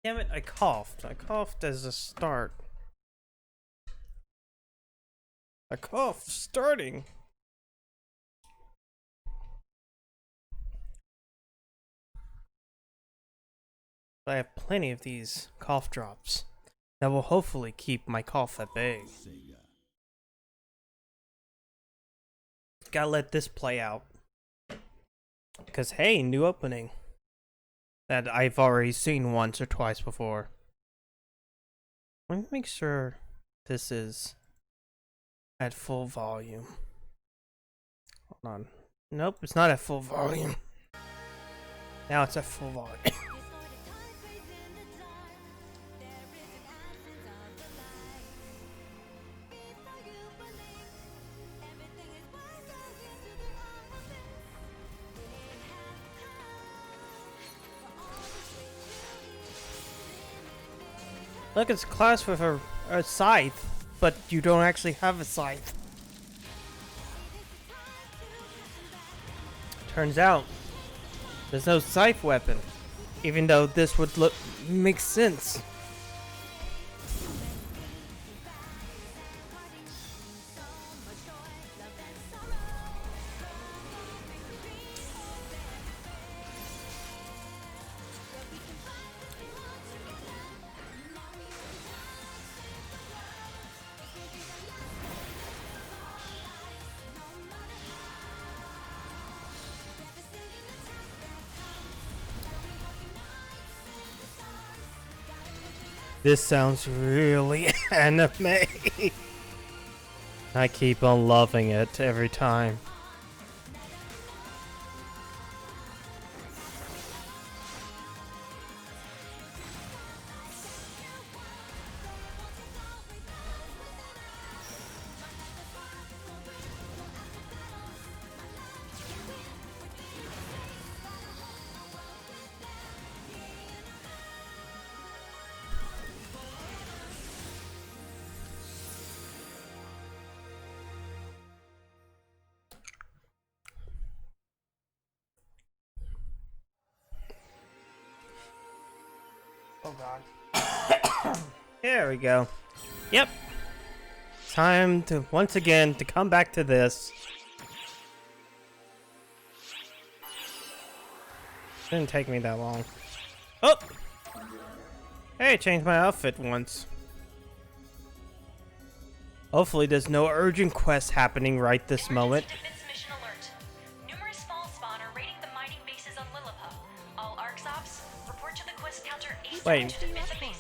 Damn it, I coughed. I coughed as a start. I coughed starting. I have plenty of these cough drops that will hopefully keep my cough at bay. Gotta let this play out. Because hey, new opening. That I've already seen once or twice before. Let me make sure this is at full volume. Hold on. Nope, it's not at full volume. Now it's at full volume. Look, it's a class with a scythe, but you don't actually have a scythe. Turns out, there's no scythe weapon, even though this would make sense. This sounds really anime. I keep on loving it every time. Oh god. There we go. Yep. Time to once again to come back to this. Didn't take me that long. Oh! Hey, changed my outfit once. Hopefully there's no urgent quest happening right this moment. Mission alert. Numerous fall spawn are raiding the mining bases on Lilliput. All ARCs ops, report to the quest counter 8 Wait. to defend the bases.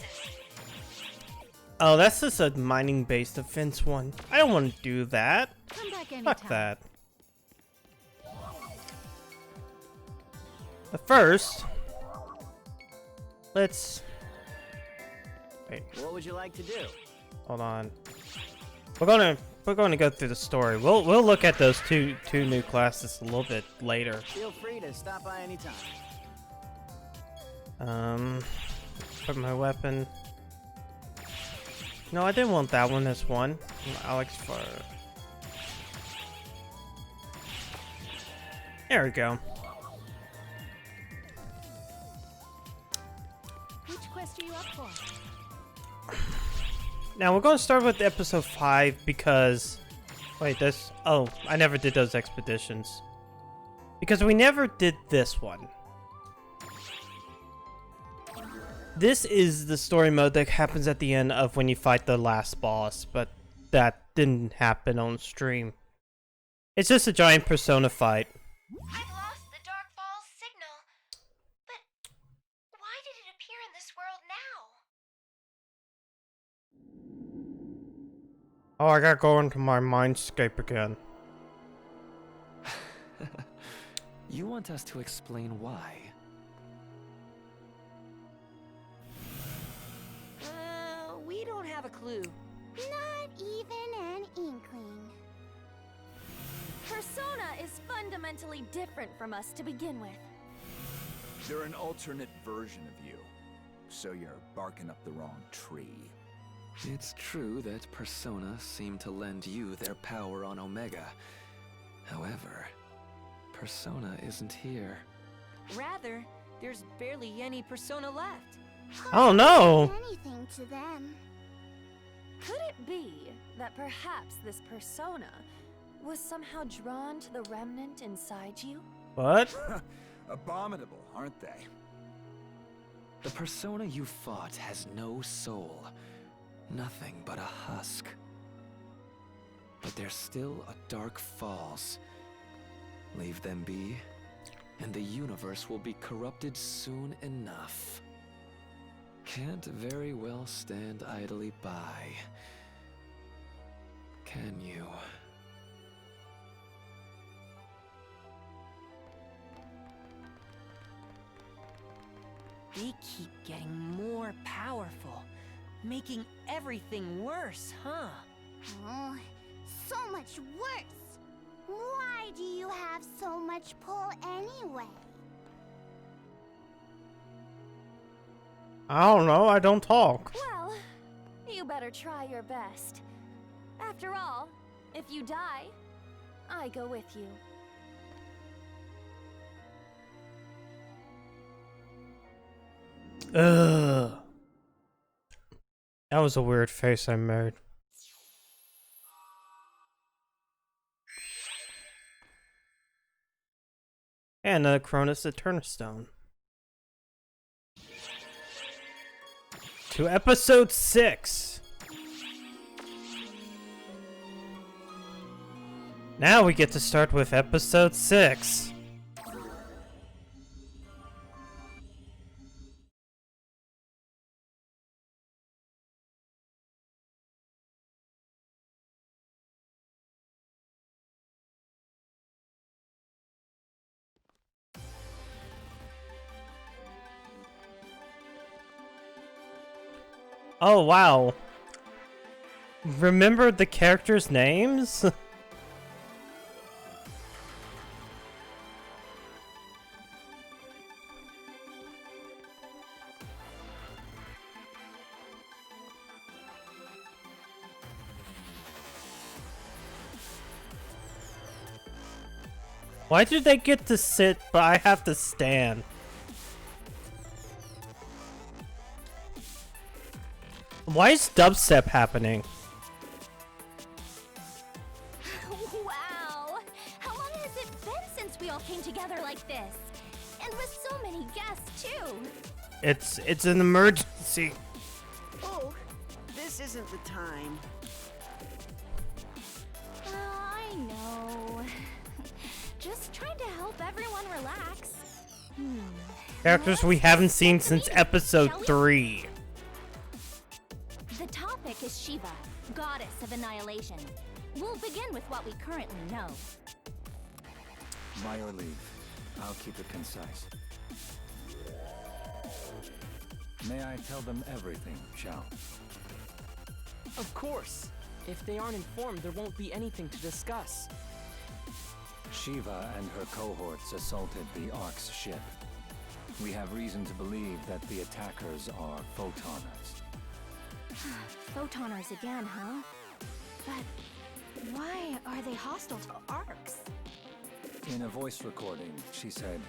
Oh, that's just a mining base defense one. I don't want to do that. Come back anytime. Fuck that. But first, let's wait. What would you like to do? Hold on. We're gonna go through the story. We'll look at those two new classes a little bit later. Feel free to stop by anytime. Put my weapon. No, I didn't want that one as one. Alex for. There we go. Which quest are you up for? Now we're going to start with episode 5 because... Wait, this... Oh, I never did those expeditions. Because we never did this one. This is the story mode that happens at the end of when you fight the last boss, but that didn't happen on stream. It's just a giant Persona fight. I've lost the Dark Falls signal. But why did it appear in this world now? Oh, I gotta go into my mindscape again. You want us to explain why? We don't have a clue. Not even an inkling. Persona is fundamentally different from us to begin with. They're an alternate version of you, so you're barking up the wrong tree. It's true that Persona seem to lend you their power on Omega. However, Persona isn't here. Rather, there's barely any Persona left. I don't know. Anything to them. Could it be that perhaps this persona was somehow drawn to the remnant inside you? What? Abominable, aren't they? The persona you fought has no soul. Nothing but a husk. But there's still a dark falls. Leave them be, and the universe will be corrupted soon enough. Can't very well stand idly by. Can you? They keep getting more powerful, making everything worse, huh? Oh, so much worse. Why do you have so much pull anyway? I don't know. I don't talk. Well, you better try your best. After all, if you die, I go with you. Ugh. That was a weird face I made. And Cronus Eternistone. To episode 6. Now we get to start with episode 6. Oh, wow. Remember the characters' names? Why do they get to sit, but I have to stand? Why is dubstep happening? Wow! How long has it been since we all came together like this? And with so many guests, too! It's an emergency. Oh, this isn't the time. I know. Just trying to help everyone relax. Characters we haven't seen since episode 3. The topic is Shiva, goddess of annihilation. We'll begin with what we currently know. By your leave, I'll keep it concise. May I tell them everything, Shao? Of course. If they aren't informed, there won't be anything to discuss. Shiva and her cohorts assaulted the Ark's ship. We have reason to believe that the attackers are Photoners. Photoners again, huh? But why are they hostile to Arcs? In a voice recording, she said,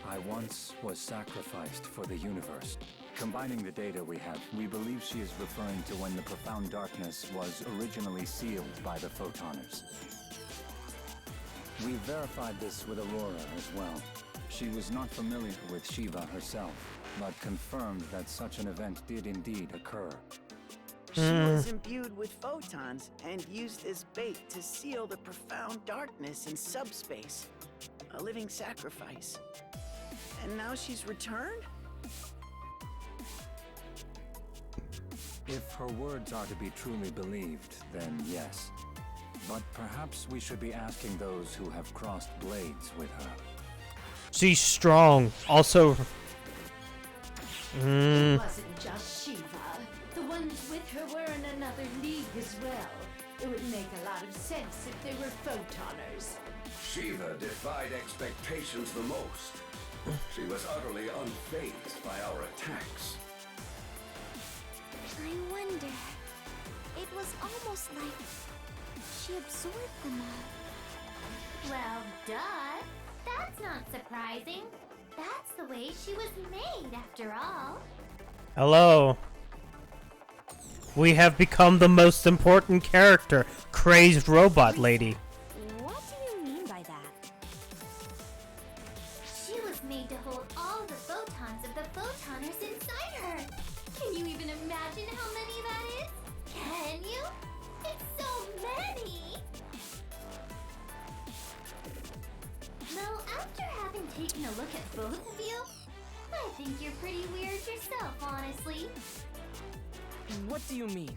"I once was sacrificed for the universe." Combining the data we have, we believe she is referring to when the profound darkness was originally sealed by the Photoners. We verified this with Aurora as well. She was not familiar with Shiva herself, but confirmed that such an event did indeed occur. She was imbued with photons and used as bait to seal the profound darkness in subspace. A living sacrifice. And now she's returned? If her words are to be truly believed, then yes. But perhaps we should be asking those who have crossed blades with her. She's strong. Also... It wasn't just Shiva. The ones with her were in another league as well. It would make a lot of sense if they were Photoners. Shiva defied expectations the most. She was utterly unfazed by our attacks. I wonder. It was almost like she absorbed them all. Well, duh. That's not surprising. That's the way she was made, after all. Hello. We have become the most important character, Crazed Robot Lady. What do you mean by that? She was made to hold all the photons of the photoners inside her. Can you even imagine how many that is? Can you? It's so many! Though after having taken a look at both of you, I think you're pretty weird yourself, honestly. What do you mean?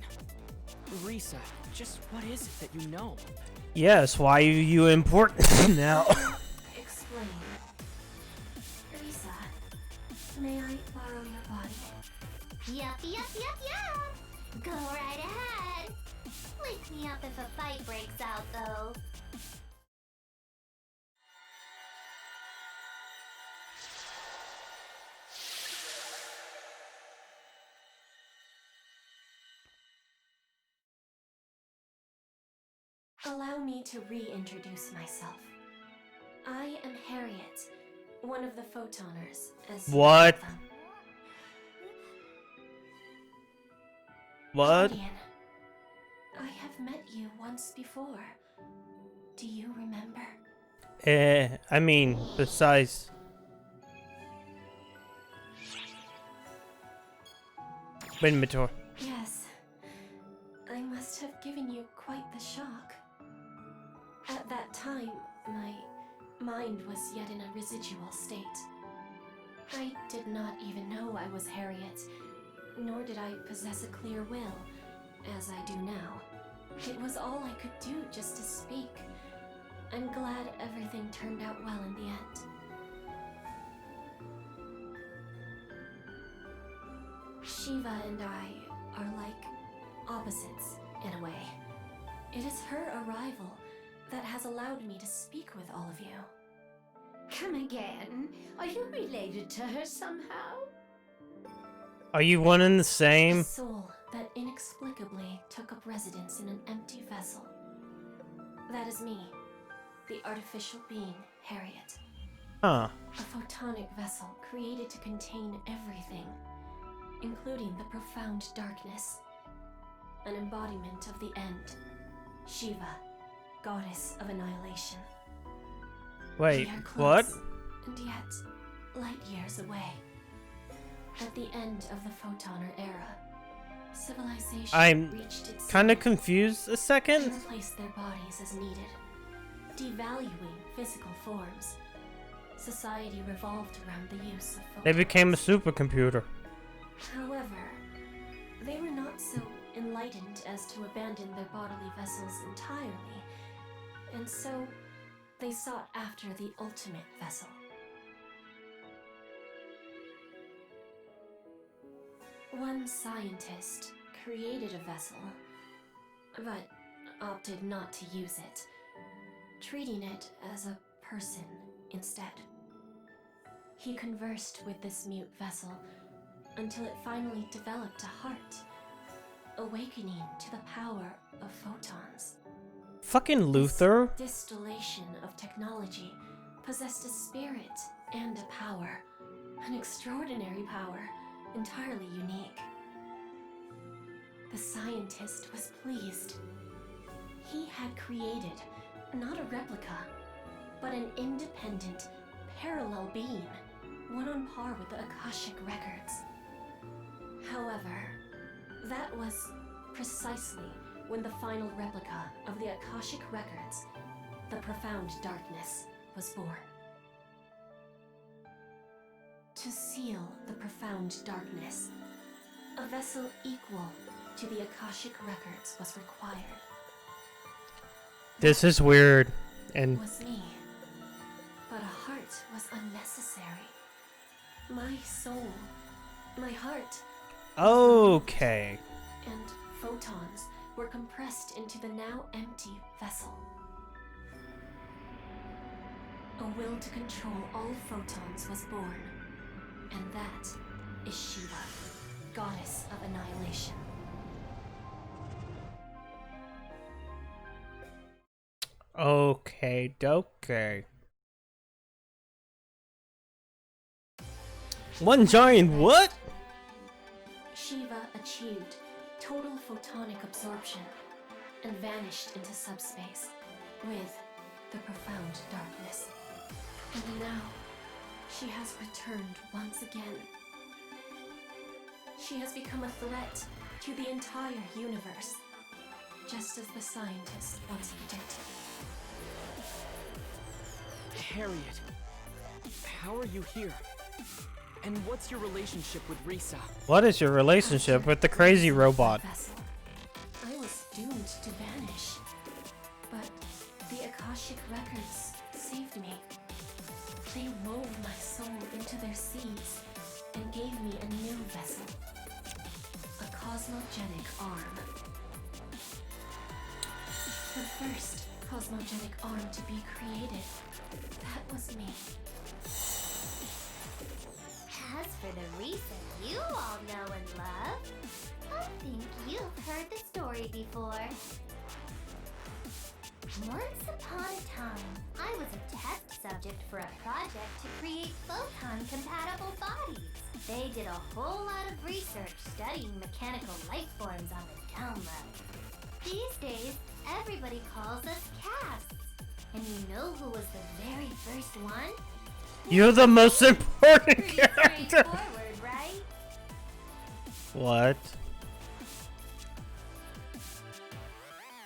Risa, just what is it that you know? Yes, why are you important now? Explain. Risa, may I borrow your body? Yup. Go right ahead. Wake me up if a fight breaks out, though. Allow me to reintroduce myself. I am Harriet, one of the photoners, as you What? call them. What? Guardian, I have met you once before. Do you remember? I mean, besides... Wait a minute. Yes. I must have given you quite the shock. At that time, my mind was yet in a residual state. I did not even know I was Harriet, nor did I possess a clear will, as I do now. It was all I could do just to speak. I'm glad everything turned out well in the end. Shiva and I are like opposites, in a way. It is her arrival that has allowed me to speak with all of you. Come again? Are you related to her somehow? Are you one and the A same? soul that inexplicably took up residence in an empty vessel. That is me, the artificial being, Harriet. Huh. A photonic vessel created to contain everything, including the profound darkness. An embodiment of the end. Shiva, goddess of annihilation. Wait, We are what? close, and yet light years away. At the end of the photoner era, civilization I'm reached its Kinda zenith confused a and second. replaced their bodies as needed, devaluing physical forms. Society revolved around the use of photons. They became a supercomputer. However, they were not so enlightened as to abandon their bodily vessels entirely, and so they sought after the ultimate vessel. One scientist created a vessel, but opted not to use it, treating it as a person instead. He conversed with this mute vessel until it finally developed a heart, awakening to the power of photons. Fucking Luther. This distillation of technology possessed a spirit and a power, an extraordinary power, entirely unique. The scientist was pleased. He had created not a replica, but an independent, parallel being, one on par with the Akashic records. However, that was precisely when the final replica of the Akashic records, the Profound Darkness, was born. To seal the Profound Darkness, a vessel equal to the Akashic records was required. This is weird. And Was me, but a heart was unnecessary. My soul, my heart, okay. and photons were compressed into the now empty vessel. A will to control all photons was born, and that is Shiva, goddess of annihilation. Okay, okay. One giant what? Shiva achieved total photonic absorption and vanished into subspace with the profound darkness. And now, she has returned once again. She has become a threat to the entire universe, just as the scientists once predicted. Harriet, how are you here? And what's your relationship with Risa? What is your relationship with the crazy robot? I was doomed to vanish, but the Akashic records saved me. They wove my soul into their seeds and gave me a new vessel, a cosmogenic arm. The first cosmogenic arm to be created. That was me. As for the reason you all know and love, I think you've heard the story before. Once upon a time, I was a test subject for a project to create photon-compatible bodies. They did a whole lot of research studying mechanical life forms on the down low. These days, everybody calls us casts. And you know who was the very first one? You're the most important Pretty character. straightforward, right? What?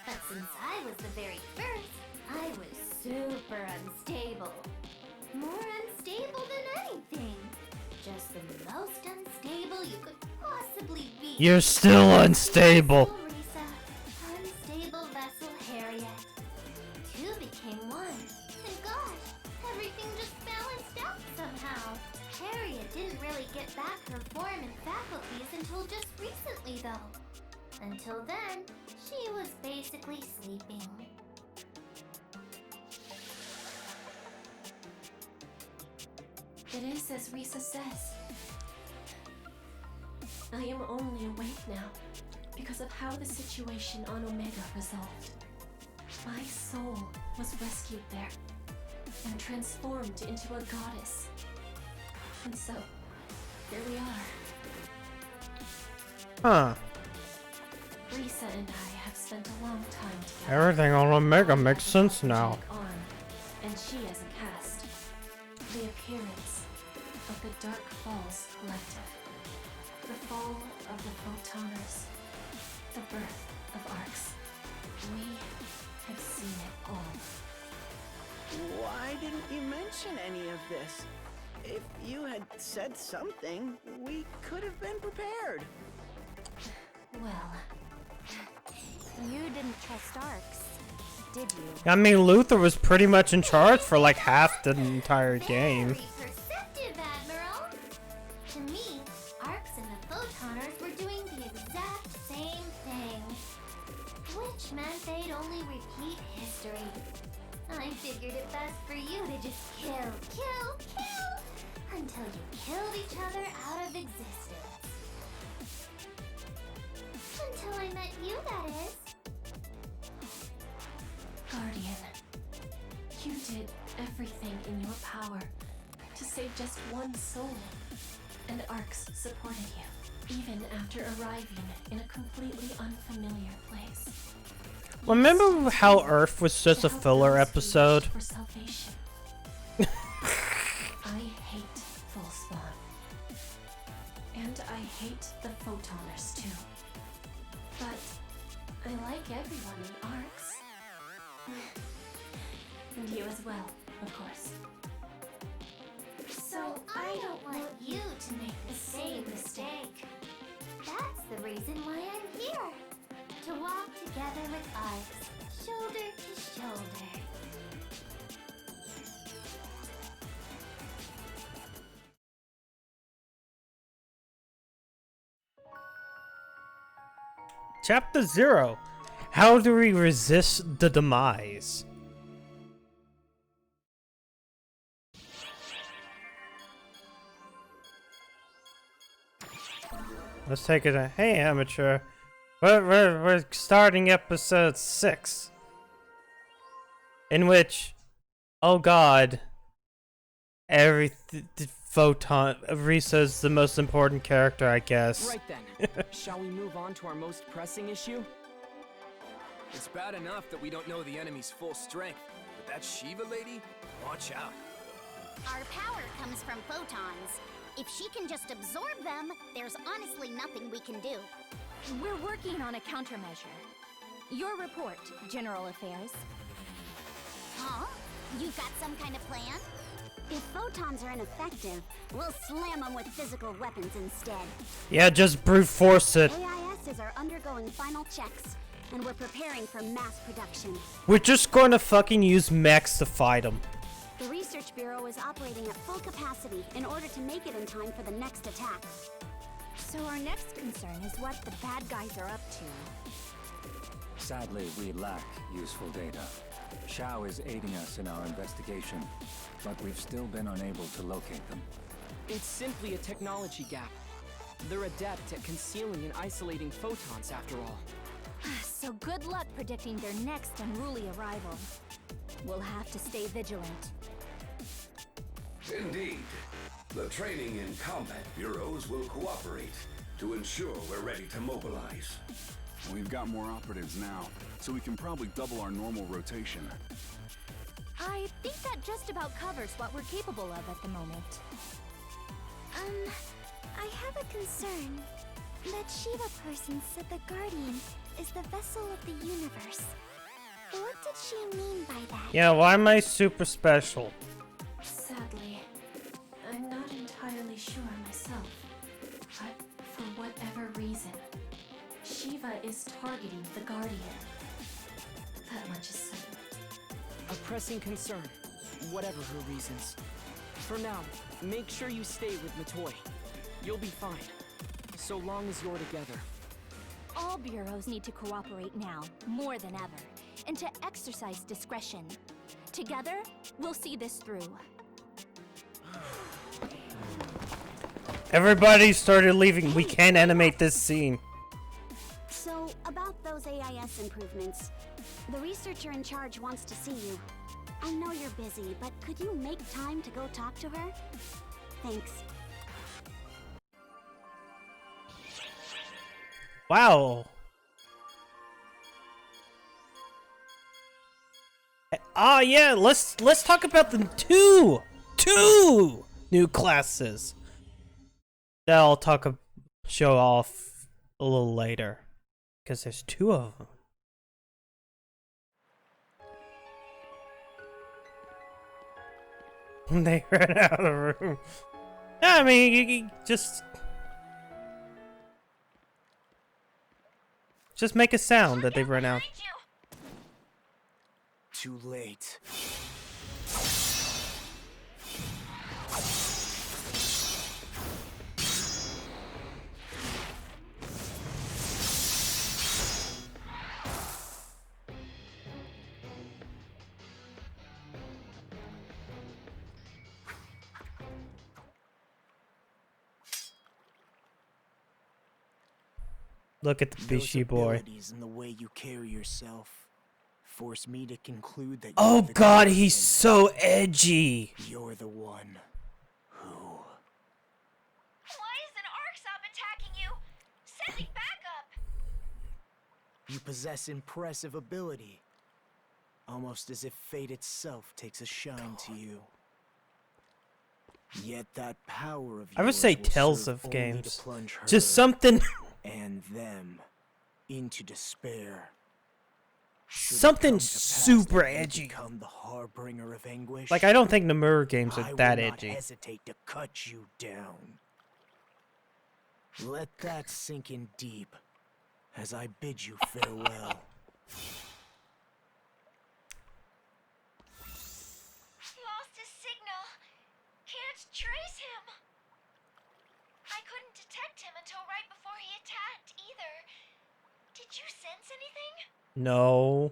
But since I was the very first, I was super unstable. More unstable than anything. Just the most unstable you could possibly be. You're still unstable. Vessel Risa, unstable vessel Harriet. Two became one. And gosh, everything just balanced out somehow. Harriet didn't really get back her form and faculties until just recently, though. Until then, she was basically sleeping. It is as Risa says. I am only awake now because of how the situation on Omega resolved. My soul was rescued there and transformed into a goddess. And so, here we are. Huh. Risa and I have spent a long time together. Everything on Omega makes sense now. Arm, and she as a cast. The appearance of the Dark Falls Collective. The fall of the Photoners. The birth of Arcs. We have seen it all. Why didn't you mention any of this? If you had said something, we could have been prepared. Well, You didn't trust Arcs, did you? I mean, Luther was pretty much in charge for like half the entire game. Very perceptive, Admiral. To me, Arcs and the Photoners were doing the exact same thing. Which meant they'd only repeat history. I figured it best for you to just kill, until you killed each other out of existence. Until I met you, that is. Guardian, you did everything in your power to save just one soul. And Arcs supported you, even after arriving in a completely unfamiliar place. Remember how Earth was just a filler episode? For salvation. I hate Full Spawn. And I hate the Photoners too. But I like everyone in Arcs. And you as well, of course. So I don't want you to make the same mistake. That's the reason why I'm here. To walk together with Arcs, shoulder to shoulder. Chapter 0. How do we resist the demise? Let's take it. Hey, amateur. We're starting episode 6. In which, oh god, Photon. Risa's the most important character, I guess. Right then. Shall we move on to our most pressing issue? It's bad enough that we don't know the enemy's full strength, but that Shiva lady? Watch out. Our power comes from photons. If she can just absorb them, there's honestly nothing we can do. We're working on a countermeasure. Your report, General Affairs. Huh? You've got some kind of plan? If photons are ineffective, we'll slam them with physical weapons instead. Yeah, just brute force it. AISs are undergoing final checks, and we're preparing for mass production. We're just going to fucking use mechs to fight them. The Research Bureau is operating at full capacity in order to make it in time for the next attack. So our next concern is what the bad guys are up to. Sadly, we lack useful data. Shao is aiding us in our investigation, but we've still been unable to locate them. It's simply a technology gap. They're adept at concealing and isolating photons, after all. So good luck predicting their next unruly arrival. We'll have to stay vigilant. Indeed. The training and combat bureaus will cooperate to ensure we're ready to mobilize. We've got more operatives now, so we can probably double our normal rotation. I think that just about covers what we're capable of at the moment. I have a concern. That Shiva person said the Guardian is the vessel of the universe. What did she mean by that? Yeah, why am I super special? Sadly, I'm not entirely sure myself. But for whatever reason, Shiva is targeting the Guardian. That much is certain. A pressing concern, whatever her reasons. For now, make sure you stay with Matoy. You'll be fine, so long as you're together. All bureaus need to cooperate now, more than ever, and to exercise discretion. Together, we'll see this through. Everybody started leaving. We can't animate this scene. So, about those AIS improvements, the researcher in charge wants to see you. I know you're busy, but could you make time to go talk to her? Thanks. Wow. Yeah, let's talk about the two new classes. That I'll show off a little later, because there's two of them. They ran out of the room. I mean, you just make a sound that they've run out. Too late. Look at the Bishi boy. And the way you carry yourself force me to conclude that Oh god, he's so edgy. You're the one who. Why isn't Arksop attacking you? Sending backup! You possess impressive ability. Almost as if fate itself takes a shine to you. Yet that power of I would yours say will Tales serve of only to games. plunge her Just something and them into despair. Should it something come to pass super that you edgy. become the harbinger of anguish, Like, I don't think Nomura games I are that will not edgy. hesitate to cut you down. Let that sink in deep as I bid you farewell. Lost his signal. Can't trace him. I couldn't detect him until right before he attacked either. Did you sense anything? No.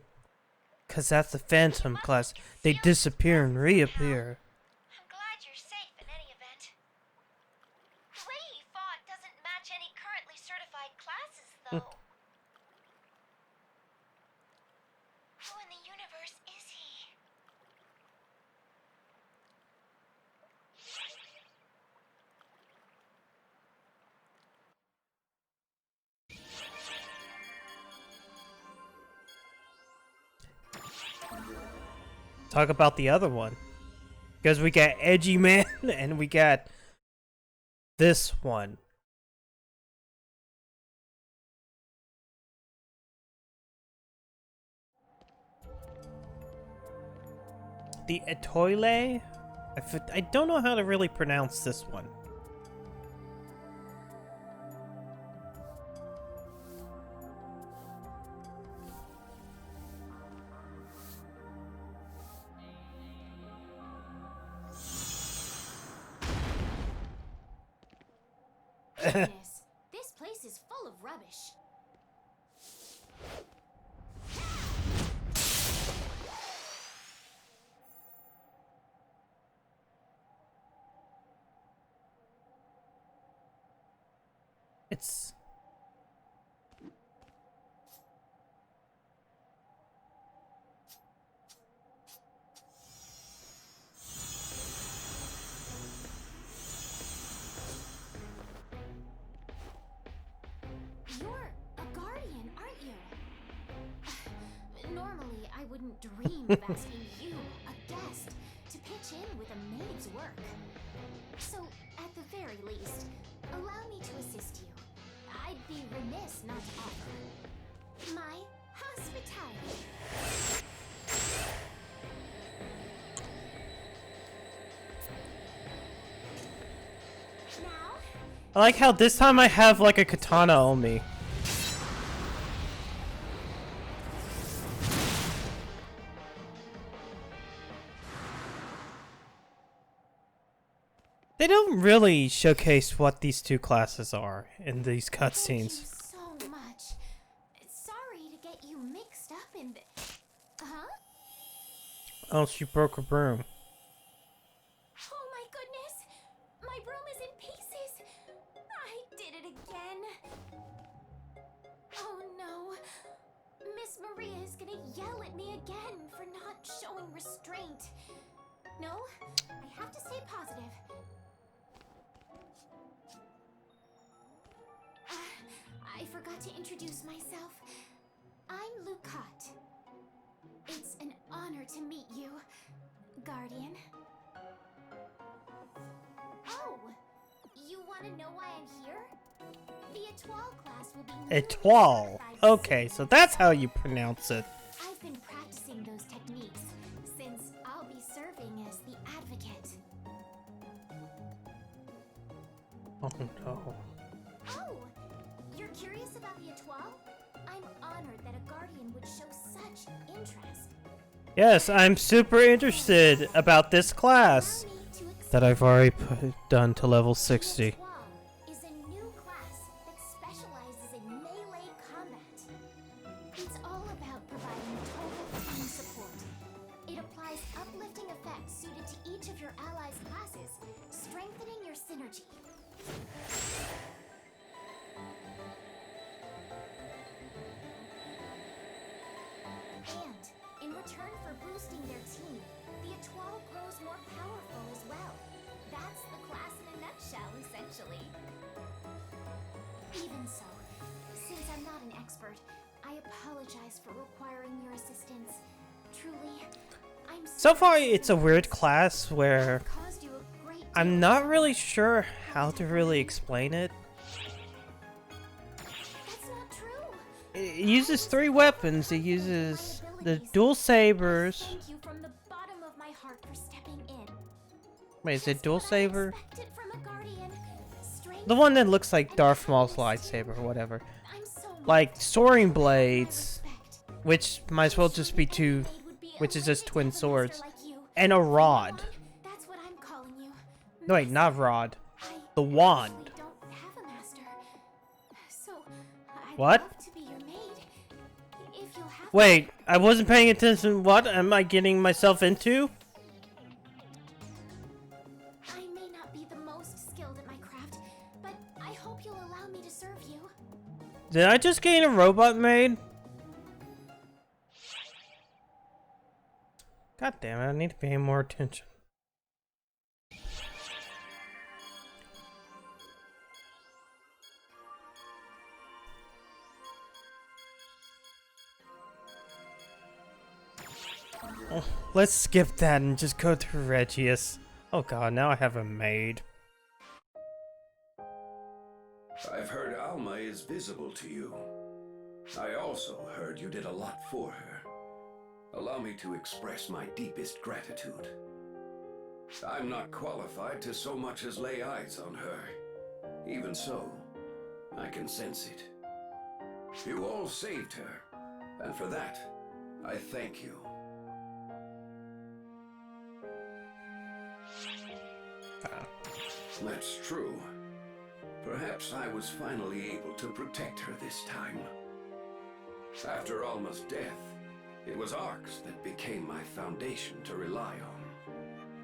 Because that's the Phantom class. They disappear and reappear. I'm glad you're safe in any event. The way he fought doesn't match any currently certified classes, though. Who in the universe is he? talk about the other one. Because we got Edgy Man and we got this one. The Etoile? I don't know how to really pronounce this one. Goodness, this place is full of rubbish. It's... You're a guardian, aren't you? Normally, I wouldn't dream of asking you, a guest, to pitch in with a maid's work. So, at the very least, allow me to assist you. I'd be remiss not to offer my hospitality. Now, I like how this time I have like a katana on me. They don't really showcase what these two classes are in these thank you cutscenes. so much. Sorry to get you mixed up in the... Huh? Oh, she broke her broom. Oh my goodness! My broom is in pieces! I did it again! Oh no! Miss Maria is gonna yell at me again for not showing restraint. No, I have to stay positive. I forgot to introduce myself. I'm Lucat. It's an honor to meet you, Guardian. Oh, you want to know why I'm here? The Etoile class will be Etoile. Okay, so that's how you pronounce it. I've been practicing those techniques since I'll be serving as the advocate. Oh no. Oh, you're curious about the Etoile? I'm honored that a Guardian would show such interest. Yes, I'm super interested about this class Allow me to explain. that I've already done to level 60. The Etoile is a new class that specializes in melee combat. It's all about providing total team support. It applies uplifting effects suited to each of your allies' classes, strengthening your synergy. And, in return for boosting their team, the Etoile grows more powerful as well. That's the class in a nutshell, essentially. Even so, since I'm not an expert, I apologize for requiring your assistance. Truly, I'm So far, it's a weird class where caused you a great I'm deal not of really sure how to really explain it. That's not true. It uses 3 weapons. It uses the dual sabers. Thank you from the bottom of my heart for stepping in. Wait, is it Just dual what I saber? expected from a guardian. Strength The one that looks like and Darth Maul's kindness. lightsaber or whatever. I'm so Like soaring much blades, respect. which might as well just be Any 2, maid would be which is just elated to twin have a master swords, like you. and a From now rod. on, that's what I'm calling you. No, wait, not Master. rod. I The wand. actually don't have a master. So, I'd What? love to be your maid. If you'll have Wait, I wasn't paying attention. What am I getting myself into? I may not be the most skilled at my craft, but I hope you'll allow me to serve you. Did I just gain a robot maid? God damn it, I need to pay more attention. Let's skip that and just go through Regius. Oh god, now I have a maid. I've heard Alma is visible to you. I also heard you did a lot for her. Allow me to express my deepest gratitude. I'm not qualified to so much as lay eyes on her. Even so, I can sense it. You all saved her, and for that, I thank you. That's true. Perhaps I was finally able to protect her this time. After Alma's death, it was Arx that became my foundation to rely on.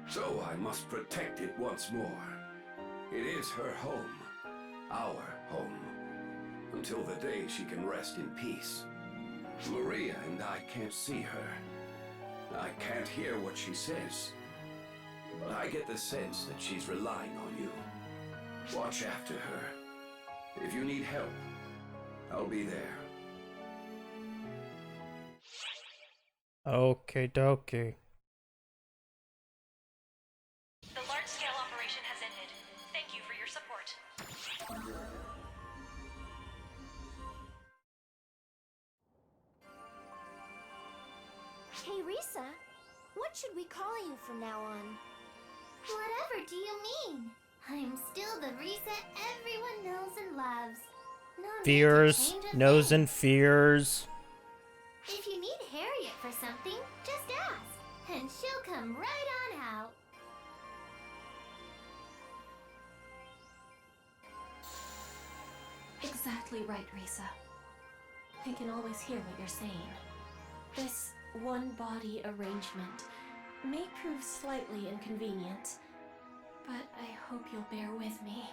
So I must protect it once more. It is her home, our home, until the day she can rest in peace. Maria and I can't see her. I can't hear what she says. But I get the sense that she's relying on you. Watch after her. If you need help, I'll be there. Okay, dokie. The large-scale operation has ended. Thank you for your support. Hey, Risa, what should we call you from now on? Whatever do you mean? I'm still the Risa everyone knows and loves. No need to Fears, change a knows thing. and fears. If you need Harriet for something, just ask, and she'll come right on out. Exactly right, Risa. I can always hear what you're saying. This one-body arrangement may prove slightly inconvenient, but I hope you'll bear with me.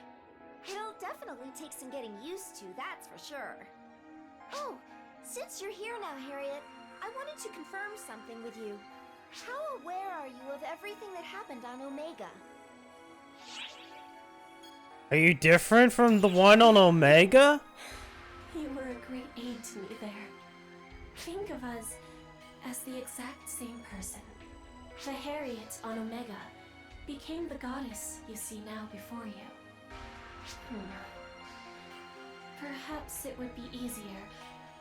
It'll definitely take some getting used to, that's for sure. Oh, since you're here now, Harriet, I wanted to confirm something with you. How aware are you of everything that happened on Omega? Are you different from the one on Omega? You were a great aid to me there. Think of us as the exact same person. The Harriet on Omega became the goddess you see now before you. Perhaps it would be easier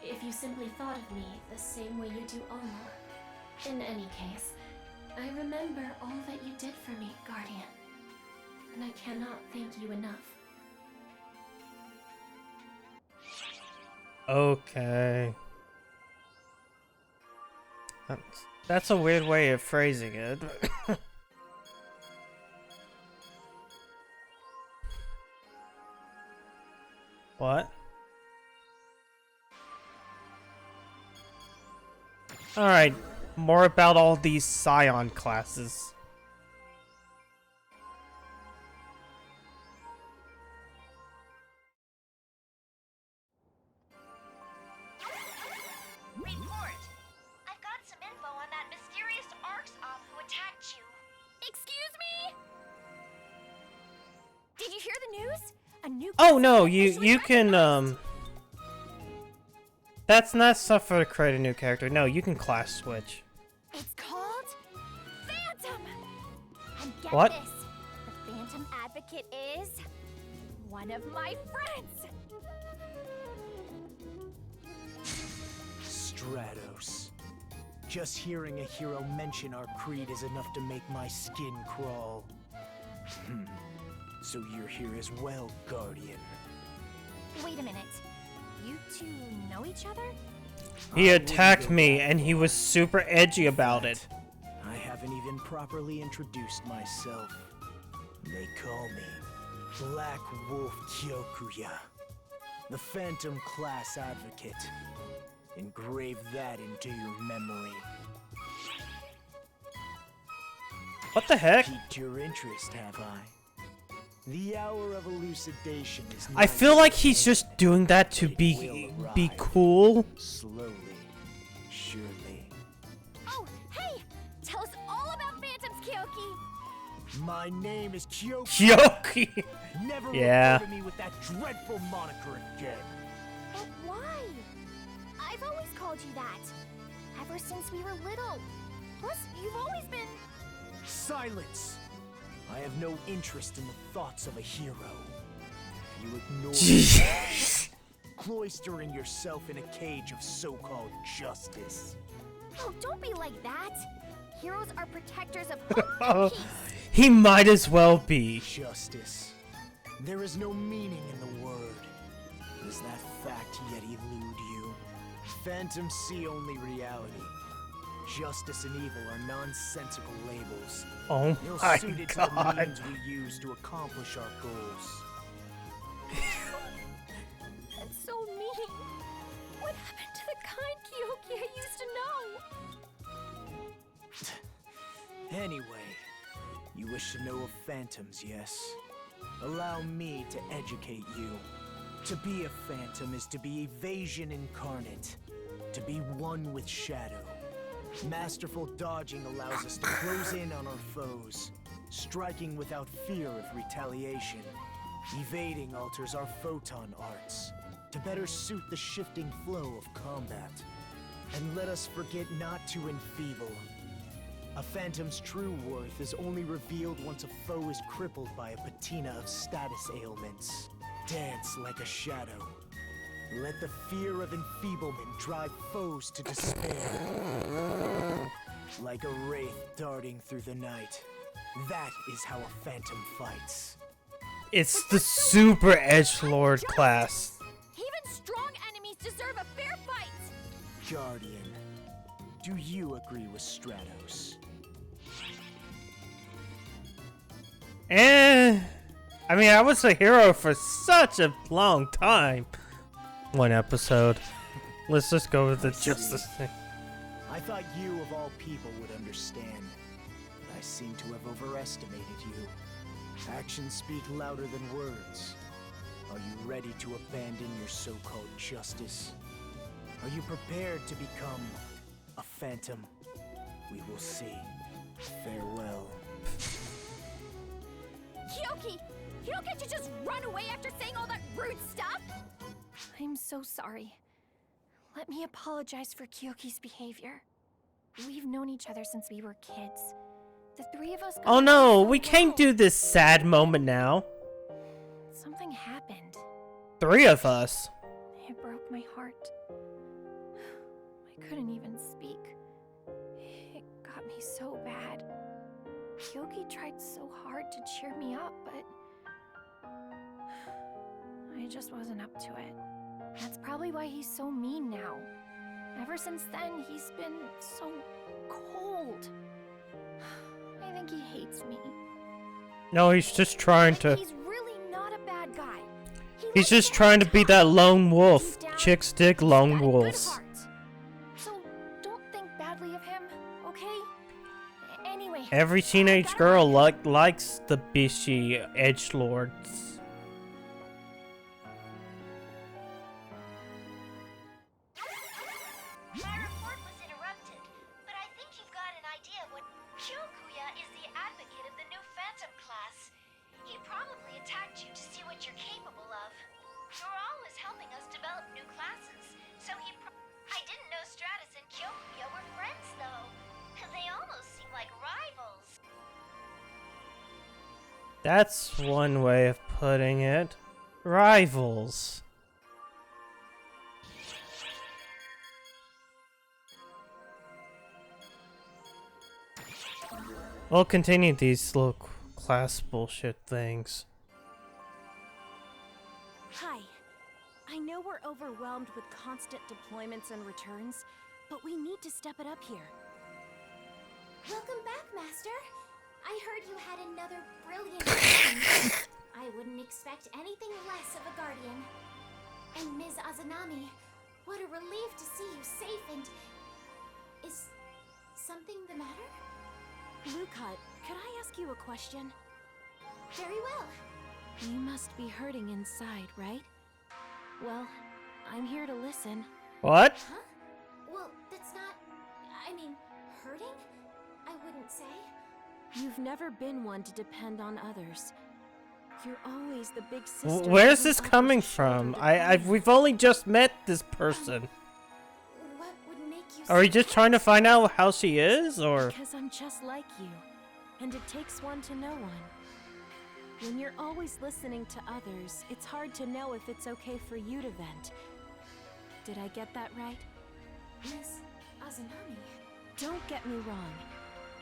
if you simply thought of me the same way you do Alma. In any case, I remember all that you did for me, Guardian, and I cannot thank you enough. Okay. That's a weird way of phrasing it. What? Alright, more about all these Scion classes. Report! I've got some info on that mysterious Arx op who attacked you. Excuse me? Did you hear the news? A new Oh no, president you officially can recognized. That's not stuff for to create a new character. No, you can class switch. It's called Phantom. And get What? this, the Phantom Advocate is one of my friends. Stratos. Just hearing a hero mention our creed is enough to make my skin crawl. So you're here as well, Guardian. Wait a minute. You two know each other? He I wouldn't attacked go me that and he far. was super edgy about it. I haven't even properly introduced myself. They call me Black Wolf Kyokuya, the Phantom Class Advocate. Engrave that into your memory. What the heck? Piqued your interest, have I? The hour of elucidation is I feel like he's just doing that to be cool. Slowly, surely. Oh, hey! Tell us all about Phantoms, Kyoki! My name is Kyoki. Kyoki. Never Yeah. refer to me with that dreadful moniker again. But why? I've always called you that. Ever since we were little. Plus, you've always been... Silence! I have no interest in the thoughts of a hero. You ignore Jeez. cloistering yourself in a cage of so-called justice. Oh, don't be like that. Heroes are protectors of hope and peace. He might as well be. Justice. There is no meaning in the word. Does that fact yet elude you? Phantoms see only reality. Justice and evil are nonsensical labels. Oh Ill my suited to the god. means we use to accomplish our goals. That's so mean. What happened to the kind Kyoki I used to know? Anyway, you wish to know of phantoms, yes? Allow me to educate you. To be a phantom is to be evasion incarnate. To be one with shadow. Masterful dodging allows us to close in on our foes, striking without fear of retaliation. Evading alters our photon arts, to better suit the shifting flow of combat. And let us forget not to enfeeble. A phantom's true worth is only revealed once a foe is crippled by a patina of status ailments. Dance like a shadow. Let the fear of enfeeblement drive foes to despair. Like a wraith darting through the night. That is how a phantom fights. It's the super edgelord class. Even strong enemies deserve a fair fight. Guardian, do you agree with Stratos? I mean, I was a hero for such a long time. One episode. Let's just go with the justice thing. I thought you of all people would understand, but I seem to have overestimated you. Actions speak louder than words. Are you ready to abandon your so-called justice? Are you prepared to become a phantom? We will see. Farewell. Kyoki! You don't get to just run away after saying all that rude stuff! I'm so sorry. Let me apologize for Kyoki's behavior. We've known each other since we were kids. The three of us got Oh no, along so we can't well. do this sad moment now. Something happened. 3 of us. It broke my heart. I couldn't even speak. It got me so bad. Kyoki tried so hard to cheer me up, but I just wasn't up to it. That's probably why he's so mean now. Ever since then, he's been so cold. I think he hates me. No, he's just trying to. He's really not a bad guy. He's just trying to be that lone wolf. Deep down, Chicks dig he's lone got a good wolves. heart. So don't think badly of him, okay? Anyway. Every teenage girl likes the bishy edgelords. My report was interrupted, but I think you've got an idea what Kyokuya is the advocate of the new Phantom class. He probably attacked you to see what you're capable of. You're always helping us develop new classes, so I didn't know Stratus and Kyokuya were friends, though. They almost seem like rivals. That's one way of putting it. Rivals. We'll continue these little class bullshit things. Hi. I know we're overwhelmed with constant deployments and returns, but we need to step it up here. Welcome back, Master. I heard you had another brilliant mission. I wouldn't expect anything less of a guardian. And Ms. Azanami, what a relief to see you safe and... Is something the matter? Lucot, could I ask you a question? Very well. You must be hurting inside, right? Well, I'm here to listen. What? Huh? Well, that's not... I mean, hurting? I wouldn't say. You've never been one to depend on others. You're always the big sister. Where's who this offers coming shoulder from? to cry on. We've only just met this person. What would make you Are we just trying to find out how she is, or? Because I'm just like you, and it takes one to know one. When you're always listening to others, it's hard to know if it's okay for you to vent. Did I get that right? Miss Azunami. Don't get me wrong.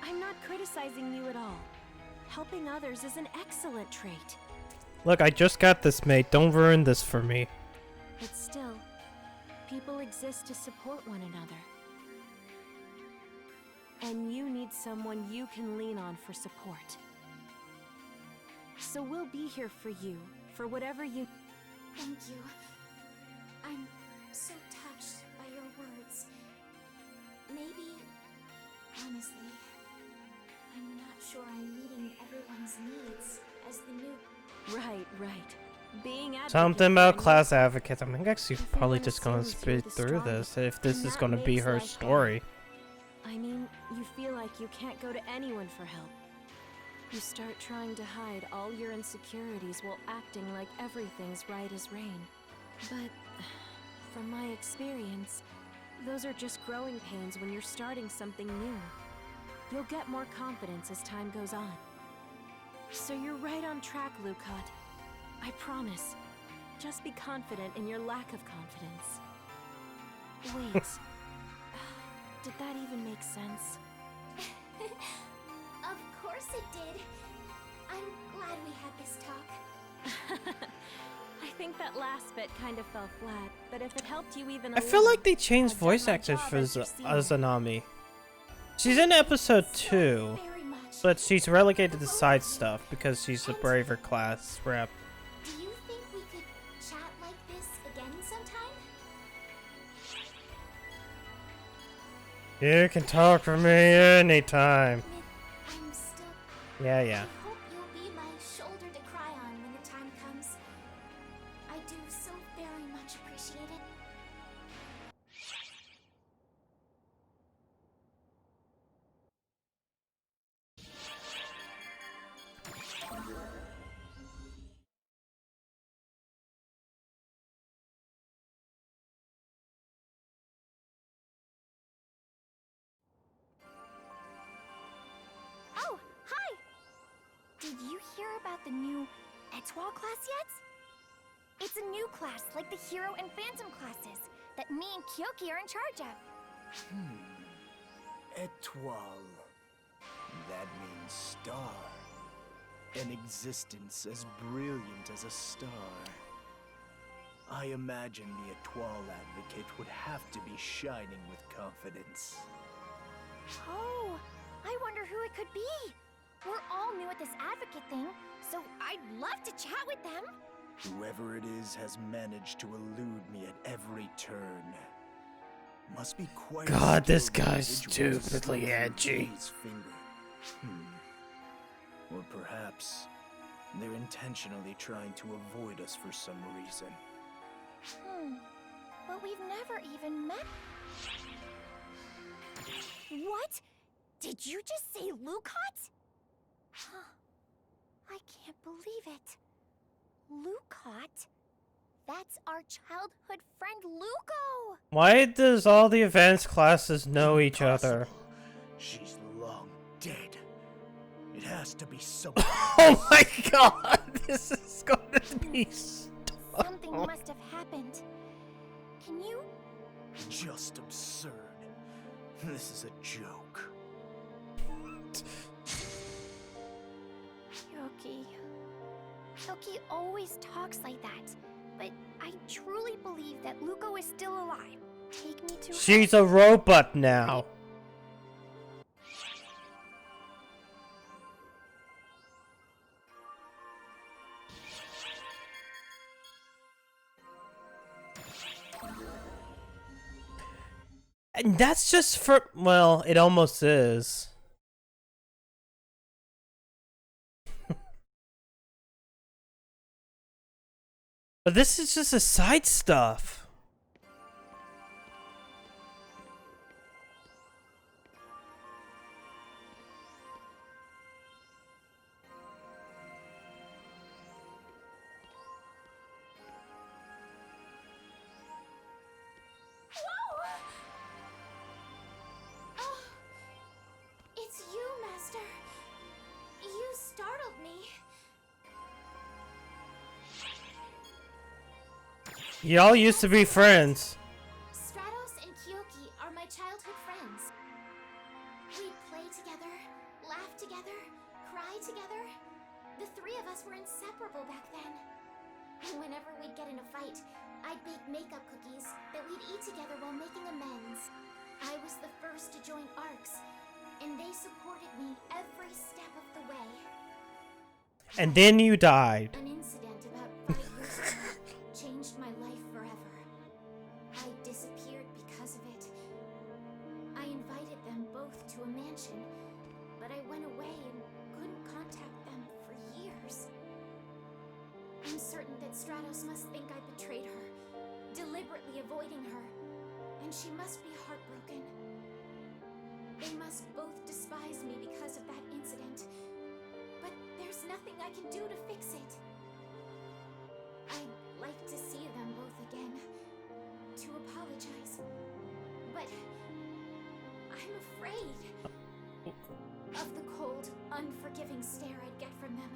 I'm not criticizing you at all. Helping others is an excellent trait. Look, I just got this, mate. Don't ruin this for me. But still, people exist to support one another. And you need someone you can lean on for support. So we'll be here for you, for whatever you... Thank you. I'm so touched by your words. Maybe, honestly, I'm not sure I'm meeting everyone's needs as the new... Right. Being advocate Something about for class advocates. I'm actually If you probably wanna just gonna say that speed you're the through this strongest, if this then is that gonna be makes her life story. I mean, you feel like you can't go to anyone for help. You start trying to hide all your insecurities while acting like everything's right as rain. But, from my experience, those are just growing pains when you're starting something new. You'll get more confidence as time goes on. So you're right on track, Lucat. I promise. Just be confident in your lack of confidence. Wait. Did that even make sense? Of course it did. I'm glad we had this talk. I think that last bit kind of fell flat, but if it helped you even a I feel little, like they changed I've done voice my actors job for as your senior. Azunami. She's in episode 2, Very much. but she's relegated to side stuff because she's the braver class rep. Do you think we could chat like this again sometime? You can talk to me anytime. I'm still... Yeah. I hope you'll be my shoulder to cry on when the time comes. I do so very much appreciate it. Oh, hi! Did you hear about the new Etoile class yet? It's a new class, like the Hero and Phantom classes, that me and Kyoki are in charge of. Etoile. That means star. An existence as brilliant as a star. I imagine the Etoile advocate would have to be shining with confidence. Oh, I wonder who it could be. We're all new at this advocate thing, so I'd love to chat with them. Whoever it is has managed to elude me at every turn. Must be quite. God, this skilled guy's individual to slip stupidly through edgy. Jay's finger. Or perhaps they're intentionally trying to avoid us for some reason. But we've never even met. What? Did you just say Lucat? I can't believe it. Lucat? That's our childhood friend Luco! Why does all the advanced classes know each other? She's long dead. It has to be something. Oh my god, this is gonna be Something must have happened. Can you? Just absurd. This is a joke. Kyoki always talks like that, but I truly believe that Luco is still alive. Take me to She's a robot now. And that's just for, well, it almost is. But this is just a side stuff. Y'all used to be friends. Stratos and Kyoki are my childhood friends. We play together, laugh together, cry together. The three of us were inseparable back then. And whenever we'd get in a fight, I'd bake makeup cookies that we'd eat together while making amends. I was the first to join ARCS, and they supported me every step of the way. And then you died. An incident about 5 years ago changed my life forever. I disappeared because of it. I invited them both to a mansion, but I went away and couldn't contact them for years. I'm certain that Stratos must think I betrayed her, deliberately avoiding her, and she must be heartbroken. They must both despise me because of that incident, but there's nothing I can do to fix it. I'd like to see them both again, to apologize, but I'm afraid of the cold, unforgiving stare I'd get from them,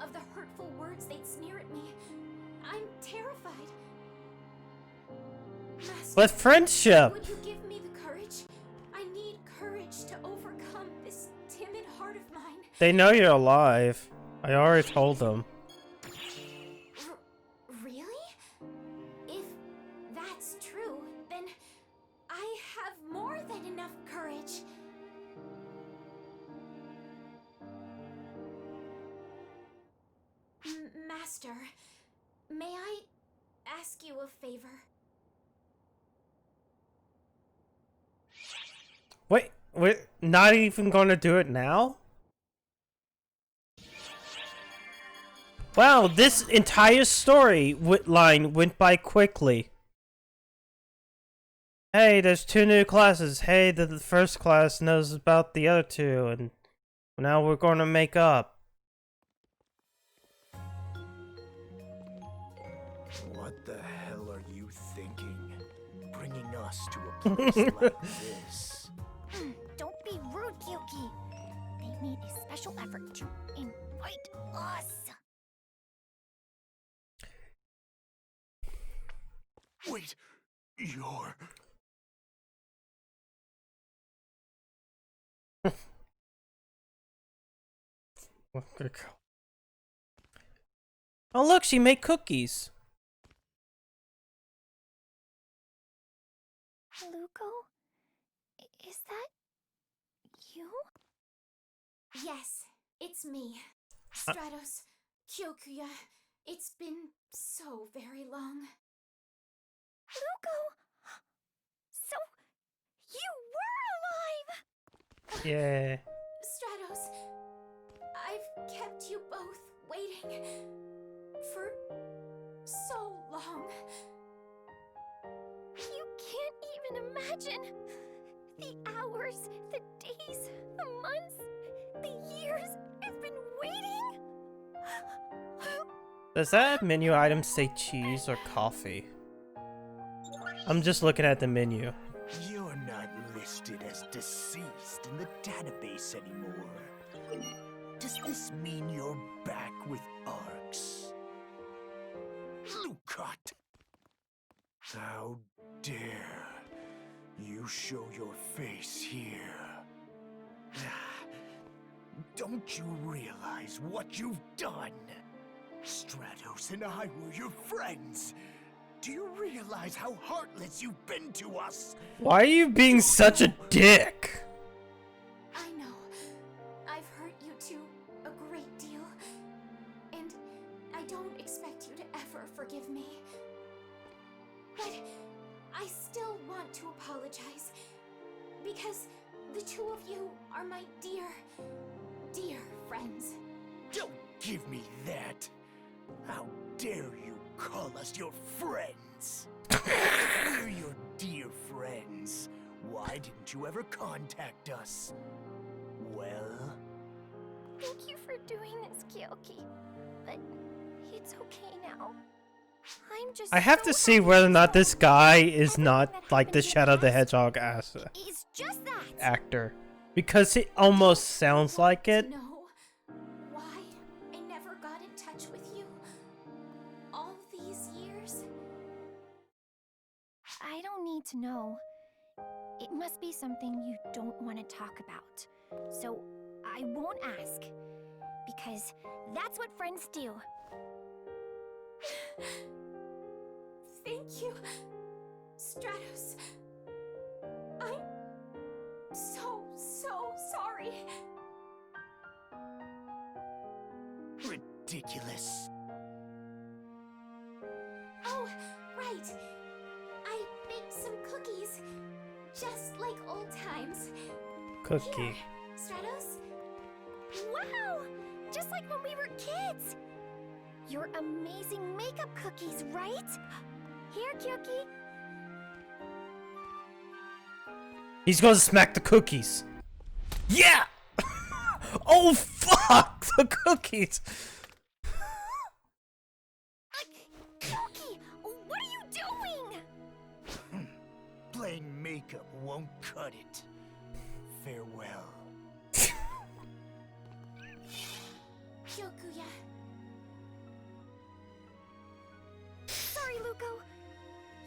of the hurtful words they'd sneer at me. I'm terrified. Master, But friendship. would you give me the courage? I need courage to overcome this timid heart of mine. They know you're alive. I already told them. Really? If that's true, then I have more than enough courage. Master, may I ask you a favor? Wait, we're not even gonna do it now? Wow, this entire story line went by quickly. Hey, there's 2 new classes. Hey, the first class knows about the other 2, and now we're gonna make up. What the hell are you thinking? Bringing us to a place like this? Don't be rude, Kyoki. They made a special effort to invite us. Wait, you're... Oh look, she made cookies. Luko? Is that you? Yes, it's me. Stratos, Kyokuya. It's been so very long. Luko! So, you were alive! Yeah. Stratos, I've kept you both waiting for so long. You can't even imagine the hours, the days, the months, the years I've been waiting. Does that menu item say cheese or coffee? I'm just looking at the menu. You're not listed as deceased in the database anymore. Does this mean you're back with ARCS? Lukot! How dare you show your face here? Don't you realize what you've done? Stratos and I were your friends. Do you realize how heartless you've been to us? Why are you being such a dick? I know. I've hurt you two a great deal. And I don't expect you to ever forgive me. But I still want to apologize. Because the two of you are my dear, dear friends. Don't give me that. How dare you call us your friends? We're your dear friends. Why didn't you ever contact us? Well? Thank you for doing this, Kyoki. But it's okay now. I'm just I have so to see happy whether or to not this tell guy you is everything not that like the happened in Shadow the past Hedgehog is just that. actor. Because it almost sounds like it. know why I never got in touch with you all these years? I don't need to know. It must be something you don't want to talk about. So I won't ask. Because that's what friends do. Thank you, Stratos. I'm so sorry. Ridiculous. Oh, right. I baked some cookies. Just like old times. Cookie. Here, Stratos. Wow! Just like when we were kids! Your amazing makeup cookies, right? Here, Kyoki. He's gonna smack the cookies. Yeah! Oh fuck! The cookies! Kyoki, what are you doing? Plain makeup won't cut it. Farewell. Kyokuya. Sorry, Luko.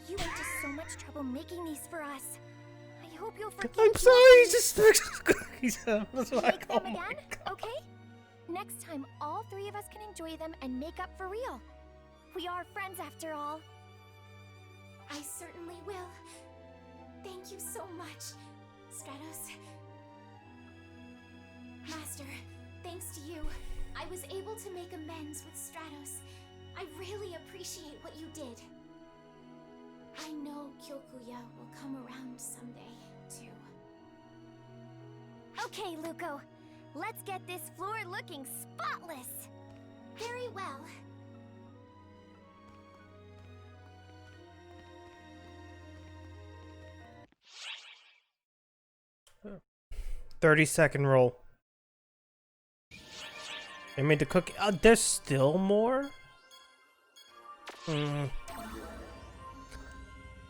You went to so much trouble making these for us. I hope you'll forgive me. I'm sorry, he just smacked the cookies out. I was like, Make oh them my again, God. okay? Next time, all three of us can enjoy them and make up for real. We are friends after all. I certainly will. Thank you so much, Stratos. Master, thanks to you, I was able to make amends with Stratos. I really appreciate what you did. I know Kyokuya will come around someday, too. Okay, Luko. Let's get this floor looking spotless. Very well. 30-second roll. They made the cookie. There's still more? I'm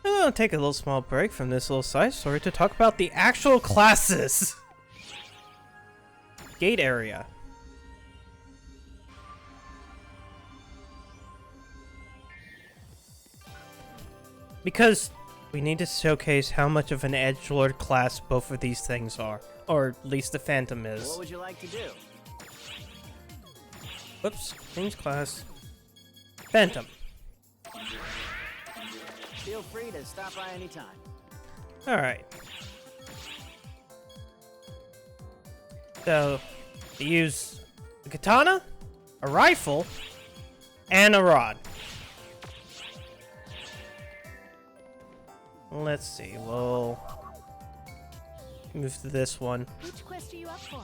gonna take a little small break from this little side story to talk about the actual classes. Gate area. Because we need to showcase how much of an edgelord class both of these things are. Or at least the Phantom is. What would you like to do? Whoops. Change class. Phantom. Feel free to stop by anytime. Alright. So, you use a katana, a rifle, and a rod. Let's see, we'll move to this one. Which quest are you up for?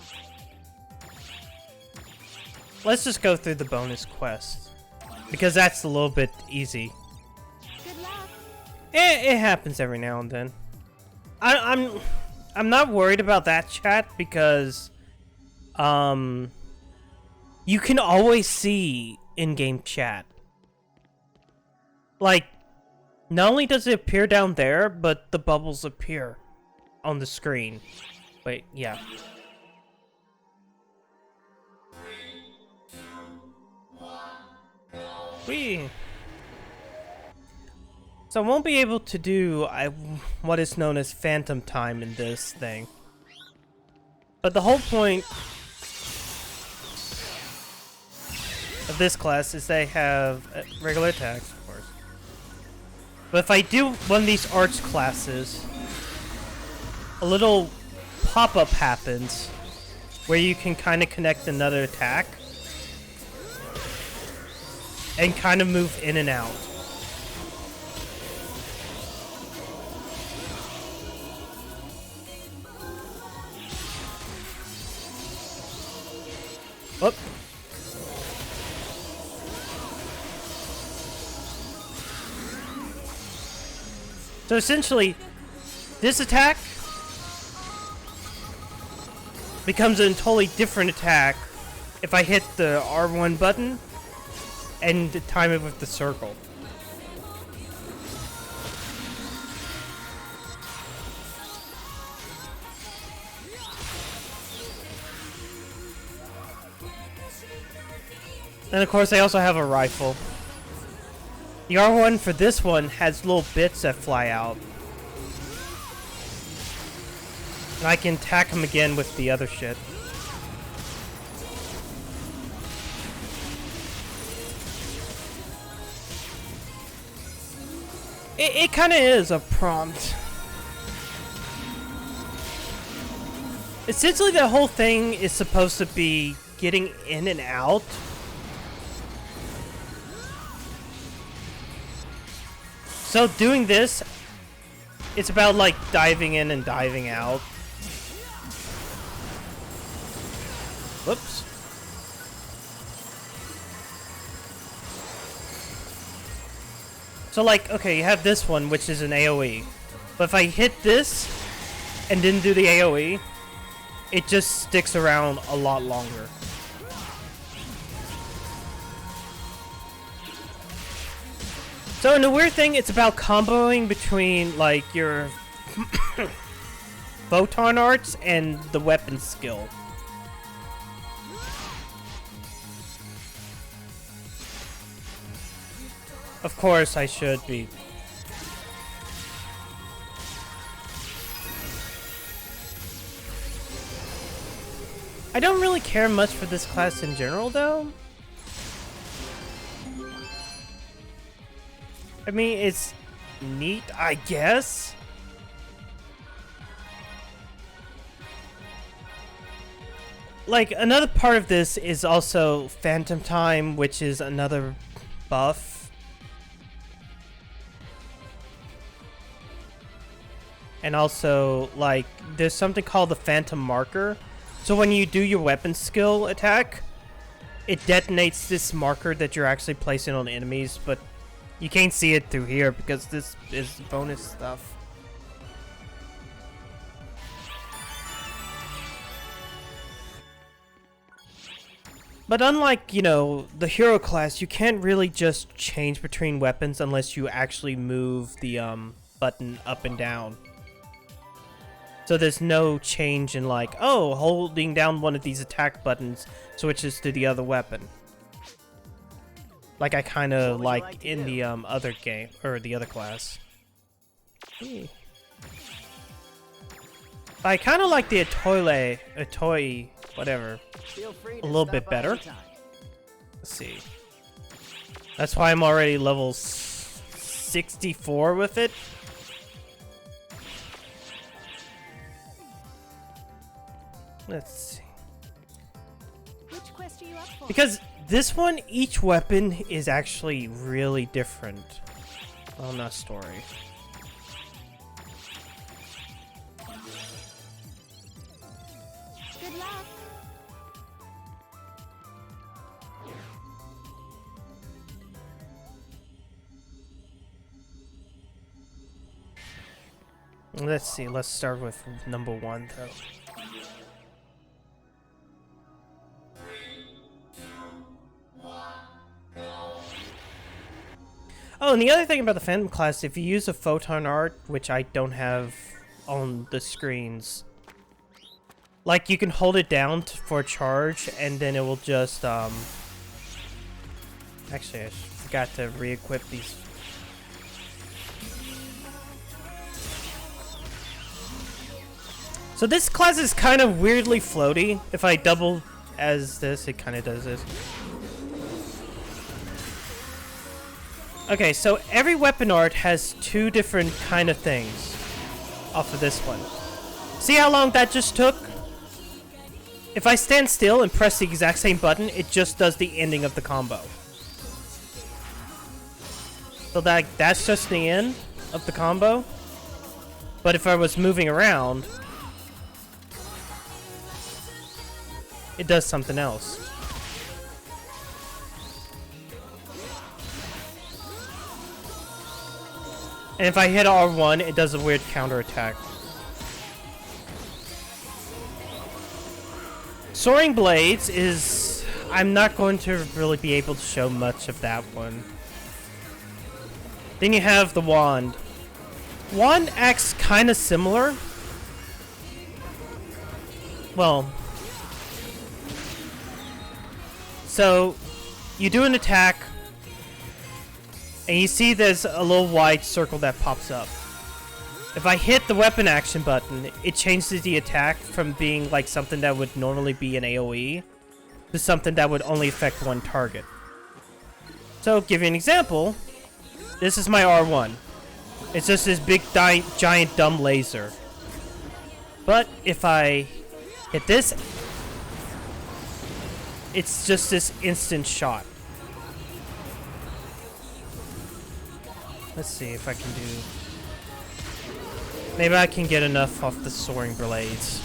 Let's just go through the bonus quest, because that's a little bit easy. Good luck. It happens every now and then. I'm not worried about that, chat, because you can always see in-game chat. Like, not only does it appear down there, but the bubbles appear on the screen. Wait, yeah. So I won't be able to do what is known as phantom time in this thing. But the whole point of this class is they have regular attacks, of course. But if I do one of these arts classes, a little pop-up happens where you can kind of connect another attack and kind of move in and out. Whoop. So essentially, this attack becomes a totally different attack if I hit the R1 button and time it with the circle. And of course, I also have a rifle. The R1 for this one has little bits that fly out. And I can attack him again with the other shit. It kind of is a prompt. Essentially, the whole thing is supposed to be getting in and out. So doing this, it's about like diving in and diving out. Whoops. So like, okay, you have this one, which is an AoE. But if I hit this and didn't do the AoE, it just sticks around a lot longer. So in the weird thing, it's about comboing between like your photon arts and the weapon skill. Of course, I should be. I don't really care much for this class in general, though. I mean, it's neat, I guess. Like, another part of this is also Phantom Time, which is another buff. And also, like, there's something called the Phantom Marker. So when you do your weapon skill attack, it detonates this marker that you're actually placing on enemies, but you can't see it through here because this is bonus stuff. But unlike, you know, the hero class, you can't really just change between weapons unless you actually move the button up and down. So there's no change in like, oh, holding down one of these attack buttons switches to the other weapon. Like I kind of like in the other game, or the other class. I kind of like the Atoi, whatever, a little bit better. Let's see. That's why I'm already level 64 with it. Let's see. Which quest are you up for? Because this one, each weapon is actually really different. Well, not story. Good luck. Let's see. Let's start with number 1, though. Oh, and the other thing about the Phantom class, if you use a photon art, which I don't have on the screens, like you can hold it down for a charge, and then it will just, actually, I forgot to re-equip these. So this class is kind of weirdly floaty. If I double as this, it kind of does this. Okay, so every weapon art has 2 different kind of things off of this one. See how long that just took? If I stand still and press the exact same button, it just does the ending of the combo. So that's just the end of the combo. But if I was moving around, it does something else. And if I hit R1, it does a weird counterattack. Soaring Blades is... I'm not going to really be able to show much of that one. Then you have the Wand. Wand acts kind of similar. Well... So, you do an attack... And you see there's a little white circle that pops up. If I hit the weapon action button, it changes the attack from being like something that would normally be an AoE to something that would only affect one target. So, give you an example, this is my R1. It's just this big giant dumb laser. But if I hit this, it's just this instant shot. Let's see if I can do... Maybe I can get enough off the soaring blades.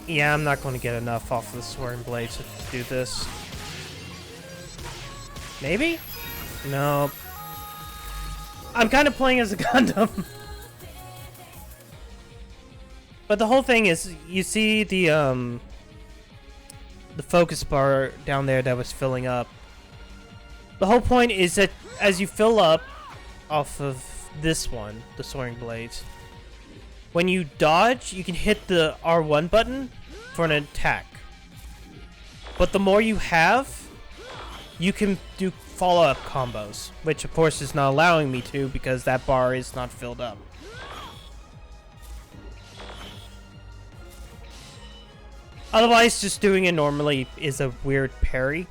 Yeah, I'm not going to get enough off the soaring blades to do this. Maybe? No. I'm kind of playing as a Gundam. But the whole thing is, you see the focus bar down there that was filling up. The whole point is that as you fill up off of this one, the soaring blades, when you dodge, you can hit the R1 button for an attack. But the more you have, you can do follow-up combos, which of course is not allowing me to because that bar is not filled up. Otherwise, just doing it normally is a weird parry.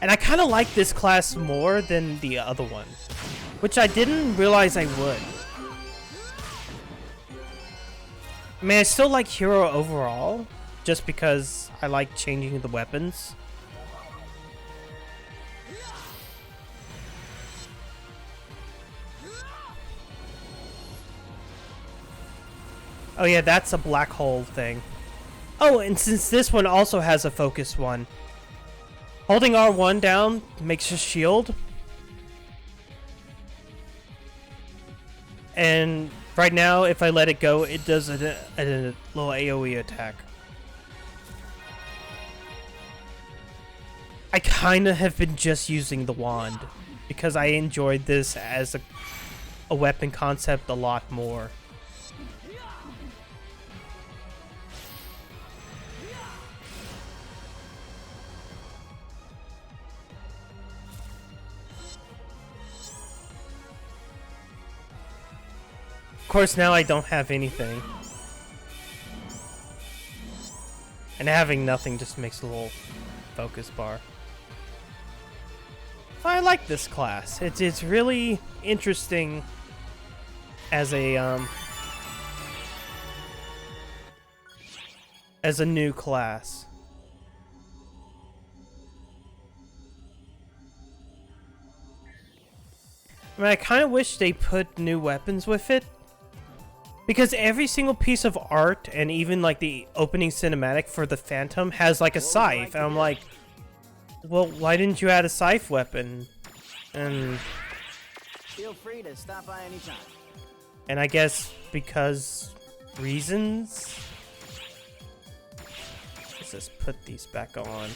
And I kind of like this class more than the other one, which I didn't realize I would. I mean, I still like Hero overall, just because I like changing the weapons. Oh yeah, that's a black hole thing. Oh, and since this one also has a focus one, holding R1 down makes a shield. And right now, if I let it go, it does a little AoE attack. I kind of have been just using the wand because I enjoyed this as a weapon concept a lot more. Of course, now I don't have anything. And having nothing just makes a little focus bar. I like this class. It's really interesting as a new class. I mean, I kind of wish they put new weapons with it. Because every single piece of art, and even like the opening cinematic for the Phantom, has like a scythe. And I'm like, well, why didn't you add a scythe weapon? And feel free to stop by anytime. And I guess because reasons. Let's just put these back on.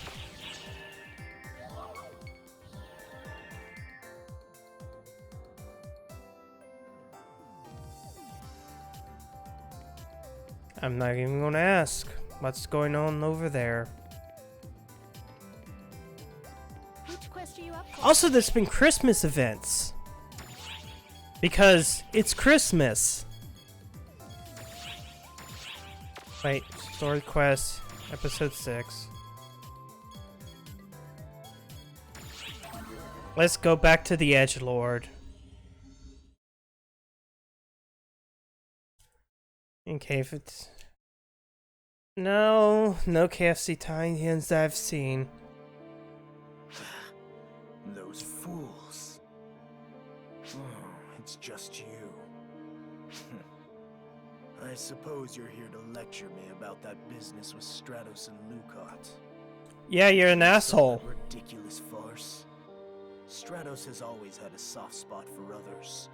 I'm not even gonna ask what's going on over there. Which quest are you up for? Also, there's been Christmas events. Because it's Christmas. Wait, story quest, episode 6. Let's go back to the Edgelord. Okay, if it's... No KFC tie-ins that I've seen. Those fools. Oh, it's just you. I suppose you're here to lecture me about that business with Stratos and Lucot. Yeah, you're an asshole. That ridiculous farce. Stratos has always had a soft spot for others,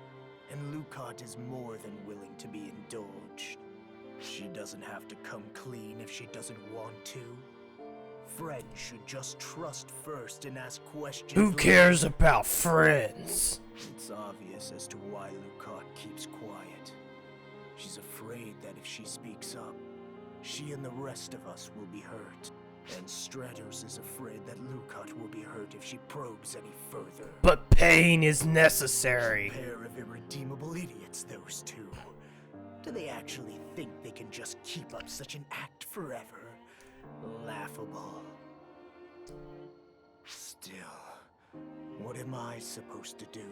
and Lucot is more than willing to be indulged. She doesn't have to come clean if she doesn't want to. Friends should just trust first and ask questions. Who cares about friends? It's obvious as to why Lucot keeps quiet. She's afraid that if she speaks up, she and the rest of us will be hurt. And Stratos is afraid that Lucot will be hurt if she probes any further. But pain is necessary. A pair of irredeemable idiots, those two. Do they actually think they can just keep up such an act forever? Laughable. Still, what am I supposed to do?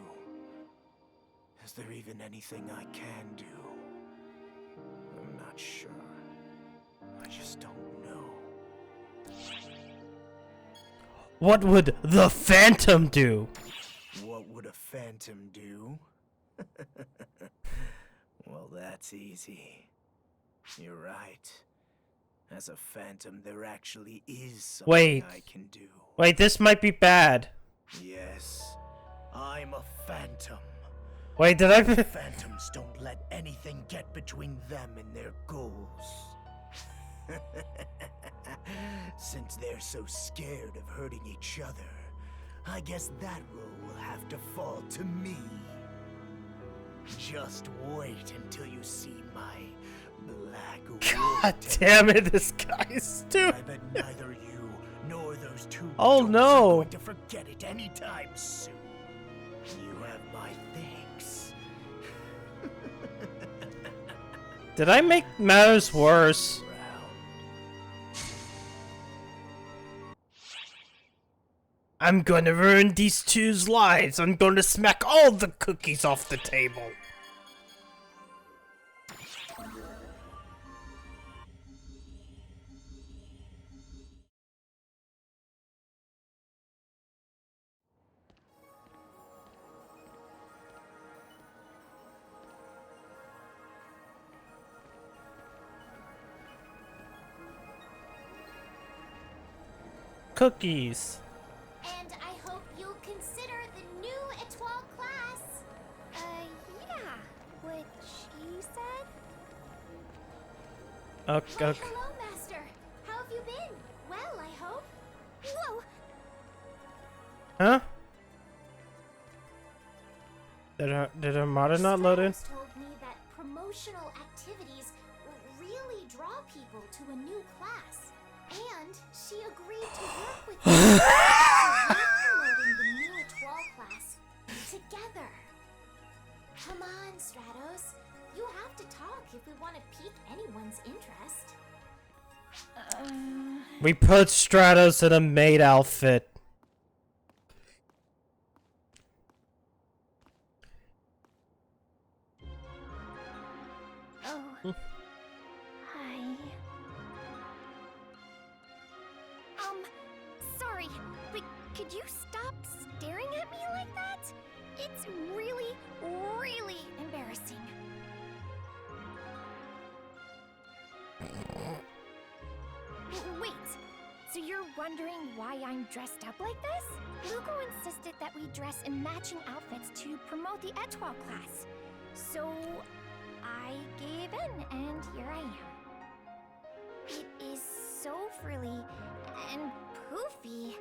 Is there even anything I can do? I'm not sure. I just don't know. What would the Phantom do? What would a phantom do? Well, that's easy. You're right. As a phantom, there actually is something I can do. Wait, this might be bad. Yes, I'm a phantom. Wait, did I... Phantoms don't let anything get between them and their goals. Since they're so scared of hurting each other, I guess that role will have to fall to me. Just wait until you see my black wolf. God damn it, this guy's stupid. I bet neither you nor those two Oh dogs no. are going to forget it anytime soon. You have my thanks. Did I make matters worse? I'm gonna ruin these two's lives. I'm gonna smack all the cookies off the table. Cookies. And I hope you'll consider the new Etoile class. Yeah. Which you said? Okay. Why, hello, Master. How have you been? Well, I hope. Whoa! Huh? Did Armada not load in? Stratos told me that promotional activities really draw people to a new class. And she agreed to work with me. So we're promoting the new Etoile class together. Come on, Stratos. You have to talk if we want to pique anyone's interest. We put Stratos in a maid outfit. Oh. Hi. Sorry, but could you stop staring at me like that? It's really, really embarrassing. Wait, so you're wondering why I'm dressed up like this? Lugo insisted that we dress in matching outfits to promote the Etoile class. So I gave in, and here I am. It is so frilly and poofy.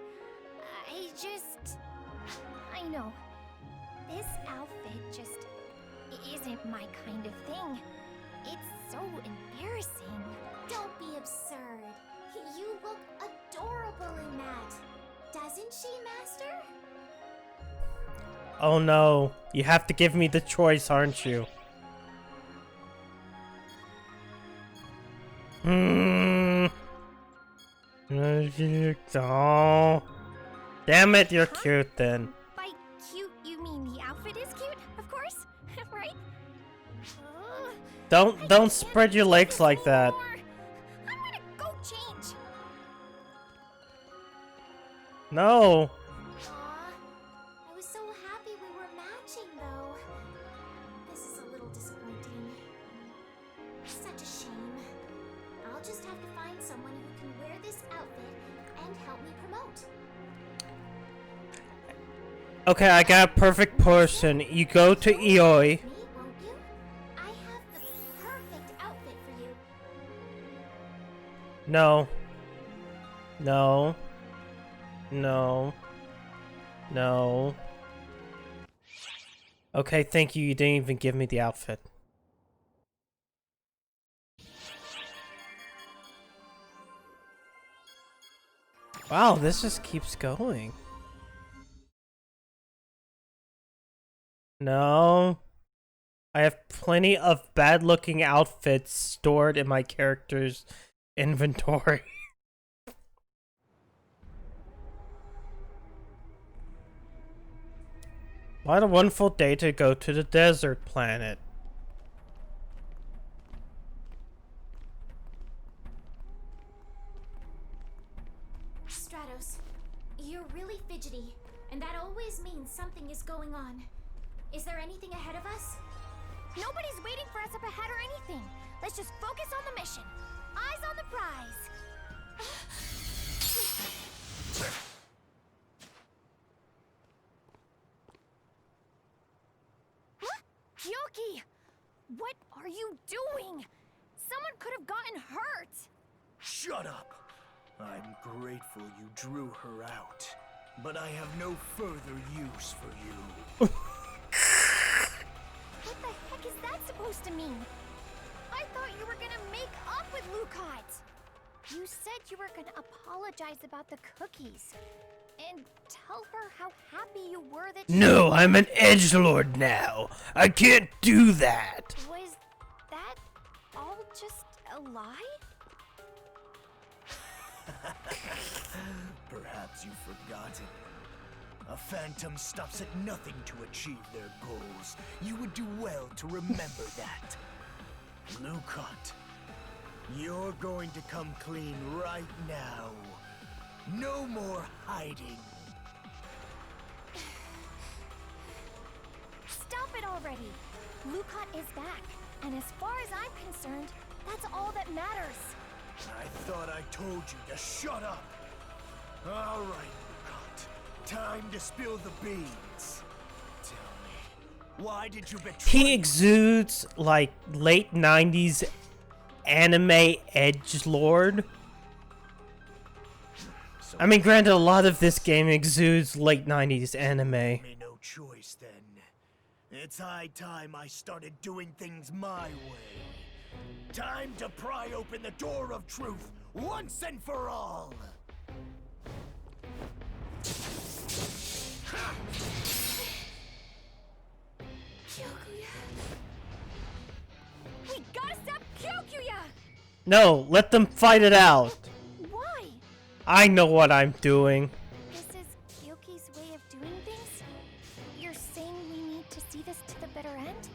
I know. This outfit just isn't my kind of thing. It's so embarrassing. Don't be absurd. You look adorable in that. Doesn't she, Master? Oh no. You have to give me the choice, aren't you? Oh. Damn it, you're cute then. By cute, you mean the outfit is cute, of course, right? Don't spread your legs like that. I'm gonna go change. No. Aw, I was so happy we were matching, though. This is a little disappointing. Such a shame. I'll just have to find someone who can wear this outfit and help me promote. Okay, I got a perfect person. You go to Eoi. Me, won't you? I have the perfect outfit for you. No. No. No. No. Okay, thank you. You didn't even give me the outfit. Wow, this just keeps going. No. I have plenty of bad-looking outfits stored in my character's inventory. What a wonderful day to go to the desert planet. Stratos, you're really fidgety, and that always means something is going on. Is there anything ahead of us? Nobody's waiting for us up ahead or anything. Let's just focus on the mission. Eyes on the prize. Huh? Kyoki! What are you doing? Someone could have gotten hurt. Shut up! I'm grateful you drew her out, but I have no further use for you. What the heck is that supposed to mean? I thought you were gonna make up with Lucot. You said you were gonna apologize about the cookies and tell her how happy you were that No, I'm an edgelord now. I can't do that. Was that all just a lie? Perhaps you've forgotten. A phantom stops at nothing to achieve their goals. You would do well to remember that. Lucot, you're going to come clean right now. No more hiding. Stop it already! Lucot is back, and as far as I'm concerned, that's all that matters. I thought I told you to shut up. All right, Lucot. Time to spill the beans. Tell me, why did you betray He exudes like late 90s anime edgelord. I mean, granted, a lot of this game exudes late 90s anime. me no choice then. It's high time I started doing things my way. Time to pry open the door of truth once and for all. Kyokuya. We gotta stop Kyokuya! No, let them fight it out. Why? I know what I'm doing. This is Kyoki's way of doing things? You're saying we need to see this to the bitter end?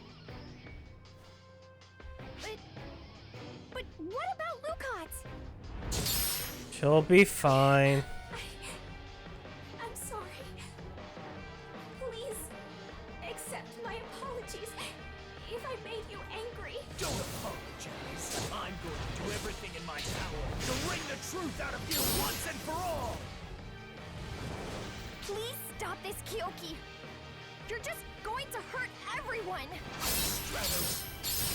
But what about Lucot? She'll be fine. I'm sorry. Please accept my apologies if I made you angry. Don't apologize. I'm going to do everything in my power to wring the truth out of you once and for all. Please stop this, Kyoki. You're just going to hurt everyone. Stratos,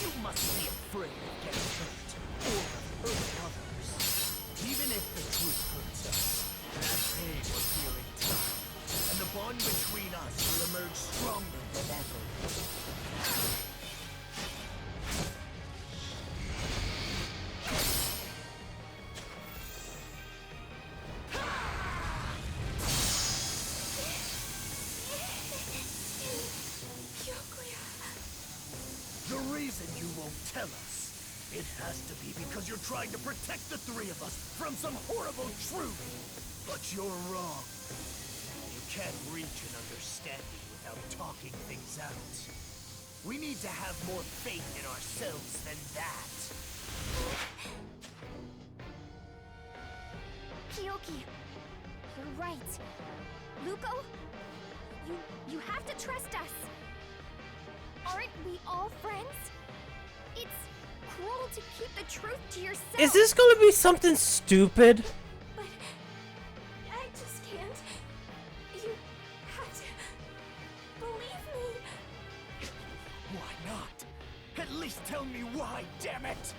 you mustn't be afraid of getting hurt or of hurting others. Even if the truth hurts us, that pain will heal in time, and the bond between us will emerge stronger than ever. Kyokuya. The reason you won't tell us, it has to be because you're trying to protect the three of us from some horrible truth. But you're wrong. You can't reach an understanding without talking things out. We need to have more faith in ourselves than that. Kyoki, you're right. Luko, you have to trust us. Aren't we all friends? It's cruel to keep the truth to yourself. Is this gonna be something stupid? But I just can't. You have to believe me. Why not? At least tell me why, damn it!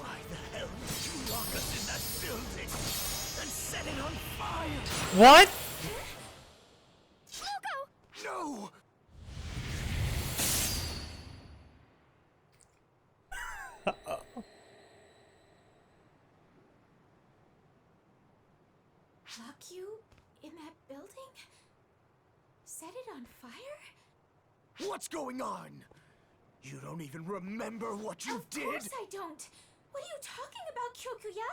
Why the hell did you lock us in that building and set it on fire? What? No! Lock you in that building? Set it on fire? What's going on? You don't even remember what you did? Of course I don't. What are you talking about, Kyokuya?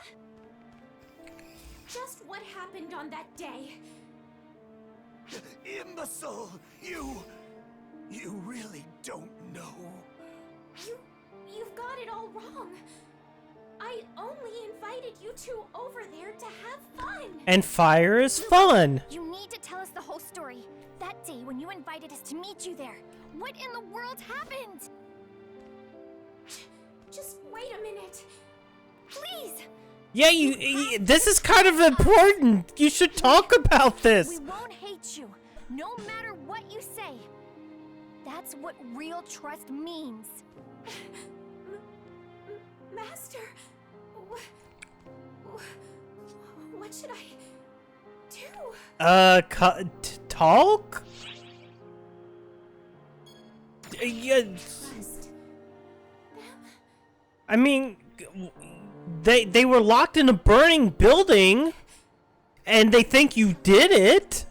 Just what happened on that day. Imbecile! You really don't know. You've got it all wrong. I only invited you two over there to have fun. And fire is fun. You need to tell us the whole story. That day when you invited us to meet you there. What in the world happened? Just wait a minute. Please! Yeah, this is kind of important. You should talk about this. We won't hate you, no matter what you say. That's what real trust means. Master, what should I do? Talk? Yeah. I mean, they were locked in a burning building, and they think you did it.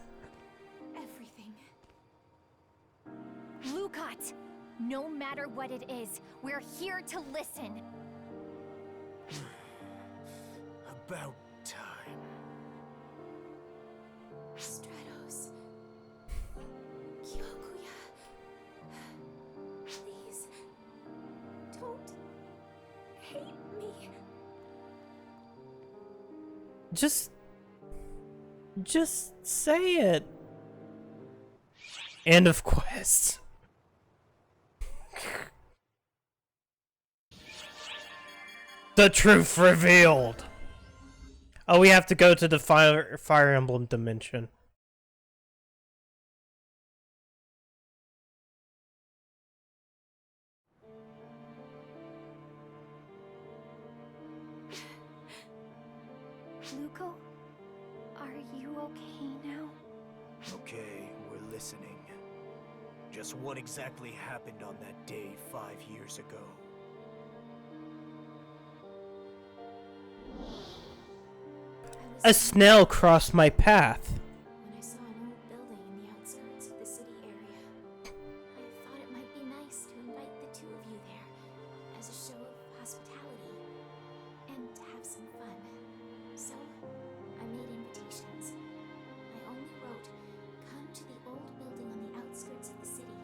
Everything. Lukat, no matter what it is, we're here to listen. About time. Stratos. Kyokuya. Please. Don't hate me. Just say it. End of quest. The truth revealed. Oh, we have to go to the Fire Emblem dimension. Luko, are you okay now? Okay, we're listening. Just what exactly happened on that day 5 years ago? A snail crossed my path. When I saw an old building in the outskirts of the city area, I thought it might be nice to invite the two of you there as a show of hospitality and to have some fun. So, I made invitations. I only wrote, "Come to the old building on the outskirts of the city,"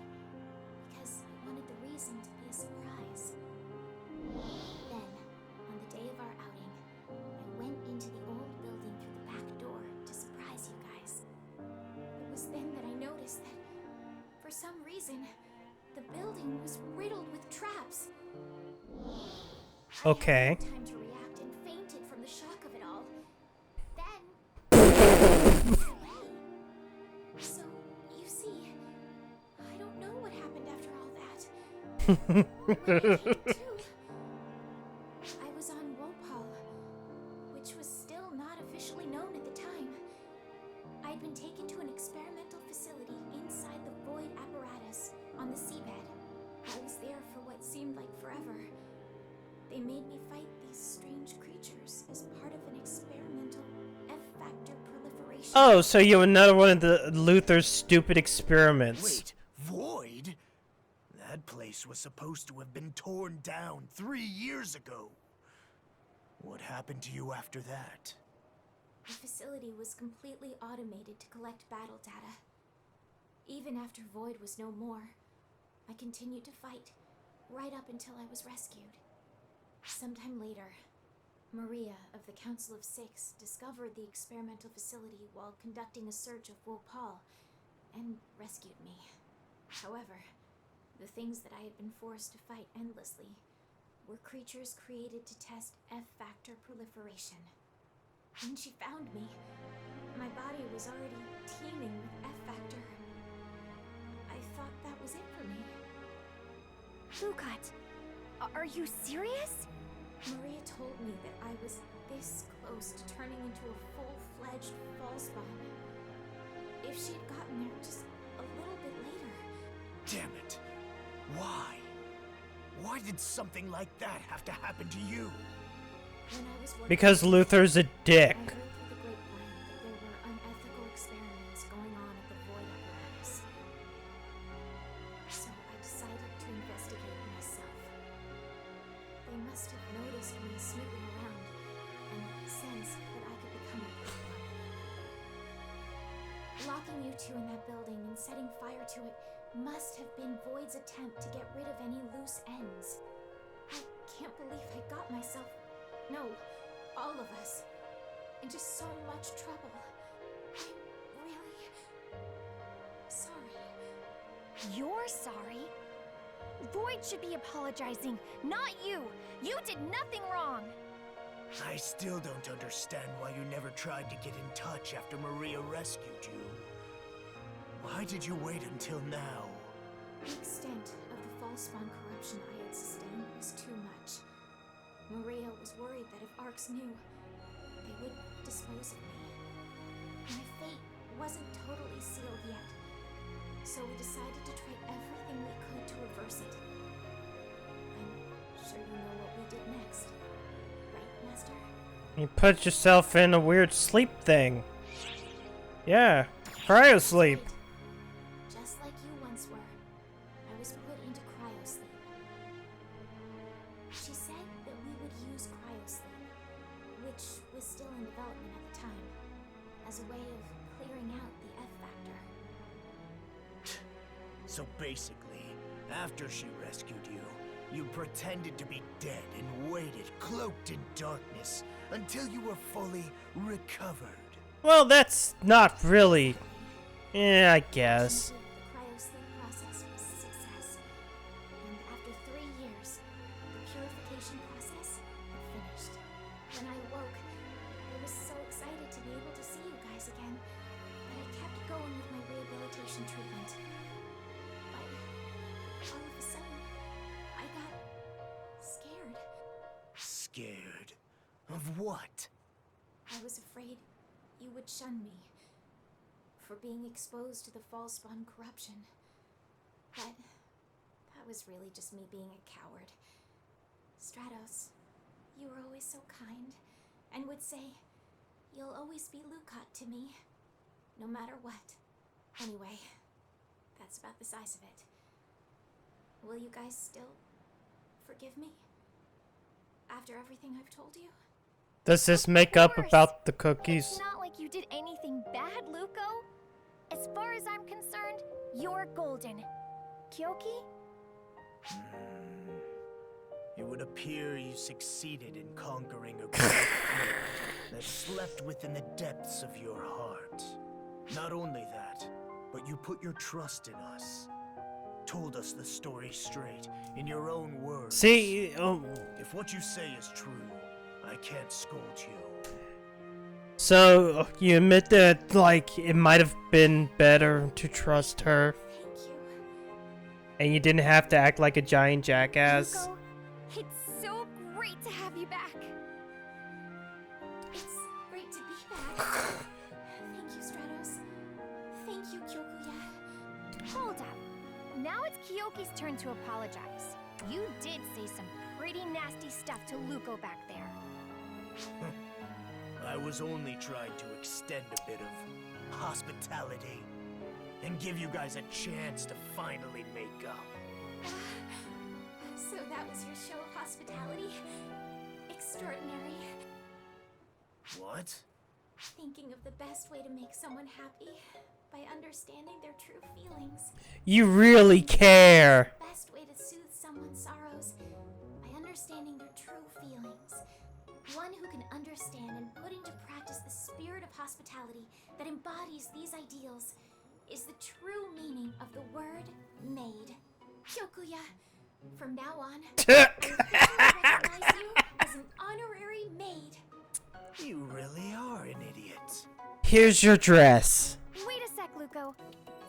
because I wanted the reason to be a surprise. Then, on the day of our outing, I went into the old building through the back door to surprise you guys. It was then that I noticed that, for some reason, the building was riddled with traps. Okay. I had no time to react and fainted from the shock of it all. Then, so you see, I don't know what happened after all that. When I came to, I was on Wopal, which was still not officially known at the time. I'd been taken to an experimental facility inside the void apparatus on the seabed. I was there for what seemed like forever. They made me fight these strange creatures as part of an experimental F-factor proliferation. Oh, so you're another one of the Luther's stupid experiments. Wait, Void? That place was supposed to have been torn down 3 years ago. What happened to you after that? The facility was completely automated to collect battle data. Even after Void was no more, I continued to fight, right up until I was rescued. Sometime later, Maria of the Council of Six discovered the experimental facility while conducting a search of Wopal and rescued me. However, the things that I had been forced to fight endlessly were creatures created to test F-factor proliferation. When she found me, my body was already teeming with F-factor. I thought that was it for me. Lukat, are you serious? Maria told me that I was this close to turning into a full-fledged false bomb. If she had gotten there just a little bit later. Damn it. Why? Why did something like that have to happen to you? When I was working Because Luther's a dick. I heard through the grapevine that there were unethical experiments going on at the Void apparatus. So I decided to investigate myself. They must have noticed me snooping around and sensed that I could become a problem. Locking you two in that building and setting fire to it must have been Void's attempt to get rid of any loose ends. I can't believe I got myself, no, all of us, into so much trouble. I'm really sorry. You're sorry? Void should be apologizing, not you! You did nothing wrong! I still don't understand why you never tried to get in touch after Maria rescued you. Why did you wait until now? The extent of the false spawn corruption I had sustained was too much. Maria was worried that if Arx knew, they would dispose of me. My fate wasn't totally sealed yet, so we decided to try everything we could to reverse it. I'm sure you know what we did next, right, Master? You put yourself in a weird sleep thing. Yeah, cryo sleep. Just like you once were, I was put into cryosleep. She said that we would use cryosleep, which was still in development at the time, as a way of clearing out the F factor. So basically, after she rescued you, you pretended to be dead and waited, cloaked in darkness, until you were fully recovered. Well, that's not really. Yeah, I guess. The cryosleep process was a success, and after 3 years, the purification process had finished. When I awoke, I was so excited to be able to see you guys again that I kept going with my rehabilitation treatment. But all of a sudden, I got scared. Scared? Of what? I was afraid you would shun me for being exposed to the false spawn corruption. But that was really just me being a coward. Stratos, you were always so kind and would say, "You'll always be Lukat to me, no matter what." Anyway, that's about the size of it. Will you guys still forgive me? After everything I've told you? Does this make up about the cookies? It's not like you did anything bad, Luko. As far as I'm concerned, you're golden. Kyoki? It would appear you succeeded in conquering a great fear that slept within the depths of your heart. Not only that, but you put your trust in us. Told us the story straight, in your own words. See, If what you say is true, I can't scold you. so you admit that, like, it might have been better to trust her, Thank you. and you didn't have to act like a giant jackass. Luko, it's so great to have you back. It's great to be back. Thank you, Stratos. Thank you, Kyokuya. Hold up. Now it's Kyoki's turn to apologize. You did say some pretty nasty stuff to Luko back there. I was only trying to extend a bit of hospitality and give you guys a chance to finally make up. So that was your show of hospitality? Extraordinary. What? Thinking of the best way to make someone happy by understanding their true feelings. You really care. Best way to soothe someone's sorrows by understanding their true feelings. One who can understand and put into practice the spirit of hospitality that embodies these ideals is the true meaning of the word maid. Kyokuya, from now on, I recognize you as an honorary maid. You really are an idiot. Here's your dress. Wait a sec, Luko.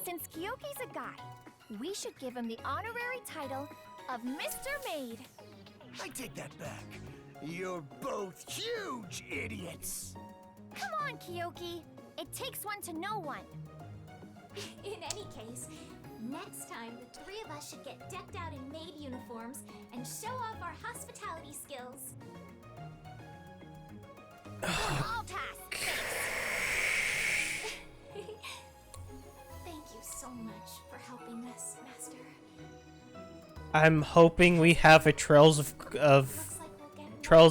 Since Kyoki's a guy, we should give him the honorary title of Mr. Maid. I take that back. You're both huge idiots! Come on, Kyoki. It takes one to know one. In any case, next time the three of us should get decked out in maid uniforms and show off our hospitality skills. All tasks. Thank you so much for helping us, Master. I'm hoping we have a Trails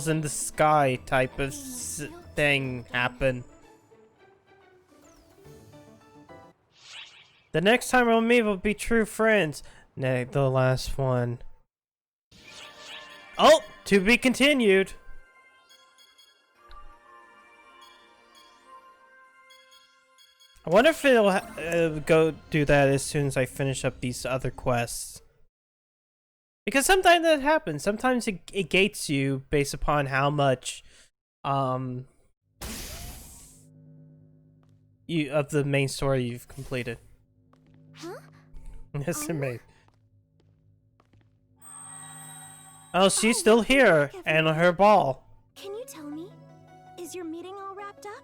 in the Sky type of thing happen. The next time we'll meet will be true friends. Nay, the last one. Oh, to be continued. I wonder if it'll go do that as soon as I finish up these other quests. Because sometimes that happens. Sometimes it gates you based upon how much you of the main story you've completed. Huh? Yes, it may. Oh, she's still here and on her ball. Can you tell me? Is your meeting all wrapped up?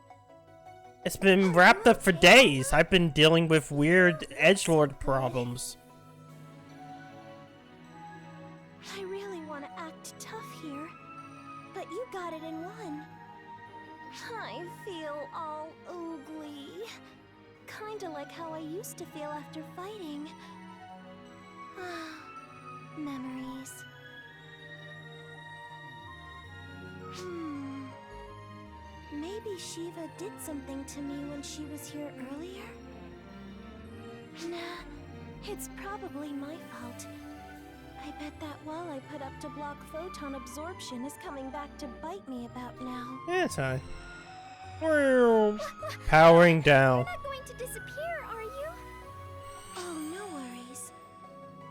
It's been wrapped up for days. I've been dealing with weird edgelord problems. I really want to act tough here, but you got it in one. I feel all oogly. Kinda like how I used to feel after fighting. Memories. Maybe Shiva did something to me when she was here earlier? Nah, it's probably my fault. I bet that wall I put up to block photon absorption is coming back to bite me about now. Yeah, it's fine. Powering down. You're not going to disappear, are you? Oh, no worries.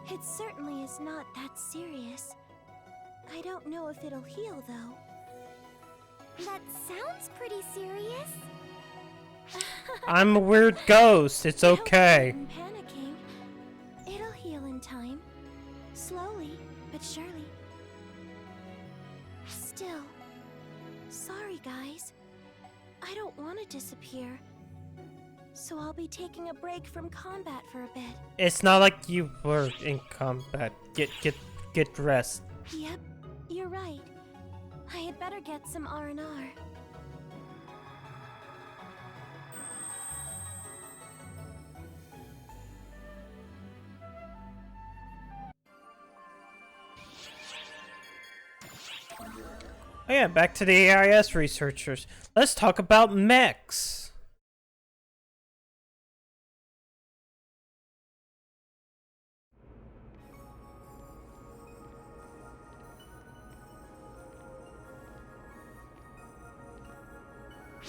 It certainly is not that serious. I don't know if it'll heal, though. That sounds pretty serious. I'm a weird ghost. It's okay. I'm panicking. It'll heal in time. Slowly, but surely. Still, sorry guys. I don't want to disappear. So I'll be taking a break from combat for a bit. It's not like you were in combat. Get rest. Yep, you're right. I had better get some R&R. Oh yeah, back to the AIS researchers. Let's talk about mechs.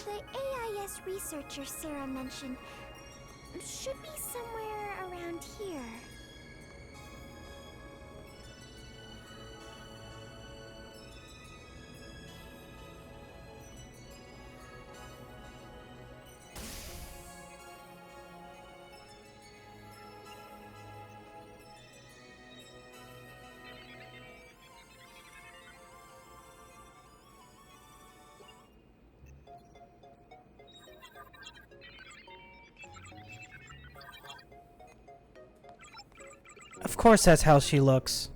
The AIS researcher Sarah mentioned should be somewhere around here. Of course that's how she looks.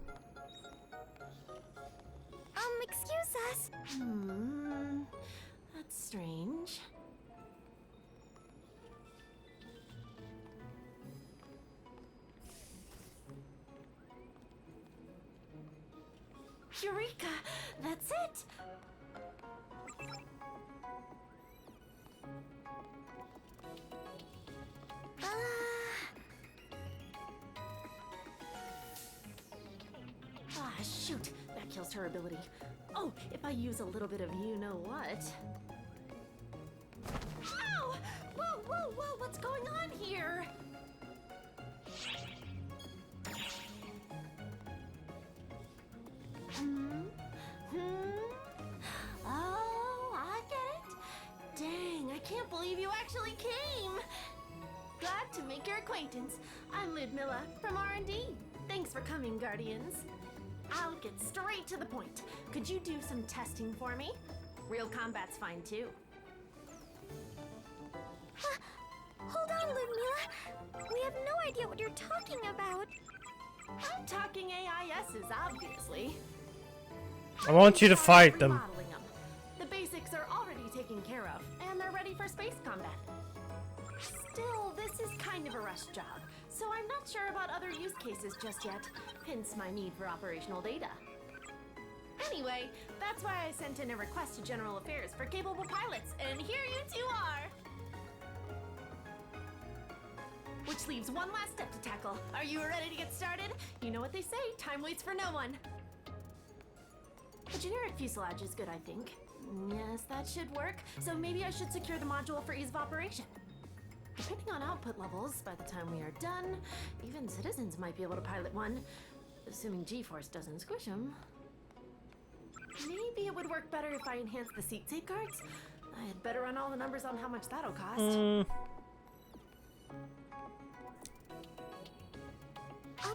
Excuse us. That's strange. Eureka! That's it! Ah, shoot! That kills her ability. Oh, if I use a little bit of you-know-what... Ow! Whoa, whoa, whoa! What's going on here? Oh, I get it. Dang, I can't believe you actually came. Glad to make your acquaintance. I'm Ludmilla from R&D. Thanks for coming, Guardians. I'll get straight to the point. Could you do some testing for me? Real combat's fine too. Hold on, Ludmilla. We have no idea what you're talking about. I'm talking AISs, obviously. I want you to fight them. Remodeling them. The basics are already taken care of, and they're ready for space combat. Still, this is kind of a rush job, so I'm not sure about other use cases just yet, hence my need for operational data. Anyway, that's why I sent in a request to General Affairs for capable pilots, and here you two are! Which leaves one last step to tackle. Are you ready to get started? You know what they say, time waits for no one. A generic fuselage is good, I think. Yes, that should work. So maybe I should secure the module for ease of operation. Depending on output levels, by the time we are done, even citizens might be able to pilot one, assuming G-force doesn't squish them. Maybe it would work better if I enhanced the seat safeguards. I had better run all the numbers on how much that'll cost.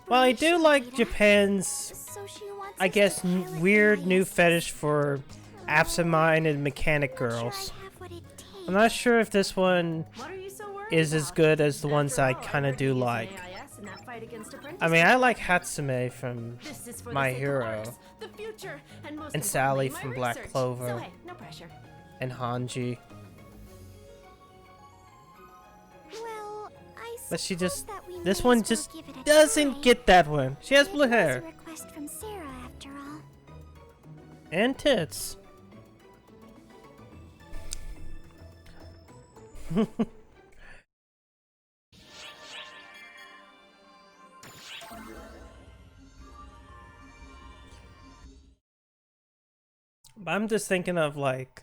Well, I do like Japan's, So she wants I us guess, to pilot weird new AISs. fetish for absent-minded mechanic girls. I'm not sure if this one What are you so worried is as about? good as the ones After I all, kind of heard do you used an like. AIS in that fight against I mean, I apprentices. like Hatsume from This is for My the sake of Hero, arts, the future, and most and Sally importantly, from my Black research. Clover. So hey, no pressure. and Hanji. Well, I But she suppose just, that we this may one as well just give it a doesn't try. get that one. She has It blue was a hair request from Sarah, after all. and tits. But I'm just thinking of like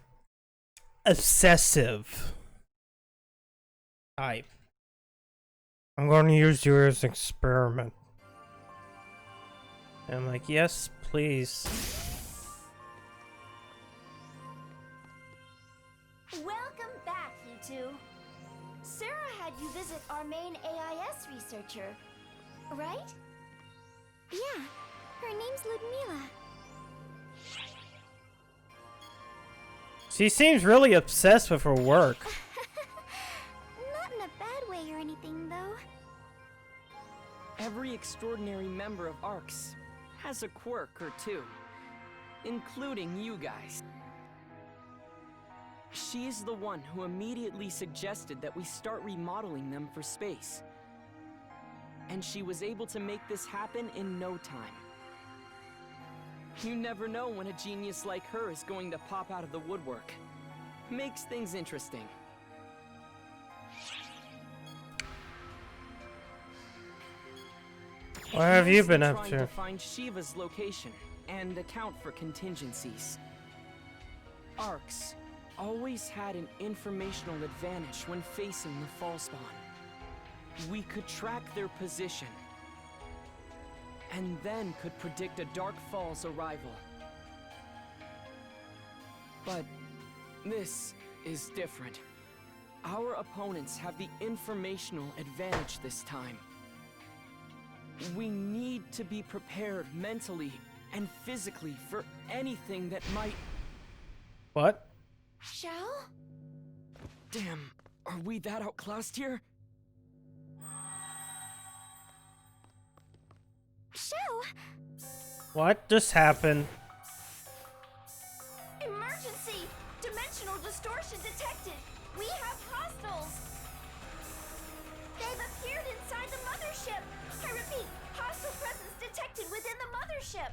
obsessive type. I'm going to use you as an experiment. And I'm like, yes, please. Welcome back, you two. Sarah had you visit our main AIS researcher, right? Yeah, her name's Ludmilla. She seems really obsessed with her work. Not in a bad way or anything, though. Every extraordinary member of ARCS has a quirk or two, including you guys. She is the one who immediately suggested that we start remodeling them for space. And she was able to make this happen in no time. You never know when a genius like her is going to pop out of the woodwork. Makes things interesting. What have you Mostly been up trying to? to find Shiva's location and account for contingencies. ARCS always had an informational advantage when facing the Fallspawn. We could track their position, and then could predict a Dark Fall's arrival. But this is different. Our opponents have the informational advantage this time. We need to be prepared mentally and physically for anything that might... What? Shell? Damn, are we that outclassed here? Shell? What just happened? Emergency! Dimensional distortion detected! We have hostiles! They've appeared inside the mothership! I repeat, hostile presence detected within the mothership!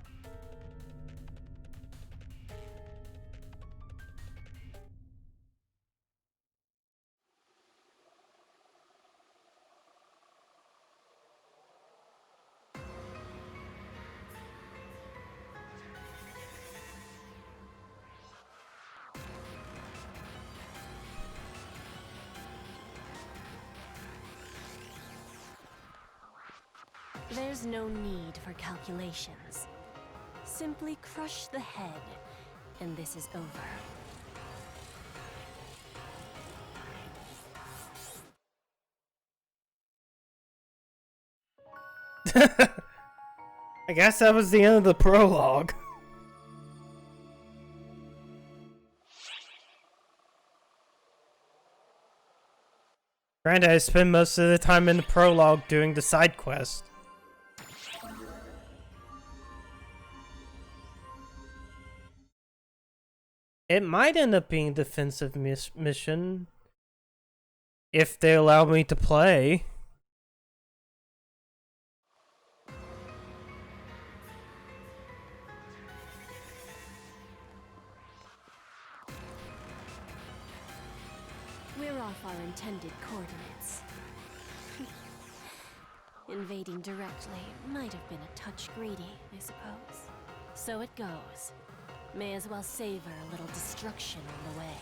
There's no need for calculations. Simply crush the head, and this is over. I guess that was the end of the prologue. Granted, I spent most of the time in the prologue doing the side quest. It might end up being a defensive mission if they allow me to play. We're off our intended coordinates. Invading directly might have been a touch greedy, I suppose. So it goes. May as well savor a little destruction on the way.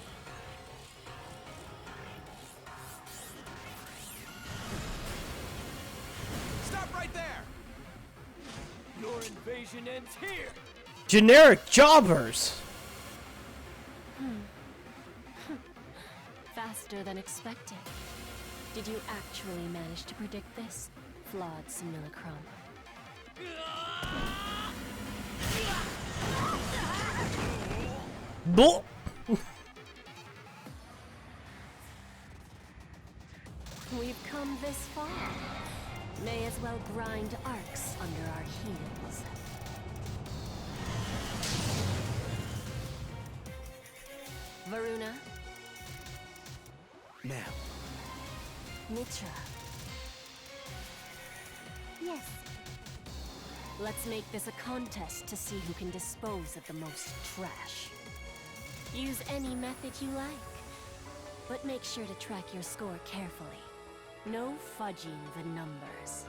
Stop right there! Your invasion ends here! Generic jobbers! Faster than expected. Did you actually manage to predict this? Flawed simulacrum. Bull. We've come this far. May as well grind arcs under our heels. Varuna. Ma'am. Mitra. Yes. Let's make this a contest to see who can dispose of the most trash. Use any method you like, but make sure to track your score carefully. No fudging the numbers.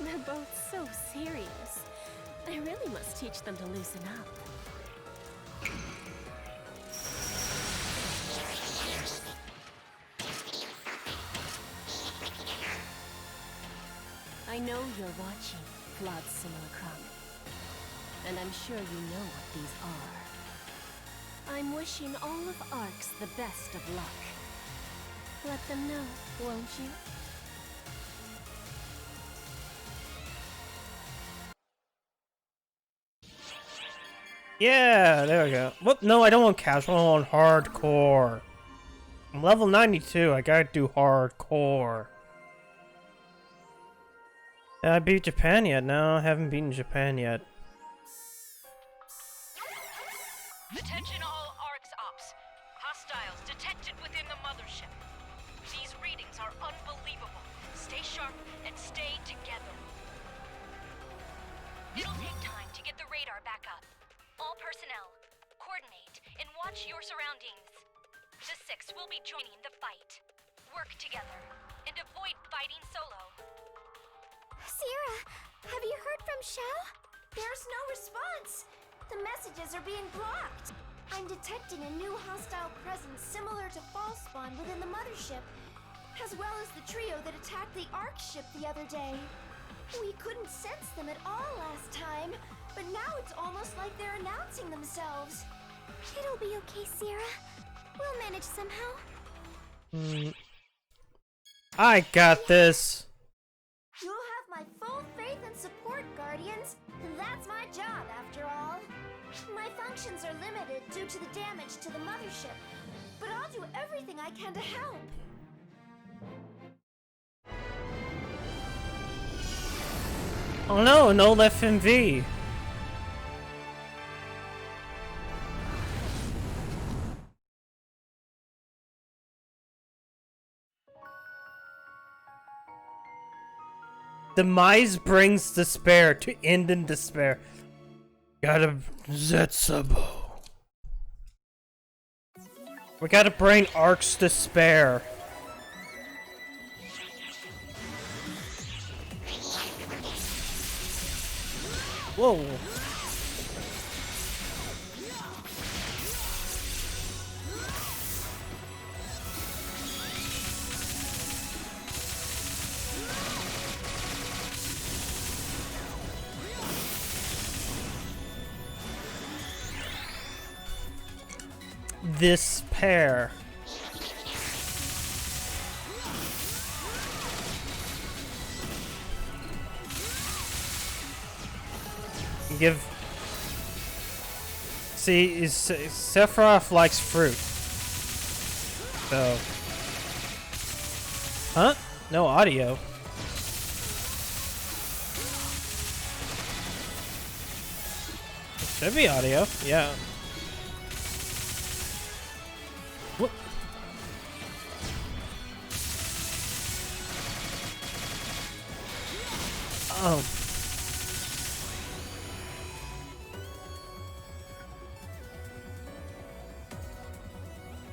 They're both so serious. I really must teach them to loosen up. I know you're watching, Flawed Simulacrum. And I'm sure you know what these are. I'm wishing all of Arcs the best of luck. Let them know, won't you? Yeah, there we go. Whoop, no, I don't want casual, I want hardcore. I'm level 92, I gotta do hardcore. Did I beat Japan yet? No, I haven't beaten Japan yet. Attention all ARCS ops. Hostiles detected within the mothership. These readings are unbelievable. Stay sharp and stay together. It'll take time to get the radar back up. All personnel, coordinate and watch your surroundings. The 6 will be joining the fight. Work together and avoid fighting solo. Sierra, have you heard from Xiao? There's no response. The messages are being blocked. I'm detecting a new hostile presence similar to Falspawn within the mothership, as well as the trio that attacked the Ark ship the other day. We couldn't sense them at all last time, but now it's almost like they're announcing themselves. It'll be okay, Sierra. We'll manage somehow. I got this. You'll have my full faith and support, Guardians. That's my job, after all. My functions are limited due to the damage to the mothership, but I'll do everything I can to help. Oh no, no FMV. Demise brings despair to end in despair. Gotta Zetsubo. We gotta bring Ark's despair. Whoa. This pair. give. See, Sephiroth likes fruit. So. Huh? No audio. Should be audio, yeah. What? Oh.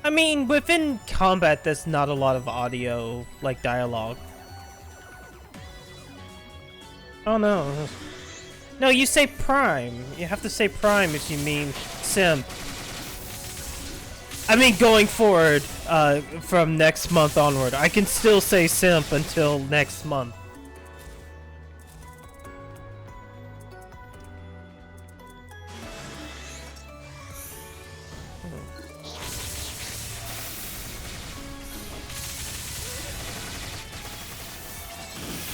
I mean, within combat, there's not a lot of audio, like dialogue. Oh no. No, you say prime. You have to say prime if you mean simp. I mean, going forward, from next month onward. I can still say simp until next month.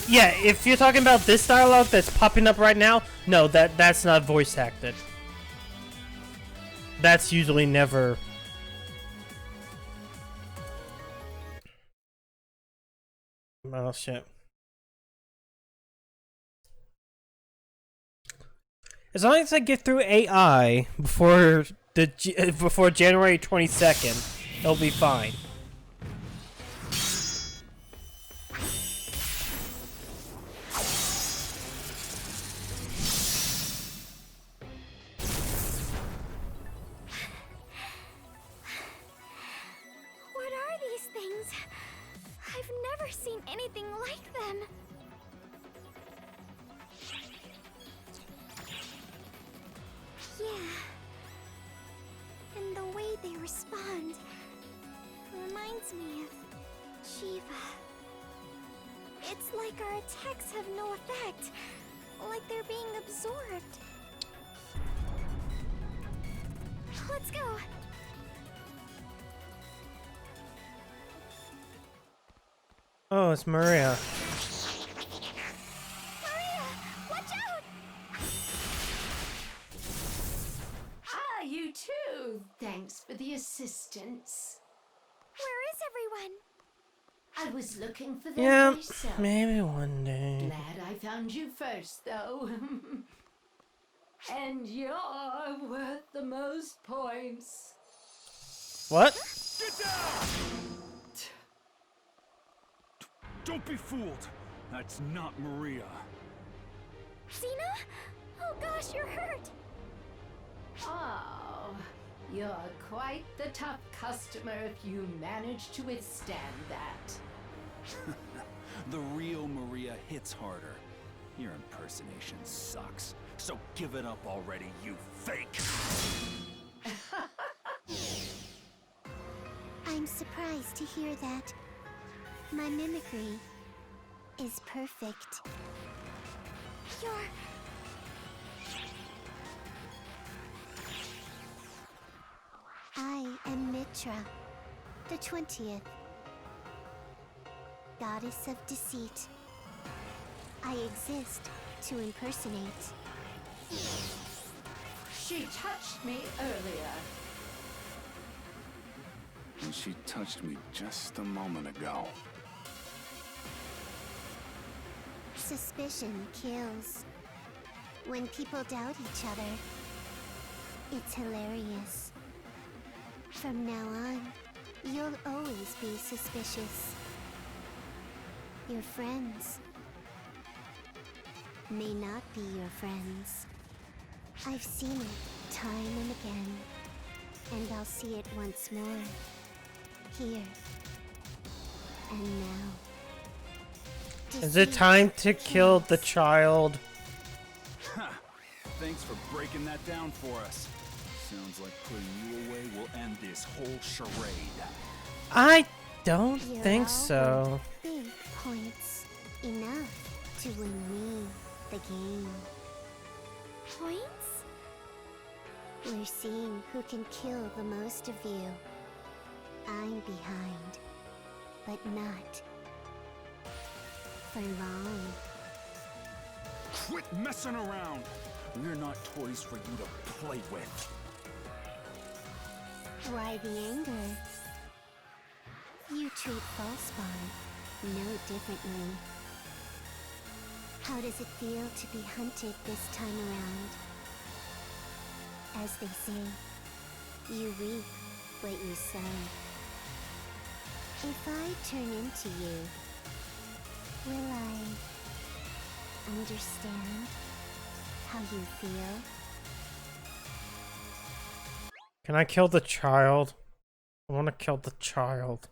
Yeah, if you're talking about this dialogue that's popping up right now, no, that's not voice acted. That's usually never. Oh shit. As long as I get through AI before before January 22nd, it'll be fine. What are these things? I've never seen anything like them. Yeah. And the way they respond reminds me of Shiva. It's like our attacks have no effect, like they're being absorbed. Let's go. Oh, it's Maria. Maria, watch out! Ah, you too. Thanks for the assistance. Where is everyone? I was looking for them Yeah, myself. maybe one day. Glad I found you first, though. And you're worth the most points. What? Get down! Don't be fooled. That's not Maria. Xena? Oh gosh, you're hurt. Oh, you're quite the tough customer if you manage to withstand that. The real Maria hits harder. Your impersonation sucks. So give it up already, you fake! I'm surprised to hear that. My mimicry is perfect. You're... I am Mitra, the 20th. Goddess of Deceit. I exist to impersonate. She touched me earlier. And she touched me just a moment ago. Suspicion kills. When people doubt each other, it's hilarious. From now on, you'll always be suspicious. Your friends may not be your friends. I've seen it time and again, and I'll see it once more. Here and now. Is it time to kill the child? Ha! Thanks for breaking that down for us. Sounds like putting you away will end this whole charade. I don't You're think all so. worth big points. Enough to win me the game. Points? We're seeing who can kill the most of you. I'm behind, but not for long. Quit messing around! We're not toys for you to play with. Why the anger? You treat Falspawn no differently. How does it feel to be hunted this time around? As they say, you reap what you sow. If I turn into you, will I understand how you feel? Can I kill the child? I want to kill the child.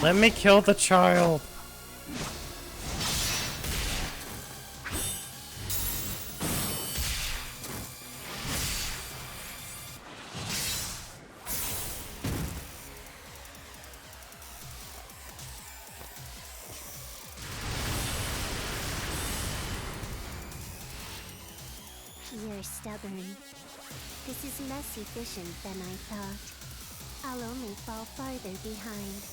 Let me kill the child. You're stubborn. This is less efficient than I thought. I'll only fall farther behind.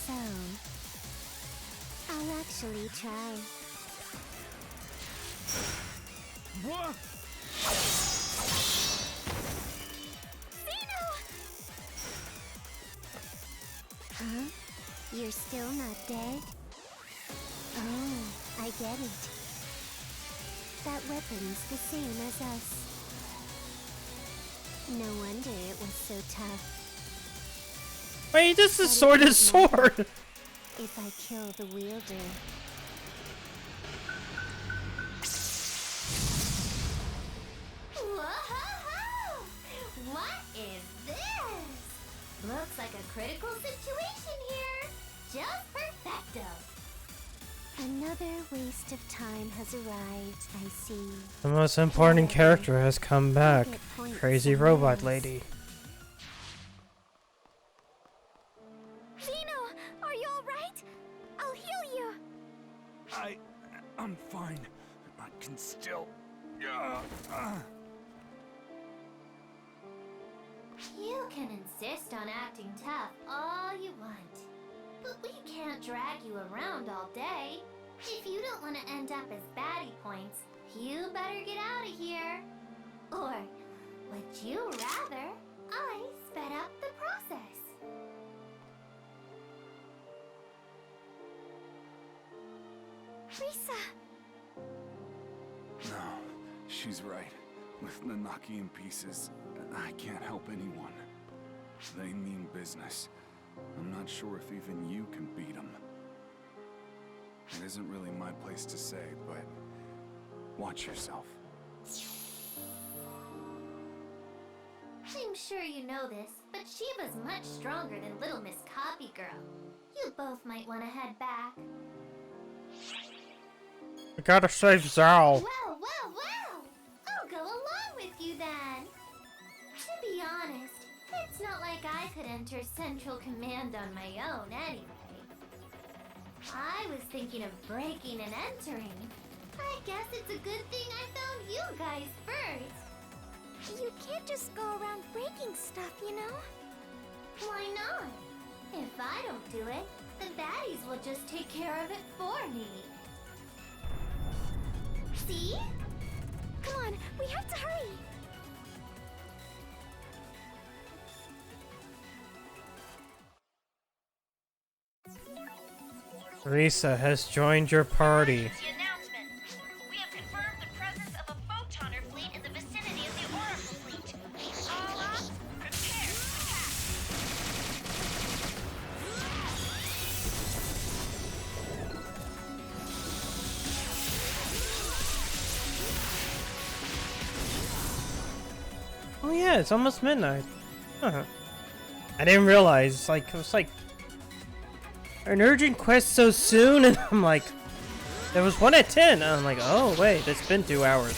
So, I'll actually try. What? Huh? You're still not dead? Oh, I get it. That weapon's the same as us. No wonder it was so tough. Wait, this is sword is sword! If I kill the wielder. Whoa! What is this? Looks like a critical situation here. Just perfecto. Another waste of time has arrived, I see. The most important character has come back. Crazy robot lady. Zeno, are you alright? I'll heal you. I'm fine. I can still. You can insist on acting tough all you want, but we can't drag you around all day. If you don't want to end up as baddie points, you better get out of here. Or would you rather I sped up the process? Risa! No, she's right. With Nanaki in pieces, I can't help anyone. They mean business. I'm not sure if even you can beat them. It isn't really my place to say, but watch yourself. I'm sure you know this, but Shiva's much stronger than Little Miss Copy Girl. You both might want to head back. We gotta save Zhao. Well! I'll go along with you then. To be honest, it's not like I could enter Central Command on my own anyway. I was thinking of breaking and entering. I guess it's a good thing I found you guys first. You can't just go around breaking stuff, you know? Why not? If I don't do it, the baddies will just take care of it for me. See? Come on, we have to hurry. Risa has joined your party. The announcement. We have confirmed the presence of a photoner fleet in the vicinity of the Oracle fleet. All up, prepare to attack. Oh yeah, it's almost midnight. Huh. I didn't realize, it was like an urgent quest so soon, and I'm like, there was one at 10, and I'm like, oh wait, it's been 2 hours.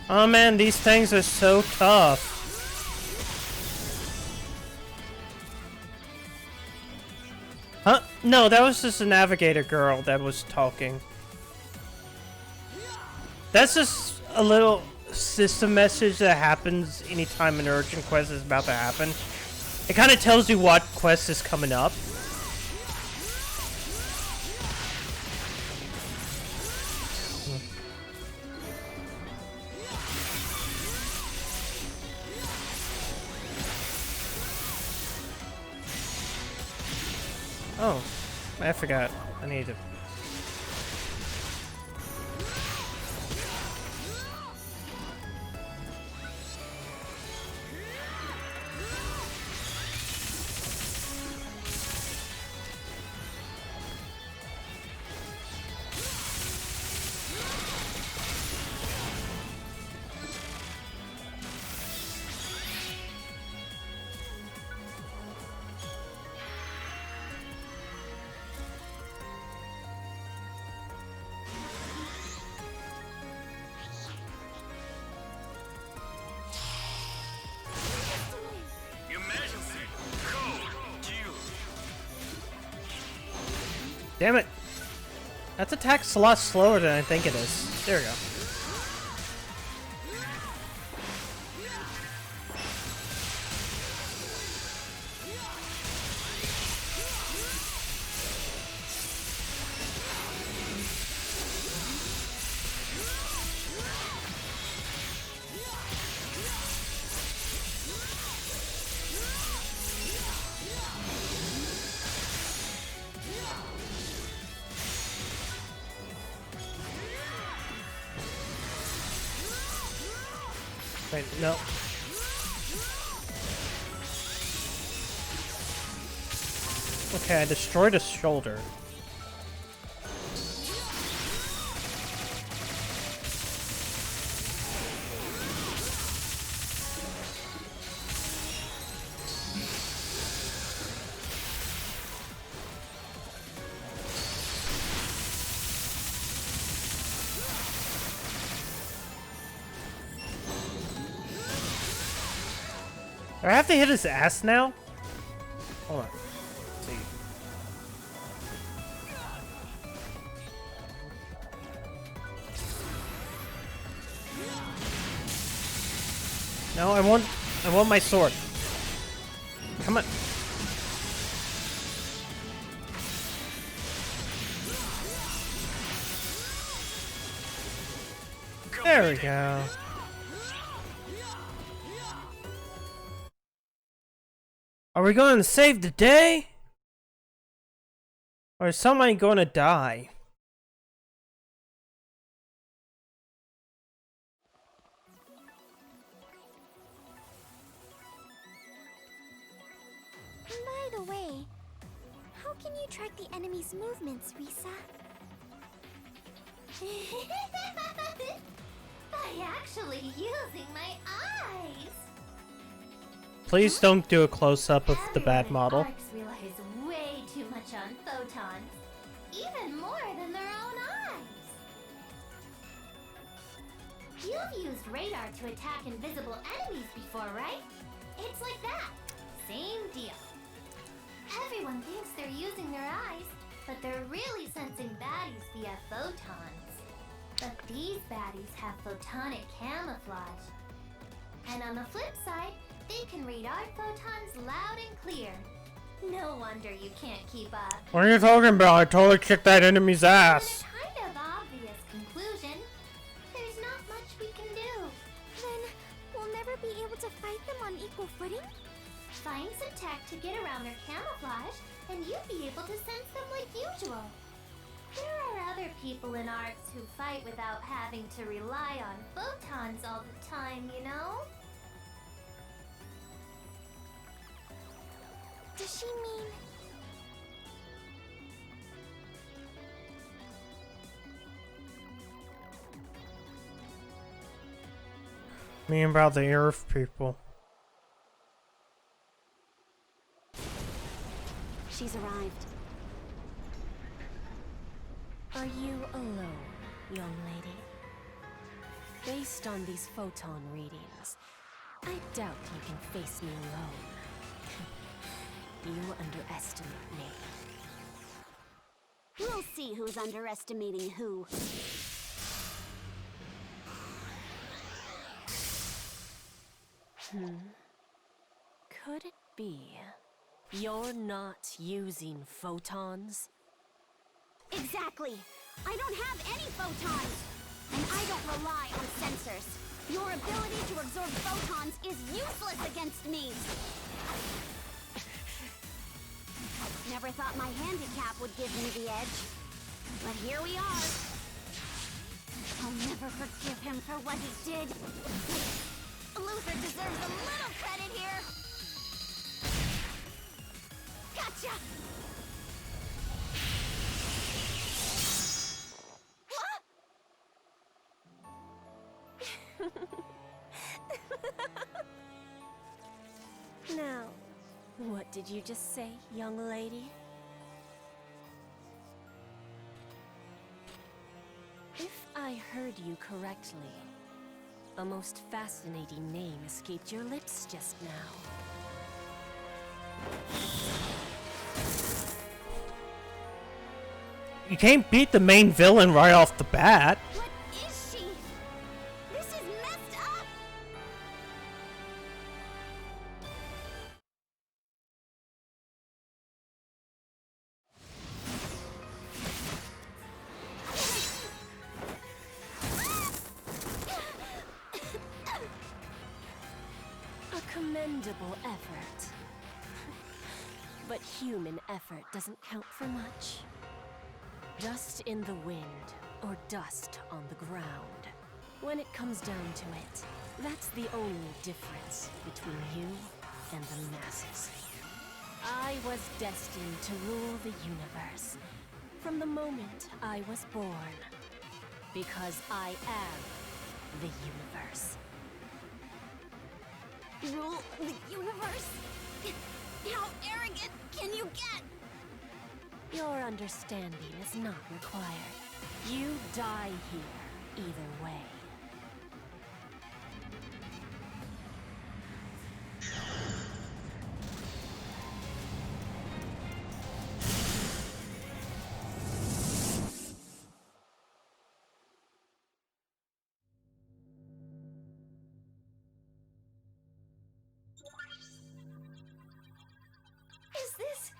Oh man, these things are so tough. Huh? No, that was just a navigator girl that was talking. That's just a little system message that happens anytime an urgent quest is about to happen. It kind of tells you what quest is coming up. Oh, I forgot. I need to... Damn it! That attack's a lot slower than I think it is. There we go. Wait, no. Okay, I destroyed his shoulder. Do I have to hit his ass now? Hold on. Let's see. No, I want my sword. Come on. There we go. Are we going to save the day? Or is somebody going to die? By the way, how can you track the enemy's movements, Risa? By actually using my eyes. Please don't do a close-up of the bad model. Arcs relies way too much on photons, even more than their own eyes. You've used radar to attack invisible enemies before, right? It's like that. Same deal. Everyone thinks they're using their eyes, but they're really sensing baddies via photons. But these baddies have photonic camouflage. And on the flip side, they can read our photons loud and clear. No wonder you can't keep up. What are you talking about? I totally kicked that enemy's ass. Kind of obvious conclusion. There's not much we can do. Then we'll never be able to fight them on equal footing? Find some tech to get around their camouflage, and you'd be able to sense them like usual. There are other people in arcs who fight without having to rely on photons all the time, you know? Does she mean... Me about the Earth people. She's arrived. Are you alone, young lady? Based on these photon readings, I doubt you can face me alone. You underestimate me. see who's underestimating who. Could it be you're not using photons? Exactly. I don't have any photons. And I don't rely on sensors. Your ability to absorb photons is useless against me. Never thought my handicap would give me the edge. But here we are. I'll never forgive him for what he did. Luther deserves a little credit here. Gotcha! Now, what did you just say, young lady? If I heard you correctly, a most fascinating name escaped your lips just now. You can't beat the main villain right off the bat. What is she? This is messed up! A commendable effort. But human effort doesn't count for much. Dust in the wind, or dust on the ground. When it comes down to it, that's the only difference between you and the masses. I was destined to rule the universe from the moment I was born. Because I am the universe. Rule the universe? How arrogant can you get? Your understanding is not required. You die here, either way. Is this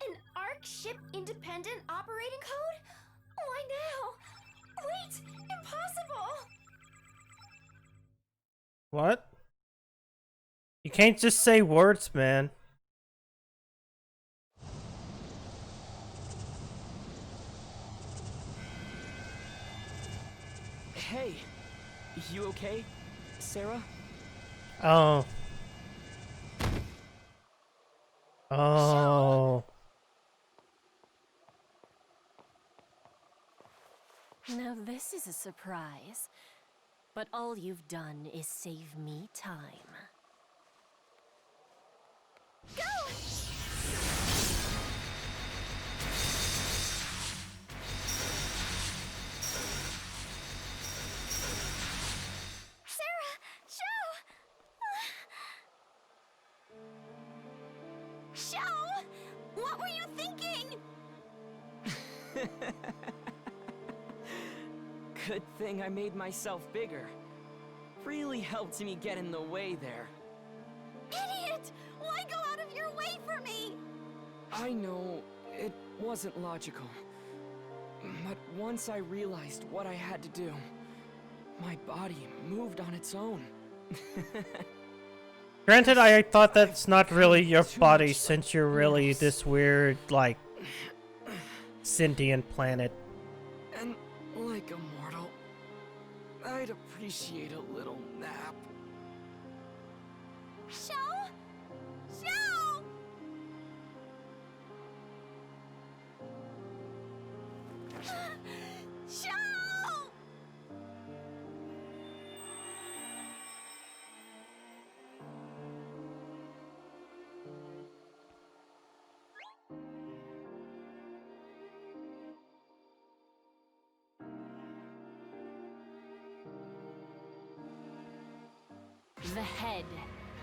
an ARC ship independent operating code? Why now? Wait! Impossible! What? You can't just say words, man. Hey, you okay, Sarah? Oh. Oh. Now this is a surprise, but all you've done is save me time. Go! Sarah! Show! Show! What were you thinking? Good thing I made myself bigger. Really helped me get in the way there. Idiot! Why go out of your way for me? I know, it wasn't logical. But once I realized what I had to do, my body moved on its own. Granted, I thought that's not really your body since you're really this weird, like, sentient planet. And like a mortal, I'd appreciate a little nap. Show? Show! Show! The head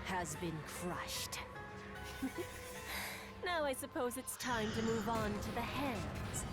has been crushed. Now I suppose it's time to move on to the hands.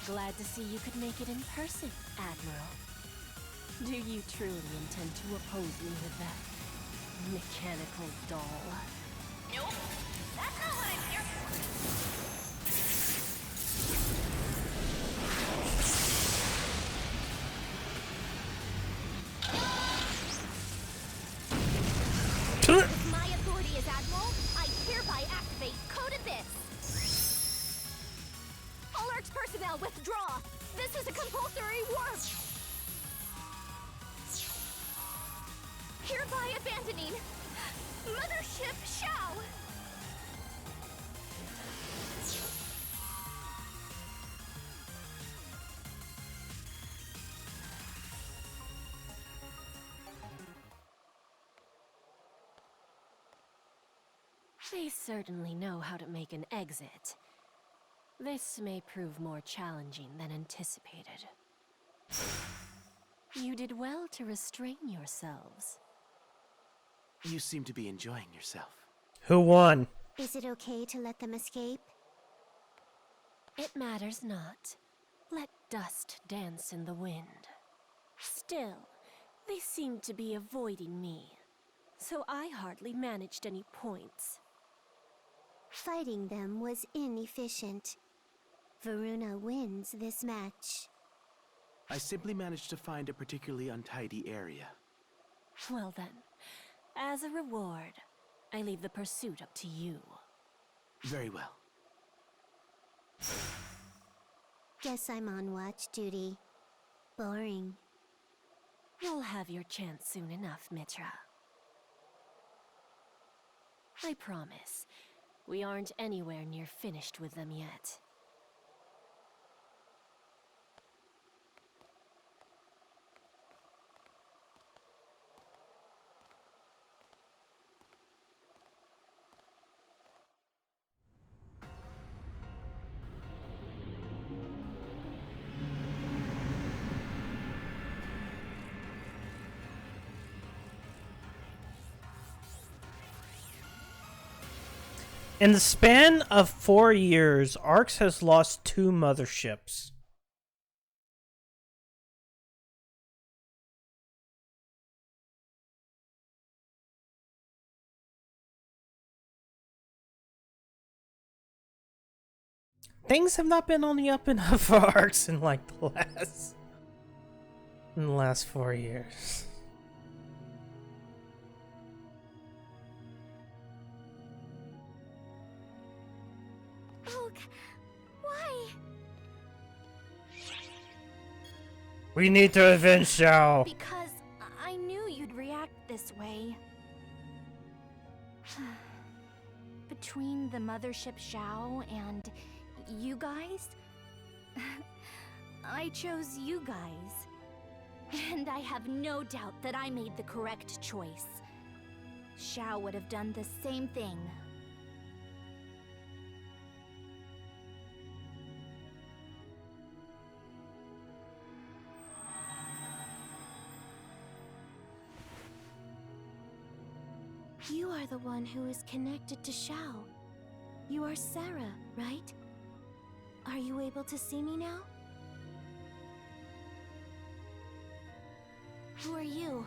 Glad to see you could make it in person, Admiral. Do you truly intend to oppose me with that mechanical doll? Nope. That's not what I'm here With my authority as Admiral, I hereby activate Code Abyss. All ARC's personnel withdraw. This is a compulsory warp. Hereby abandoning Mothership Shao. They certainly know how to make an exit. This may prove more challenging than anticipated. You did well to restrain yourselves. You seem to be enjoying yourself. Who won? Is it okay to let them escape? It matters not. Let dust dance in the wind. Still, they seem to be avoiding me, so I hardly managed any points. Fighting them was inefficient. Varuna wins this match. I simply managed to find a particularly untidy area. Well then, as a reward, I leave the pursuit up to you. Very well. Guess I'm on watch duty. Boring. You'll have your chance soon enough, Mitra. I promise, we aren't anywhere near finished with them yet. In the span of 4 years, Arx has lost 2 motherships. Things have not been on the up and up for Arx in like the last 4 years. Why? We need to avenge Shao. Because I knew you'd react this way. Between the Mothership Shao and you guys, I chose you guys. And I have no doubt that I made the correct choice. Shao would have done the same thing. You are the one who is connected to Shao. You are Sarah, right? Are you able to see me now? Who are you?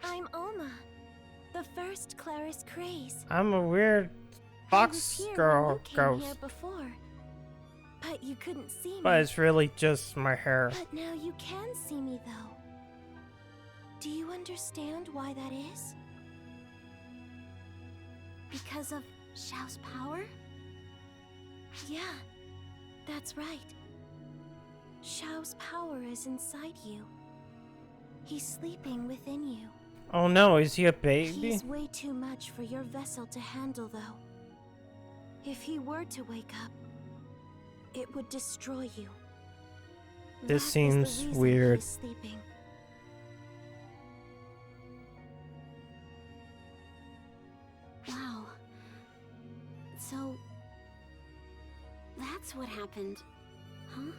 I'm Oma, the first Claris Craze. I'm a weird fox girl ghost. Here before, but you couldn't see me. But it's really just my hair. But now you can see me, though. Do you understand why that is? Because of Shao's power? Yeah, that's right. Shao's power is inside you. He's sleeping within you. Oh no, is he a baby? He's way too much for your vessel to handle, though. If he were to wake up, it would destroy you. This That seems is the reason weird. He's sleeping. Wow. So, that's what happened, huh?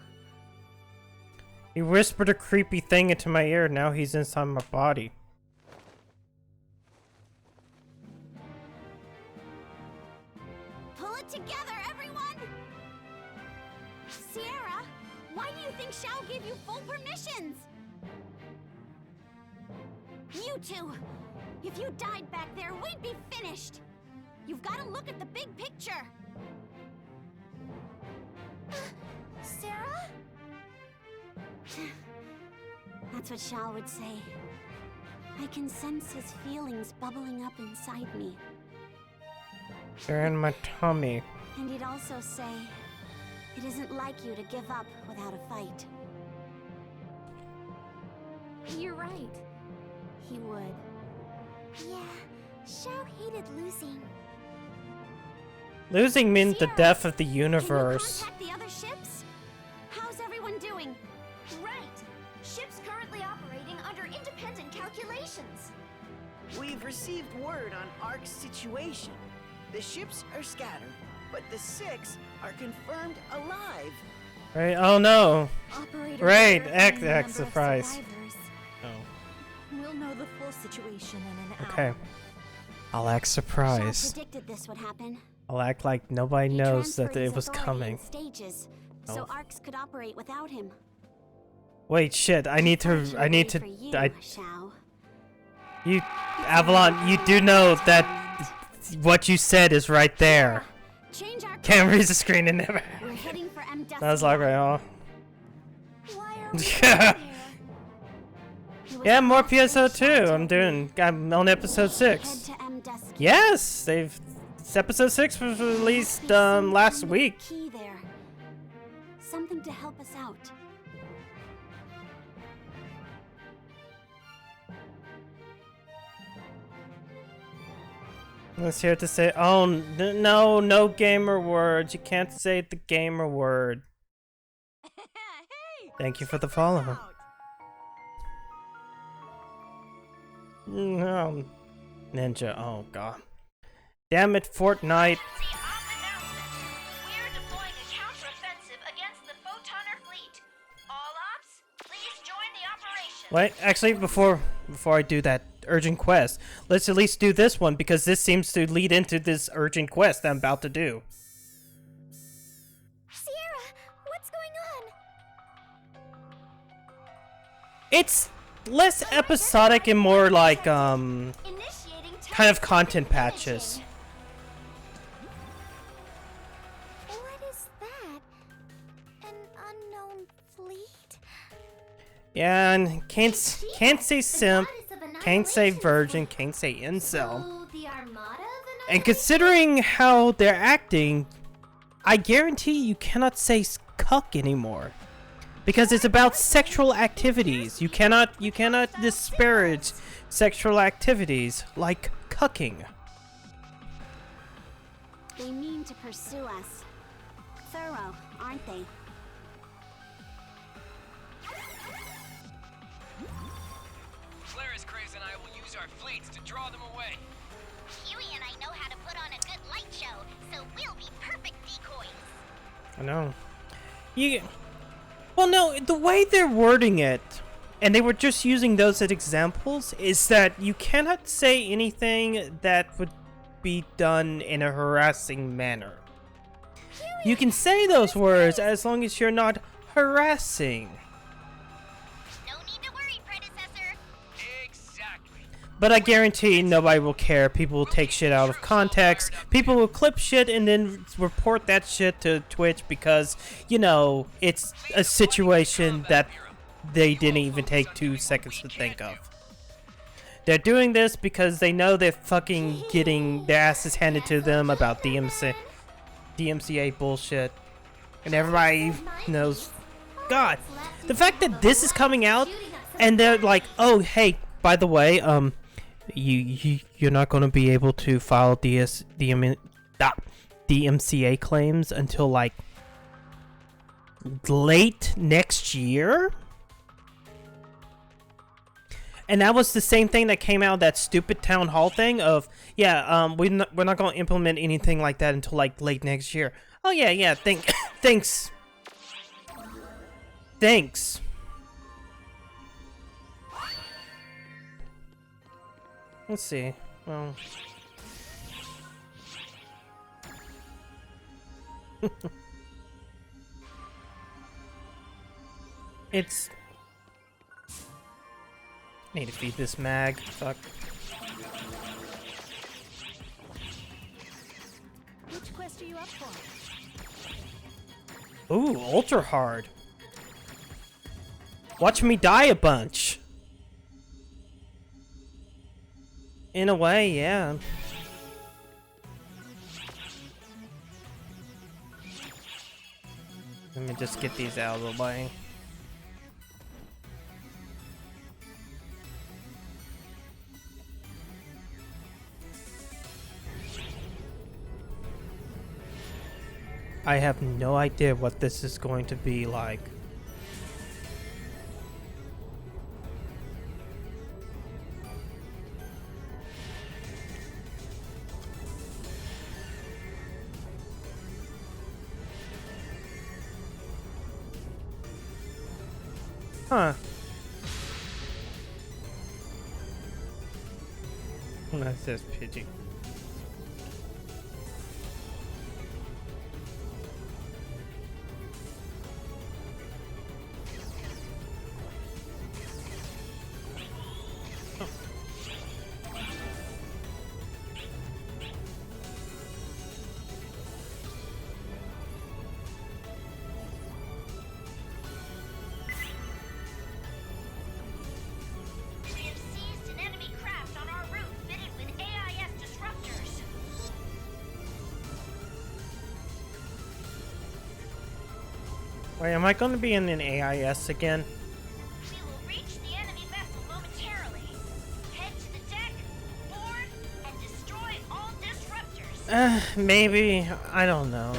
He whispered a creepy thing into my ear, now he's inside my body. Pull it together, everyone! Sierra, why do you think Shao gave you full permissions? You two, if you died back there, we'd be finished. You've got to look at the big picture. Sarah? That's what Shao would say. I can sense his feelings bubbling up inside me. They're in my tummy. And he'd also say, it isn't like you to give up without a fight. You're right. He would. Yeah, Shao hated losing. Losing meant the death of the universe. Can you contact the other ships? How's everyone doing? Right. Ships currently operating under independent calculations. We've received word on Ark's situation. The ships are scattered, but the 6 are confirmed alive. Right? Oh no. Operators Right, are act verifying the number of surprise. survivors. Oh. We'll know the full situation in an Okay. hour. I'll act Shao surprised. predicted this would happen. I'll act like nobody He knows that transferred his it was authority coming. in stages, so Oh. Arcs could operate without him. Wait, shit! I need to. For you, Shao. You, Avalon. You do know that what you said is right there. Change our Can't read the screen and never. We're heading for M. I was like, right, oh. Why are we Yeah. here? Yeah, more PSO 2. I'm on episode 6. Head to M. Dusky. Yes, episode 6 was released last week. Key there. Something to help us out. Let's hear it to say. Oh no gamer words. You can't say the gamer word. Thank you for the follow. No. Ninja. Oh god. Damn it, Fortnite. We're deploying a counteroffensive against the Photoner fleet. All ops, please join the operation. Wait, actually, before I do that urgent quest, let's at least do this one because this seems to lead into this urgent quest I'm about to do. Sierra, what's going on? It's less episodic and more like kind of content patches. What is that? An unknown fleet? Yeah, and can't say simp, can't say virgin, can't say incel. So the Armada of And considering how they're acting, I guarantee you cannot say cuck anymore. Because it's about sexual activities. You cannot disparage sexual activities like cucking. They mean to pursue us. Thorough, aren't they? Clara's Craze and I will use our fleets to draw them away. Huey and I know how to put on a good light show, so we'll be perfect decoys. I know. Well, no, the way they're wording it, and they were just using those as examples, is that you cannot say anything that would be done in a harassing manner. You can say those words as long as you're not harassing. No need to worry, predecessor. Exactly. But I guarantee nobody will care. People will take shit out of context. People will clip shit and then report that shit to Twitch because, you know, it's a situation that they didn't even take 2 seconds to think of. They're doing this because they know they're fucking getting their asses handed to them about DMCA bullshit. And everybody knows. God, the fact that this is coming out and they're like, oh, hey, by the way, you're not going to be able to file DMCA claims until like late next year. And that was the same thing that came out of that stupid town hall thing of, yeah, we're not going to implement anything like that until like late next year. Oh yeah, thanks. Thanks. Let's see. Well, It's... Need to feed this mag. Fuck. Which quest are you up for? Ooh, ultra hard. Watch me die a bunch. In a way, yeah. Let me just get these out of the way. I have no idea what this is going to be like. Huh. That says Pidgey. We have seized an enemy craft on our route fitted with AIS disruptors. Wait, am I going to be in an AIS again? We will reach the enemy vessel momentarily. Head to the deck, board, and destroy all disruptors. Maybe. I don't know.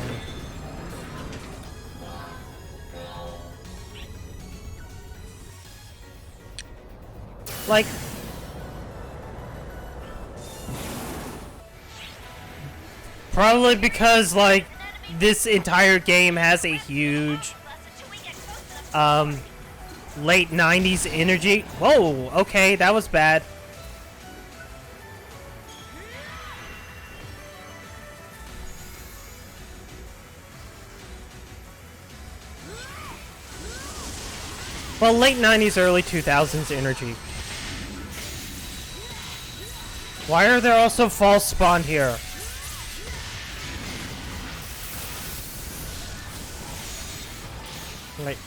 Like... Probably because, like, this entire game has a huge, late 90s energy. Whoa, okay, that was bad. Well, late 90s, early 2000s energy. Why are there also false spawn here? Wait.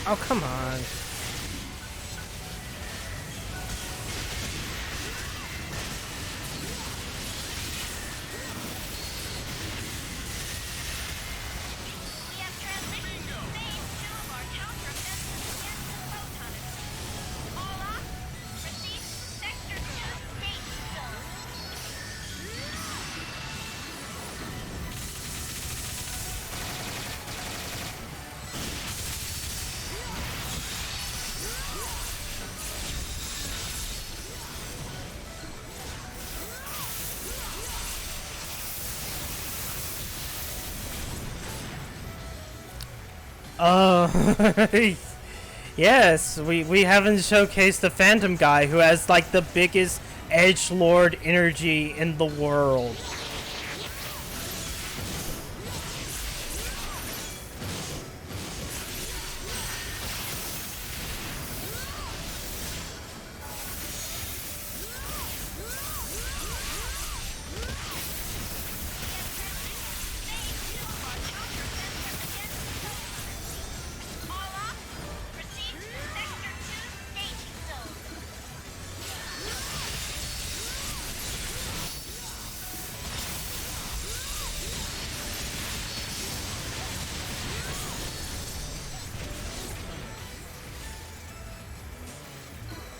Oh, come on. We have transitioned to phase 2 of our counteroffensive against the photonists. All ops, proceed to Sector 2 staging zone. Yes, we haven't showcased the Phantom guy who has like the biggest edgelord energy in the world.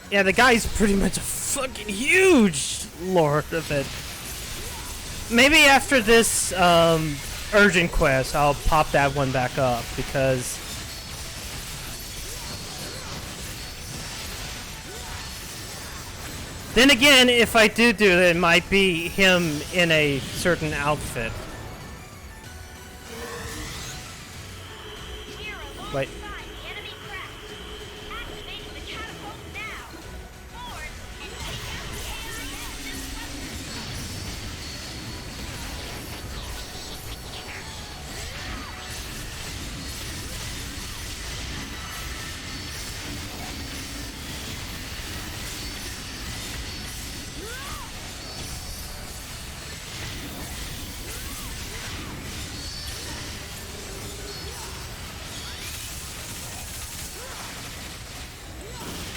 Yeah, the guy's pretty much a fucking huge lord of it. Maybe after this urgent quest, I'll pop that one back up because Then again, if I do it, it might be him in a certain outfit. Wait.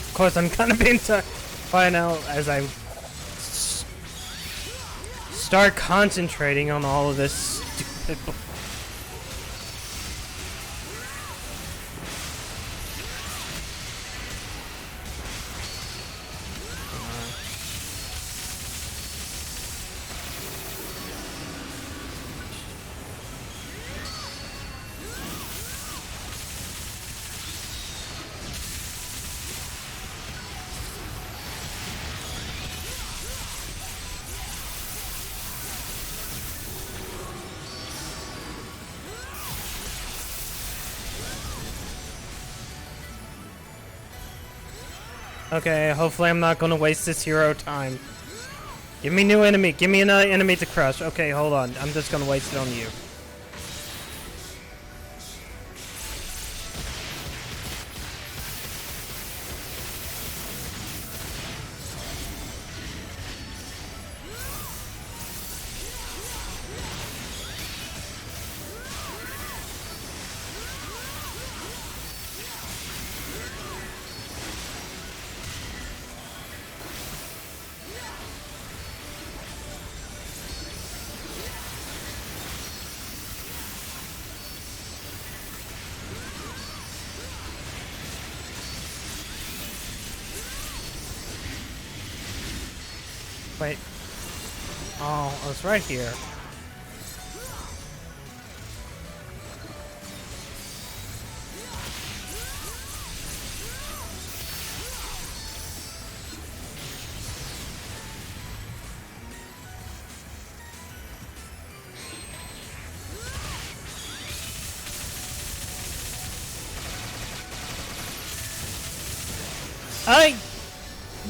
Of course, I'm kind of into find out as I start concentrating on all of this stupid. Okay, hopefully I'm not gonna waste this hero time. Give me new enemy. Give me another enemy to crush. Okay, hold on. I'm just gonna waste it on you. Wait. Oh, it's right here.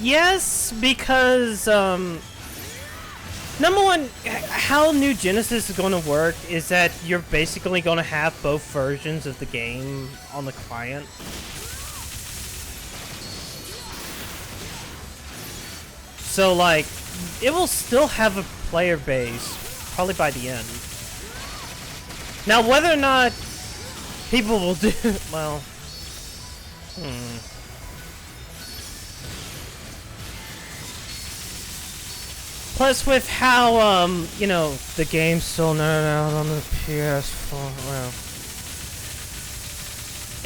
Yes, because, number one, how New Genesis is going to work is that you're basically going to have both versions of the game on the client. So, like, it will still have a player base, probably by the end. Now, whether or not people will do, well, Plus, with how, you know, the game's still not out on the PS4, well,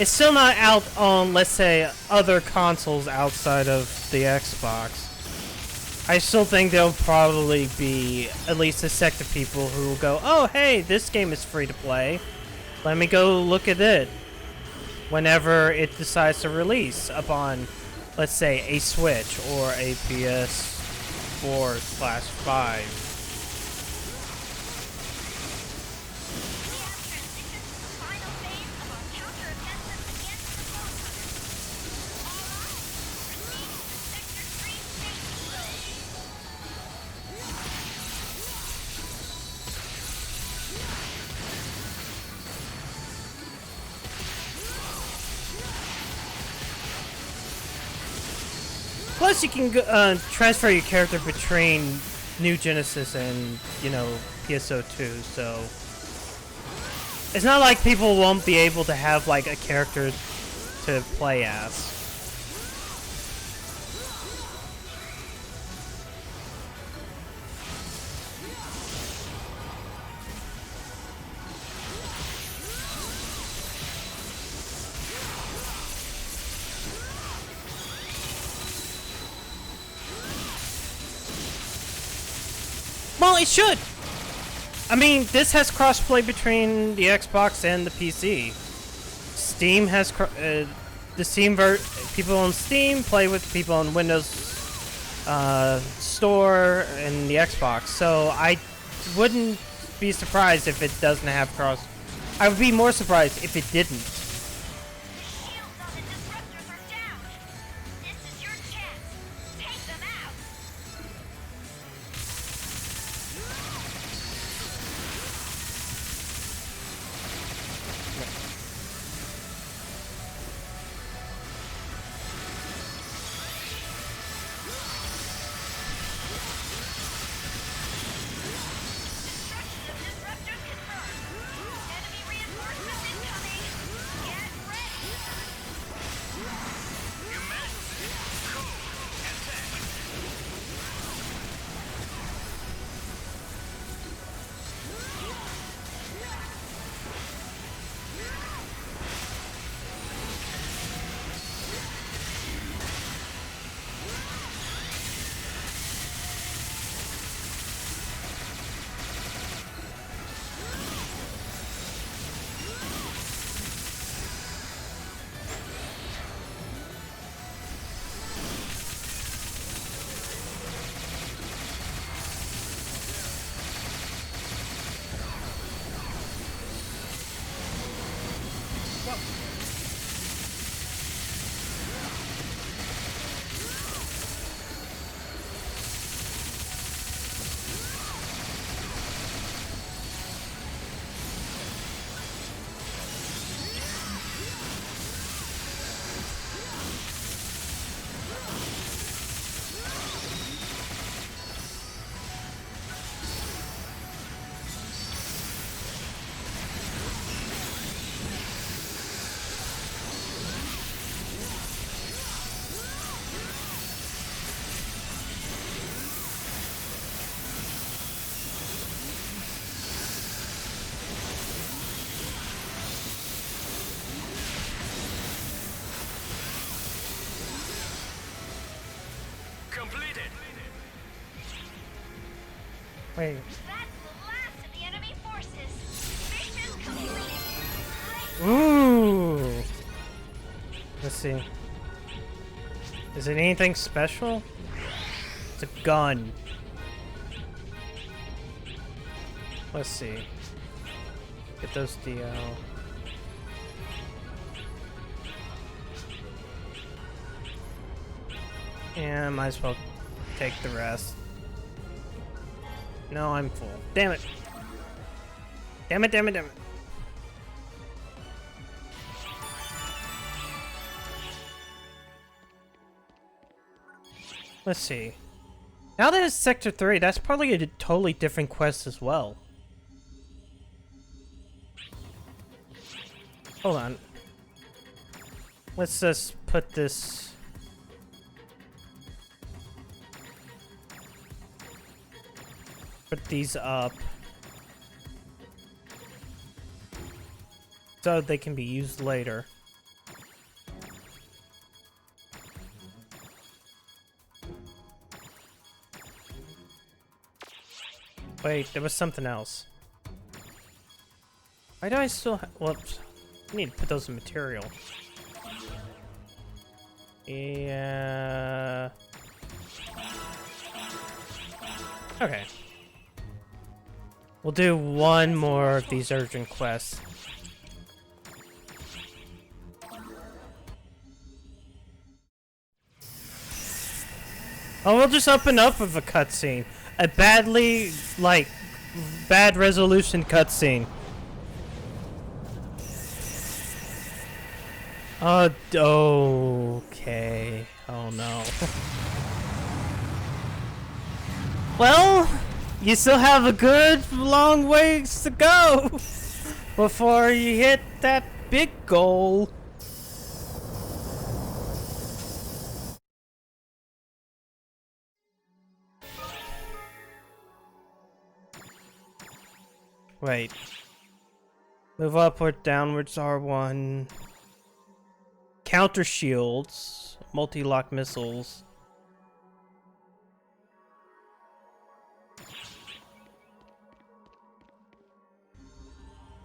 it's still not out on, let's say, other consoles outside of the Xbox. I still think there'll probably be at least a sect of people who will go, oh, hey, this game is free to play. Let me go look at it. Whenever it decides to release upon, let's say, a Switch or a PS4/5. Plus, you can transfer your character between New Genesis and, you know, PSO2, so it's not like people won't be able to have, like, a character to play as. Well, it should. I mean, this has crossplay between the Xbox and the PC. Steam has the Steam people on Steam play with people on Windows store in the Xbox, so I wouldn't be surprised if it doesn't have cross. I would be more surprised if it didn't. Wait. That's the last of the enemy forces. Mission complete. Ooh. Let's see. Is it anything special? It's a gun. Let's see. Get those DL. Yeah, might as well take the rest. No, I'm full. Damn it. Damn it, damn it, damn it. Let's see. Now that it's Sector 3, that's probably a totally different quest as well. Hold on. Let's just put this... Put these up. So they can be used later. Wait, there was something else. Why do I still whoops. I need to put those in material. Yeah. Okay. We'll do one more of these urgent quests. Oh, we'll just open up with a cutscene. A badly, like, bad resolution cutscene. Okay. Oh no. Well, you still have a good long ways to go before you hit that big goal. Wait. Move upward, downwards, R1. Counter shields. Multi-lock missiles.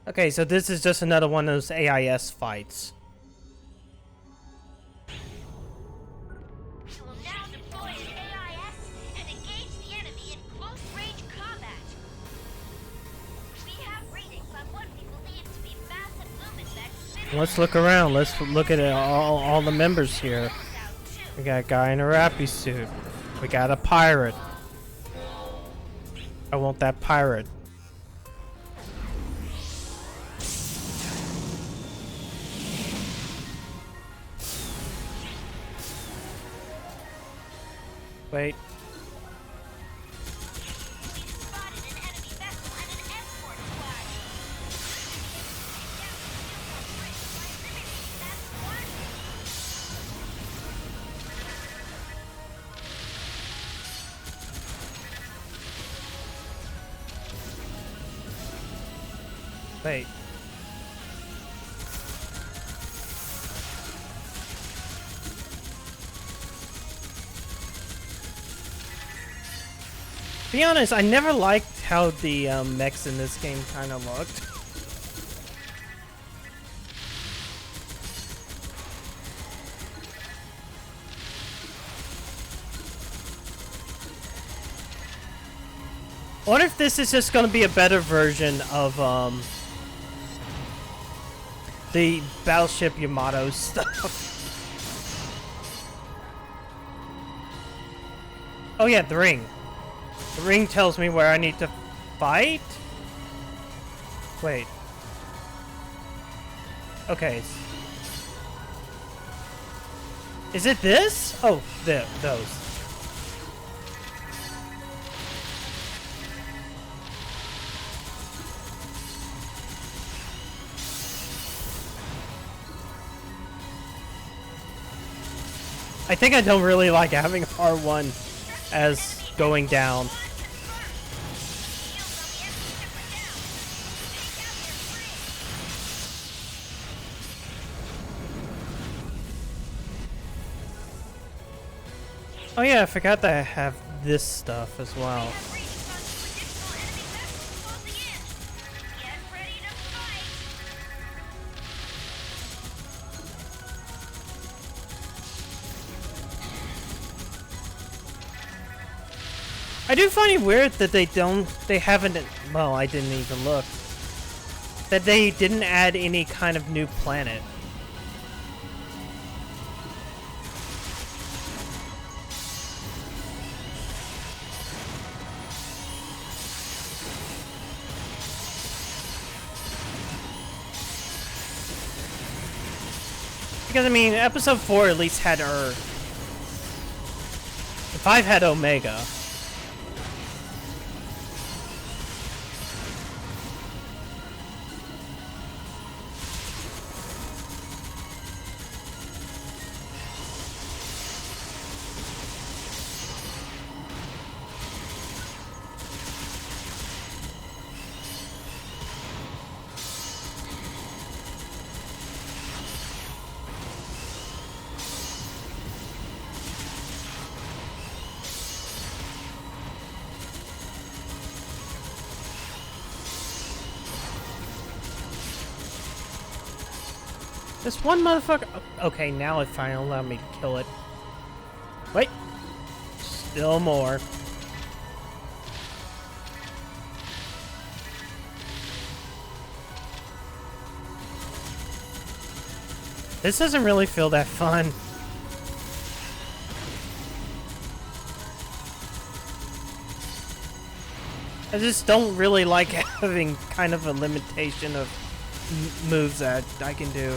Okay, so this is just another one of those AIS fights. You will now deploy an AIS Let's look around. Let's look at all the members here. We got a guy in a rappy suit. We got a pirate. I want that pirate. Wait. Wait. To be honest, I never liked how the mechs in this game kind of looked. I wonder if this is just going to be a better version of the Battleship Yamato stuff. Oh yeah, the ring. The ring tells me where I need to fight? Wait. Okay. Is it this? Oh, those. I think I don't really like having R1 as going down. Oh yeah, I forgot that I have this stuff as well. I do find it weird that they haven't, well, I didn't even look, that they didn't add any kind of new planet. Because, I mean, episode 4 at least had Earth. The 5 had Omega. This one motherfucker. Okay, now it finally allowed me to kill it. Wait. Still more. This doesn't really feel that fun. I just don't really like having kind of a limitation of moves that I can do.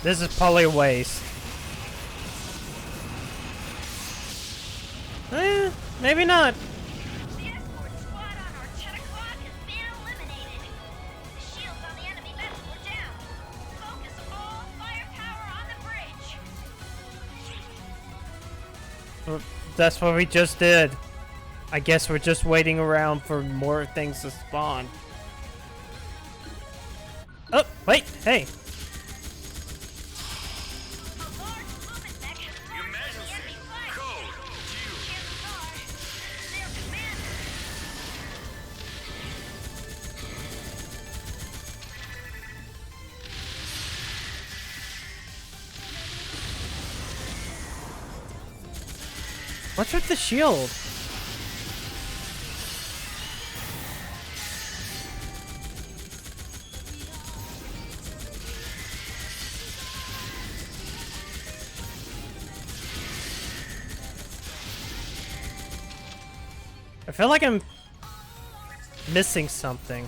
This is probably a waste. Maybe not. The escort squad on our 10 o'clock has been eliminated. The shields on the enemy vessel are down. Focus all firepower on the bridge. That's what we just did. I guess we're just waiting around for more things to spawn. Oh, wait, hey. What's with the shield? I feel like I'm missing something.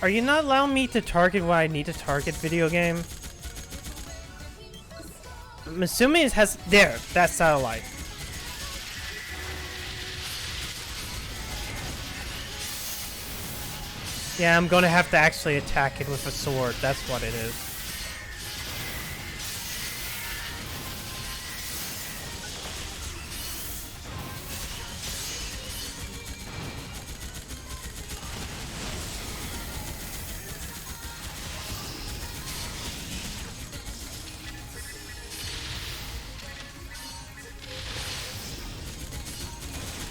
Are you not allowing me to target what I need to target, video game? I'm assuming it has... There, that satellite. Yeah, I'm gonna have to actually attack it with a sword. That's what it is.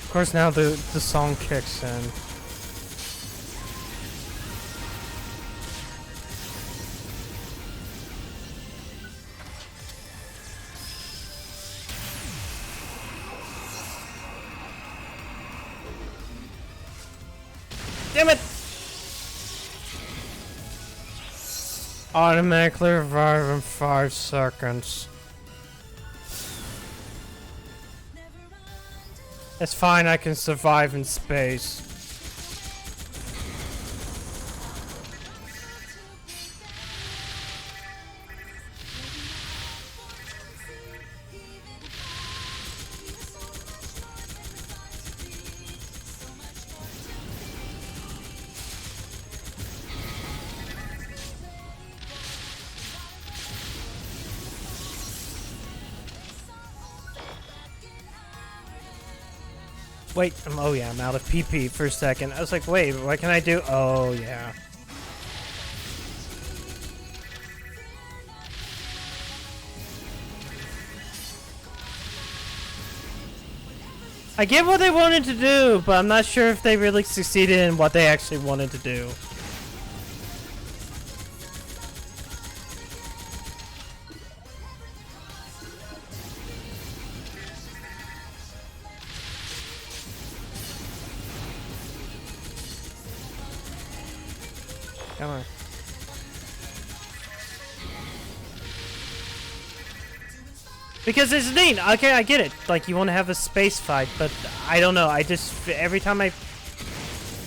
Of course, now the song kicks in. Damn it! Automatically revive in 5 seconds. It's fine, I can survive in space. Wait, oh yeah, I'm out of PP for a second. I was like, wait, what can I do? Oh yeah. I get what they wanted to do, but I'm not sure if they really succeeded in what they actually wanted to do. Come on. Because it's neat. Okay, I get it. Like, you want to have a space fight, but I don't know. I just, every time I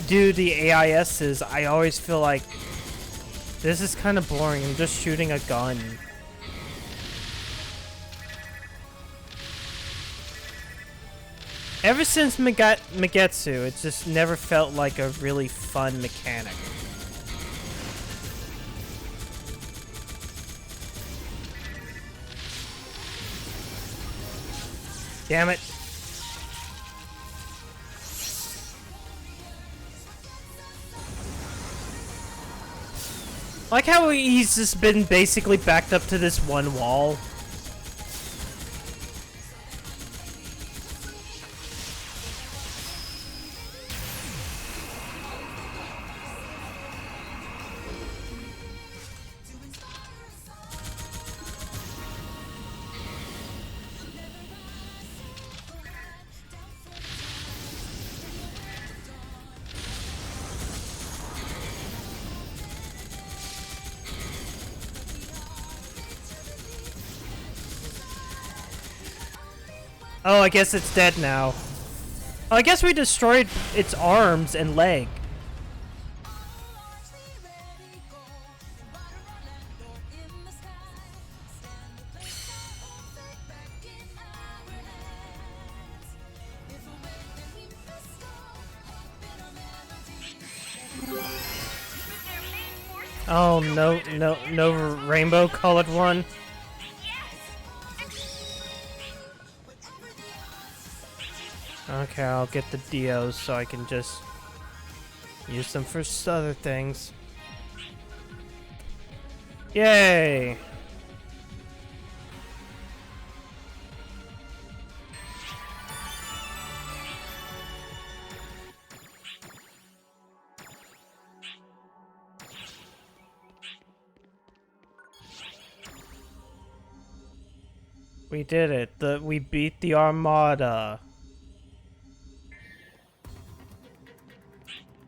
do the AISs, I always feel like this is kind of boring. I'm just shooting a gun. Ever since Megetsu, it just never felt like a really fun mechanic. Damn it. Like how he's just been basically backed up to this one wall. Oh, I guess it's dead now. Oh, I guess we destroyed its arms and leg. Oh, no rainbow colored one. Okay, I'll get the Dios so I can just use them for other things. Yay! We did it. We beat the Armada.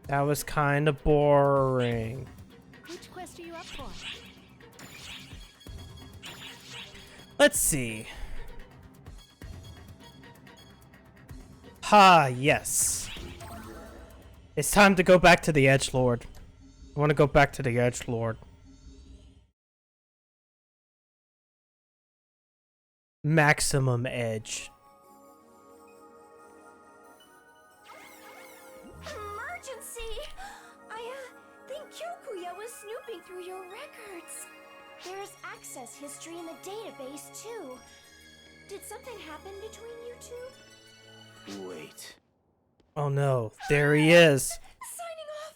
That was kind of boring. Which quest are you up for? Let's see. Ha, yes. It's time to go back to the Edgelord. I want to go back to the Edgelord. Maximum Edge. Emergency! I think Kyokuya was snooping through your records. There's access history in the database, too. Did something happen between you two? Wait. Oh no, there he is. Signing off!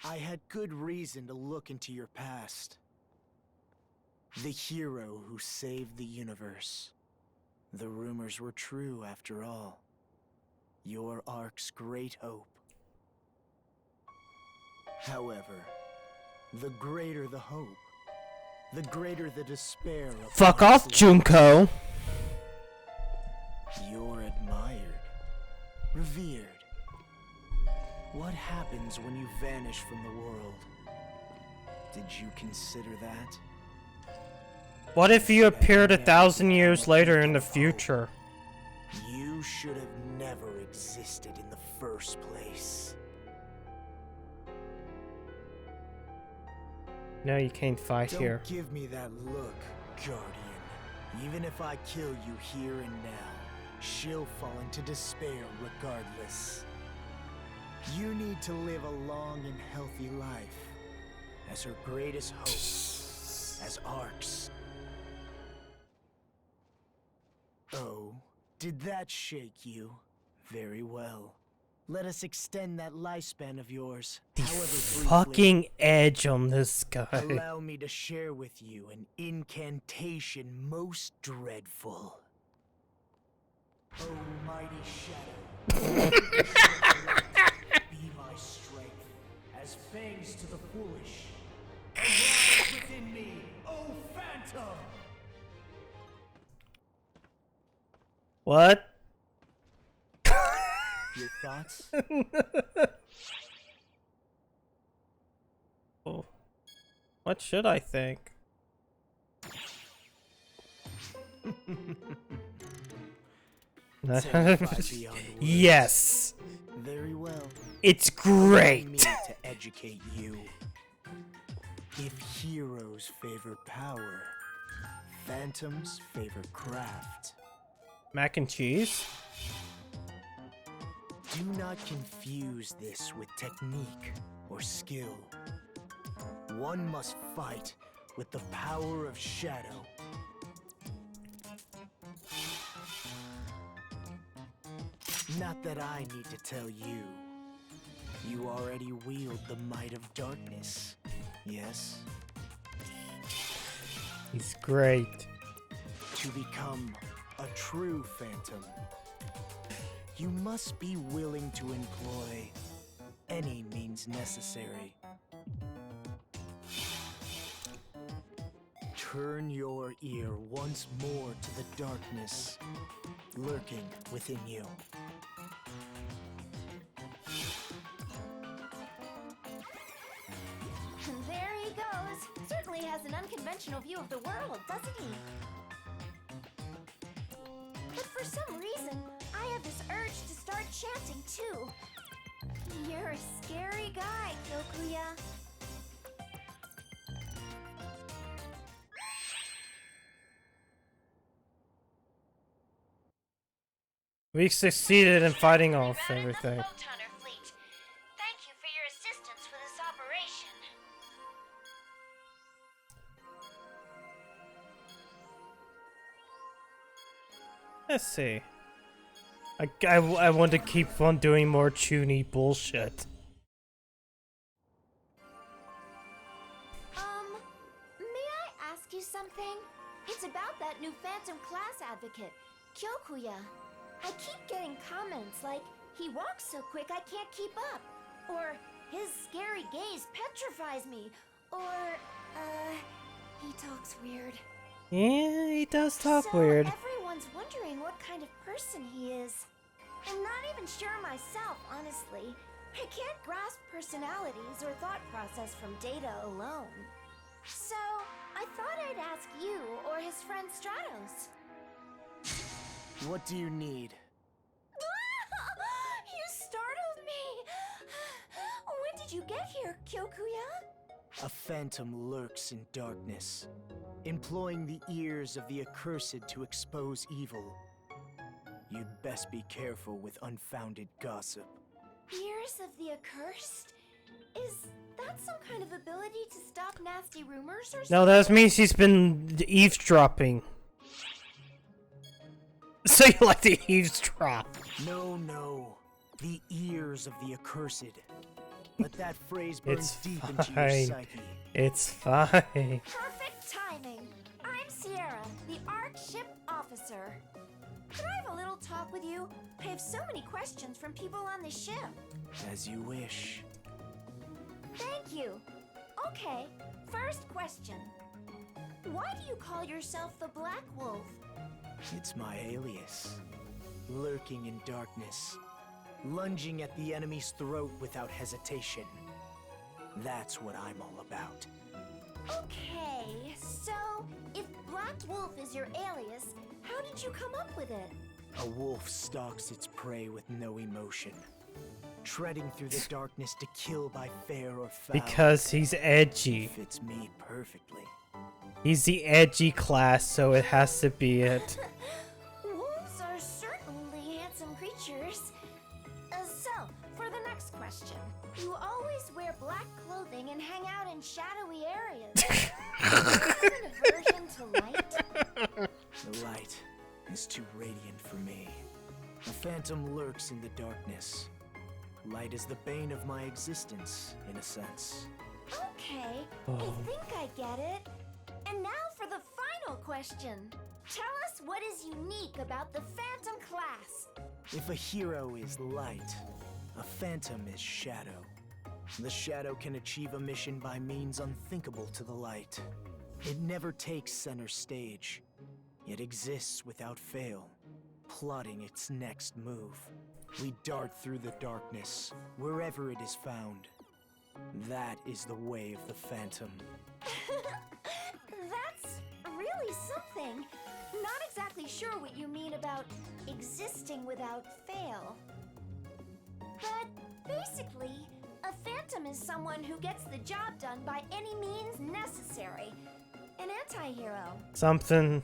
I had good reason to look into your past. The hero who saved the universe. The rumors were true after all. Your Ark's great hope. However, the greater the hope, the greater the despair of Fuck off, Junko. You're admired, revered. What happens when you vanish from the world? Did you consider that? What if you appeared 1,000 years later in the future? You should have never existed in the first place. No, you can't fight here. Don't give me that look, Guardian. Even if I kill you here and now, she'll fall into despair regardless. You need to live a long and healthy life. As her greatest hope. As Ark's. Oh, did that shake you? Very well. Let us extend that lifespan of yours. The however briefly. fucking edge on this guy. Allow me to share with you an incantation most dreadful. Oh, mighty shadow. Be my strength, as fangs to the foolish. Arise within me, oh phantom! What? Your thoughts? Oh. What should I think? Yes. Very well. It's Allow great. me to educate you. If heroes favor power, phantoms favor craft. Mac and cheese? Do not confuse this with technique or skill. One must fight with the power of shadow. Not that I need to tell you. You already wield the might of darkness, yes? He's great. To become a true phantom, you must be willing to employ any means necessary. Turn your ear once more to the darkness lurking within you. There he goes. Certainly has an unconventional view of the world, doesn't he? But for some reason, I have this urge to start chanting too. You're a scary guy, Kyokuya. We succeeded in fighting off everything. Photoner fleet. Thank you for your assistance with this operation. Let's see. I want to keep on doing more Chuny bullshit. May I ask you something? It's about that new Phantom class advocate, Kyokuya. I keep getting comments like, he walks so quick I can't keep up. Or, his scary gaze petrifies me. Or, He talks weird. Yeah, he does talk So weird. everyone's wondering what kind of person he is. I'm not even sure myself, honestly. I can't grasp personalities or thought process from data alone. So, I thought I'd ask you or his friend Stratos. What do you need? You startled me! When did you get here, Kyokuya? A phantom lurks in darkness, employing the ears of the accursed to expose evil. You'd best be careful with unfounded gossip. Ears of the accursed? Is that some kind of ability to stop nasty rumors or something? No, that means he's been eavesdropping. So you like to eavesdrop? No. The ears of the accursed. Let that phrase burn It's deep into your fine. psyche. It's fine. Perfect timing. I'm Sierra, the ARC ship officer. Could I have a little talk with you? I have so many questions from people on the ship. As you wish. Thank you. Okay, first question. Why do you call yourself the Black Wolf? It's my alias. Lurking in darkness. Lunging at the enemy's throat without hesitation. That's what I'm all about. Okay, so if Black Wolf is your alias, how did you come up with it? A wolf stalks its prey with no emotion. Treading through the darkness to kill by fair or foul. Because he's edgy. Fits me perfectly. He's the edgy class, so it has to be it. Wolves are certainly handsome creatures. So, for the next question. You always wear black clothing and hang out in shadowy areas. Do you have an aversion to light? The light is too radiant for me. A phantom lurks in the darkness. Light is the bane of my existence, in a sense. Okay, I think I get it. And now for the final question. Tell us what is unique about the Phantom class. If a hero is light, a phantom is shadow. The shadow can achieve a mission by means unthinkable to the light. It never takes center stage, yet exists without fail, plotting its next move. We dart through the darkness, wherever it is found. That is the way of the phantom. That's really something. Not exactly sure what you mean about existing without fail. But basically, a phantom is someone who gets the job done by any means necessary. An anti-hero. Something,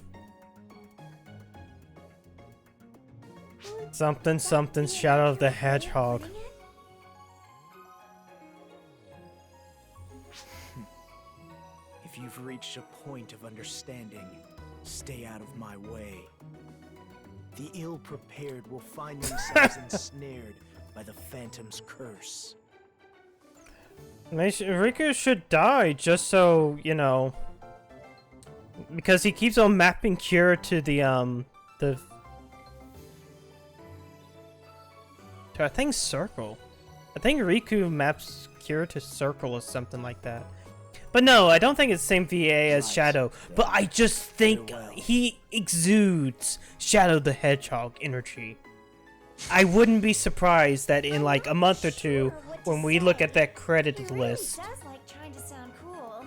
Shadow of the Hedgehog. If you've reached a point of understanding, stay out of my way. The ill-prepared will find themselves ensnared by the Phantom's curse. Riku should die just so, you know, because he keeps on mapping Cure to the to, I think, Circle. I think Riku maps Cure to Circle or something like that. But no, I don't think it's the same VA as Shadow. But I just think he exudes Shadow the Hedgehog energy. I wouldn't be surprised that in like a month or two, when we look at that credited list,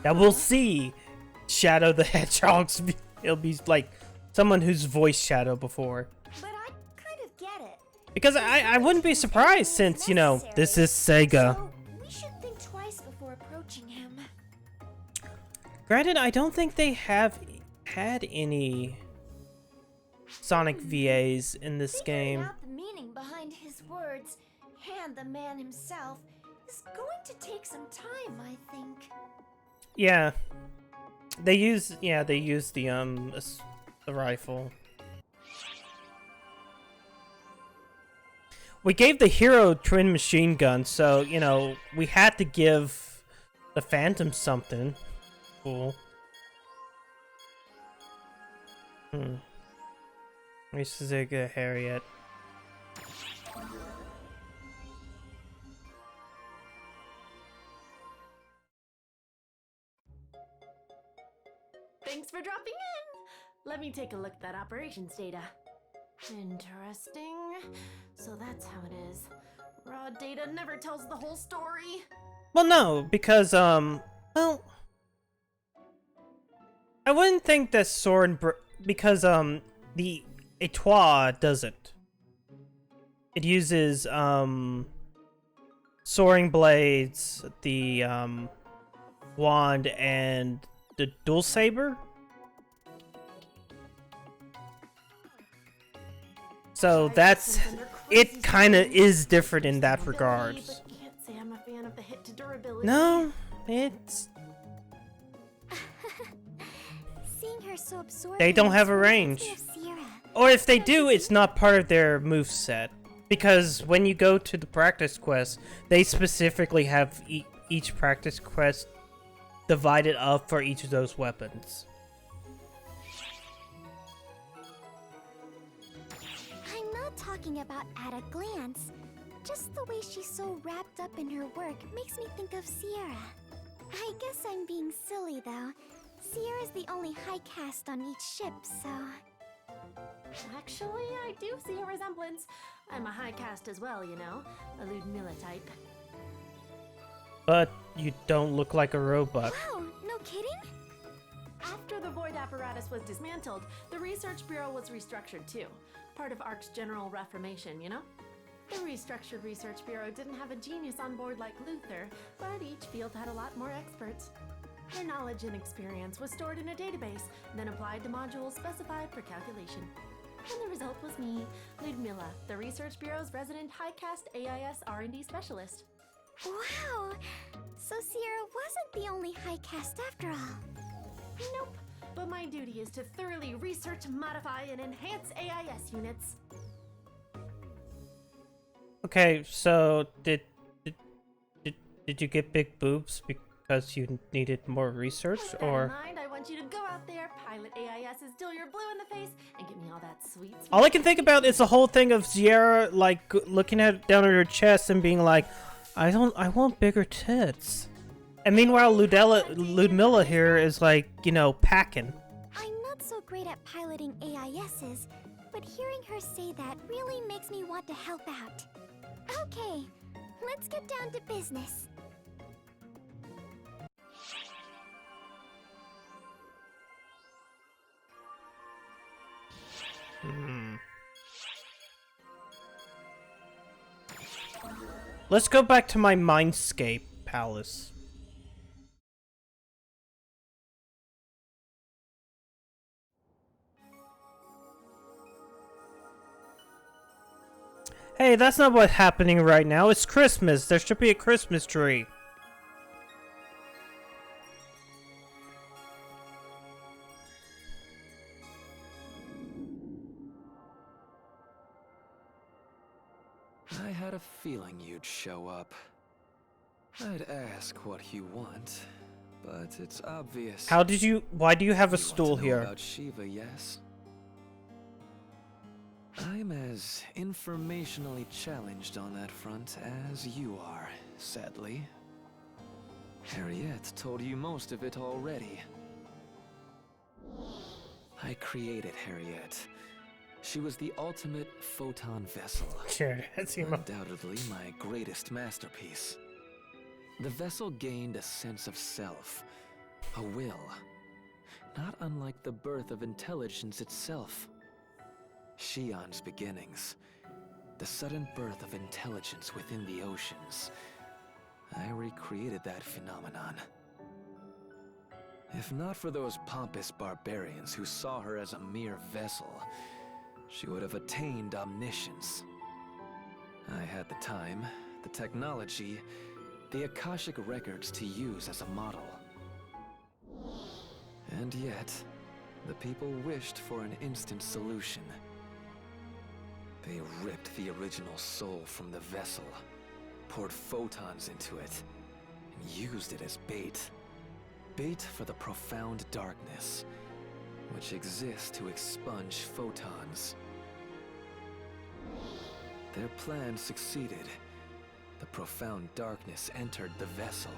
that we'll see Shadow the Hedgehog's. It'll be like someone who's voiced Shadow before. But I kind of get it. Because I wouldn't be surprised since, you know, this is Sega. So we should think twice before approaching him. Granted, I don't think they have had any Sonic VAs in this game. Figuring out the meaning behind his words and the man himself is going to take some time, I think. Yeah. They use the rifle. We gave the hero twin machine gun, so, you know, we had to give the Phantom something cool. Suzuka Harriet. Thanks for dropping in. Let me take a look at that operations data. Interesting. So that's how it is. Raw data never tells the whole story. Well, no, because, well, I wouldn't think that Soren, because, the Etoile doesn't. It uses, soaring blades, the, wand, and the dual saber. So that's, it kind of is different in that regards. Can't say I'm a fan of the hit to durability. No, it's... Seeing her so absorbed, They don't have a range. Or if they do, it's not part of their moveset. Because when you go to the practice quest, they specifically have each practice quest divided up for each of those weapons. I'm not talking about at a glance. Just the way she's so wrapped up in her work makes me think of Sierra. I guess I'm being silly though. Sierra's the only high caste on each ship, so... Actually, I do see a resemblance. I'm a high caste as well, you know. A Ludmilla type. But you don't look like a robot. Wow, no kidding? After the Void apparatus was dismantled, the Research Bureau was restructured too. Part of ARC's general reformation, you know? The restructured Research Bureau didn't have a genius on board like Luther, but each field had a lot more experts. Their knowledge and experience was stored in a database, then applied to modules specified for calculation. And the result was me, Ludmilla, the Research Bureau's resident high-caste AIS R&D specialist. Wow! So Sierra wasn't the only high caste after all. Nope, but my duty is to thoroughly research, modify, and enhance AIS units. Okay, so did you get big boobs because you needed more research, With that or? in mind, I want you to go out there, pilot AISs till you're blue in the face, and give me all that sweet. All I can think about is the whole thing of Sierra like looking at down at her chest and being like, I want bigger tits. And meanwhile, Ludmilla here is like, you know, packing. I'm not so great at piloting AISs, but hearing her say that really makes me want to help out. Okay, let's get down to business. Let's go back to my Mindscape palace. Hey, that's not what's happening right now. It's Christmas. There should be a Christmas tree. I had a feeling you'd show up. I'd ask what you want, but it's obvious. Why do you have a You want stool to know here? about Shiva, yes? I'm as informationally challenged on that front as you are, sadly. Harriet told you most of it already. I created Harriet. She was the ultimate photon vessel. Sure, that's undoubtedly my greatest masterpiece. The vessel gained a sense of self, a will, not unlike the birth of intelligence itself. Shion's beginnings, the sudden birth of intelligence within the oceans. I recreated that phenomenon. If not for those pompous barbarians who saw her as a mere vessel, she would have attained omniscience. I had the time, the technology, the Akashic records to use as a model. And yet, the people wished for an instant solution. They ripped the original soul from the vessel, poured photons into it, and used it as bait. Bait for the profound darkness, which exists to expunge photons. Their plan succeeded. The profound darkness entered the vessel,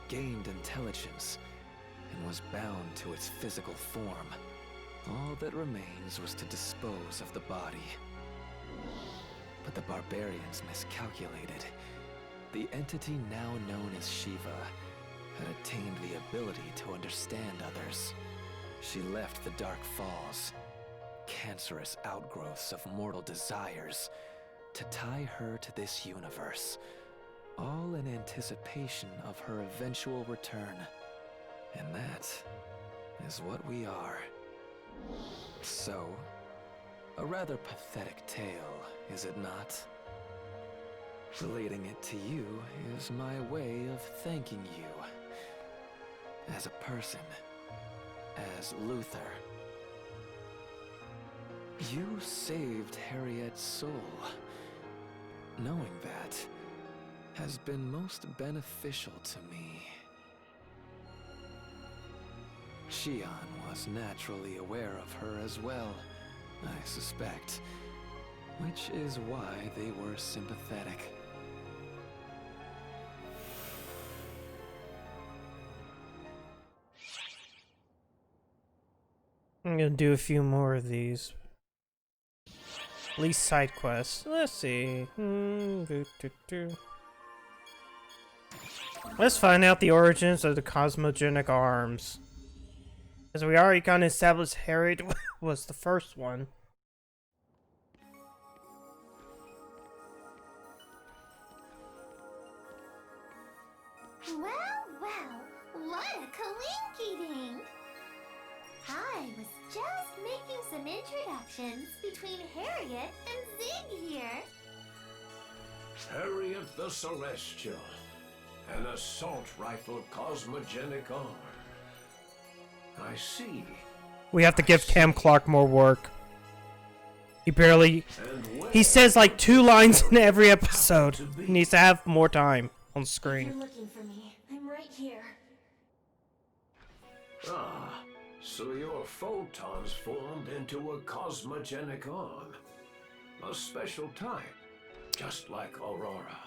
gained intelligence, was bound to its physical form. All that remains was to dispose of the body. But the barbarians miscalculated. The entity now known as Shiva had attained the ability to understand others. She left the Dark Falls, cancerous outgrowths of mortal desires, to tie her to this universe, all in anticipation of her eventual return. And that is what we are. So, a rather pathetic tale, is it not? Relating it to you is my way of thanking you. As a person, as Luther. You saved Harriet's soul. Knowing that has been most beneficial to me. Shion was naturally aware of her as well, I suspect, which is why they were sympathetic. I'm gonna do a few more of these. At least side quests. Let's see. Let's find out the origins of the cosmogenic arms. As we already kind of established, Harriet was the first one. Well, what a coinky-dink! I was just making some introductions between Harriet and Zig here. Harriet the Celestial. An assault rifle cosmogenic arm. I see. We have to give Cam Clark more work. He says like 2 lines in every episode. He needs to have more time on screen. You're looking for me. I'm right here. Ah, so your photons formed into a cosmogenic arm. A special type, just like Aurora.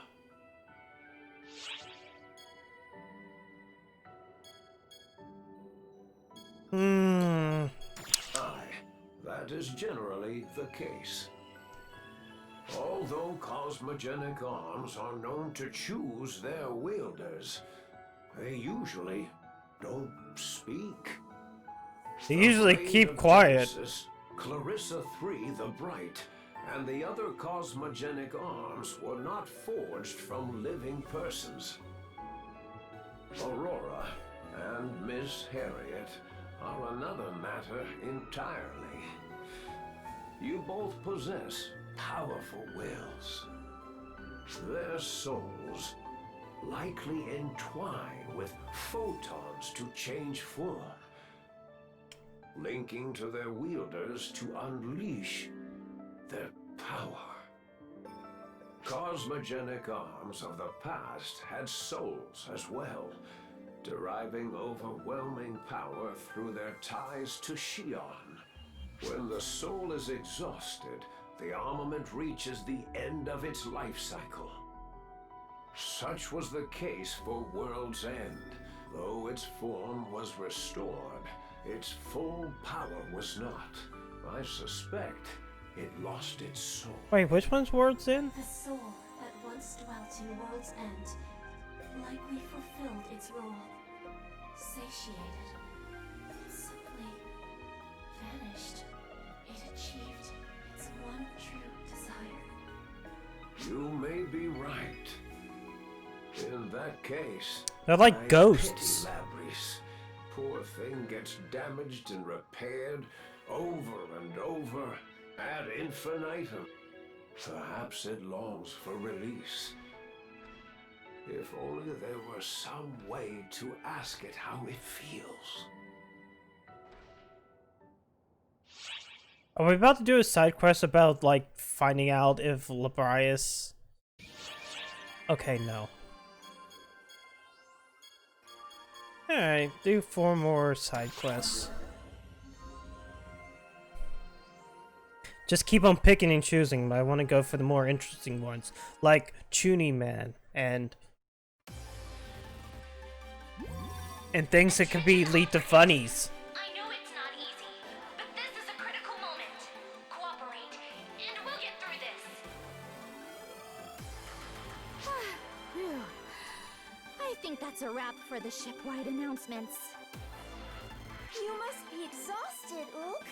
Aye, that is generally the case. Although cosmogenic arms are known to choose their wielders, they usually don't speak. They usually keep quiet. Clarissa III the Bright and the other cosmogenic arms were not forged from living persons. Aurora and Miss Harriet are another matter entirely. You both possess powerful wills. Their souls likely entwine with photons to change form, linking to their wielders to unleash their power. Cosmogenic arms of the past had souls as well, deriving overwhelming power through their ties to Shion. When the soul is exhausted, the armament reaches the end of its life cycle. Such was the case for World's End. Though its form was restored, its full power was not. I suspect it lost its soul. Wait, which one's World's End? The soul that once dwelt in World's End likely fulfilled its role. Satiated. It simply vanished. It achieved its one true desire. You may be right. In that case, They're like I ghosts. pity Labrys. Poor thing gets damaged and repaired over and over ad infinitum. Perhaps it longs for release. If only there were some way to ask it how it feels. Are we about to do a side quest about, like, finding out if Labrius... Okay, no. Alright, do 4 more side quests. Just keep on picking and choosing, but I want to go for the more interesting ones. Like Chuny Man and... and things that could be lead to funnies. I know it's not easy, but this is a critical moment. Cooperate, and we'll get through this. Phew. I think that's a wrap for the ship-wide announcements. You must be exhausted, Ook.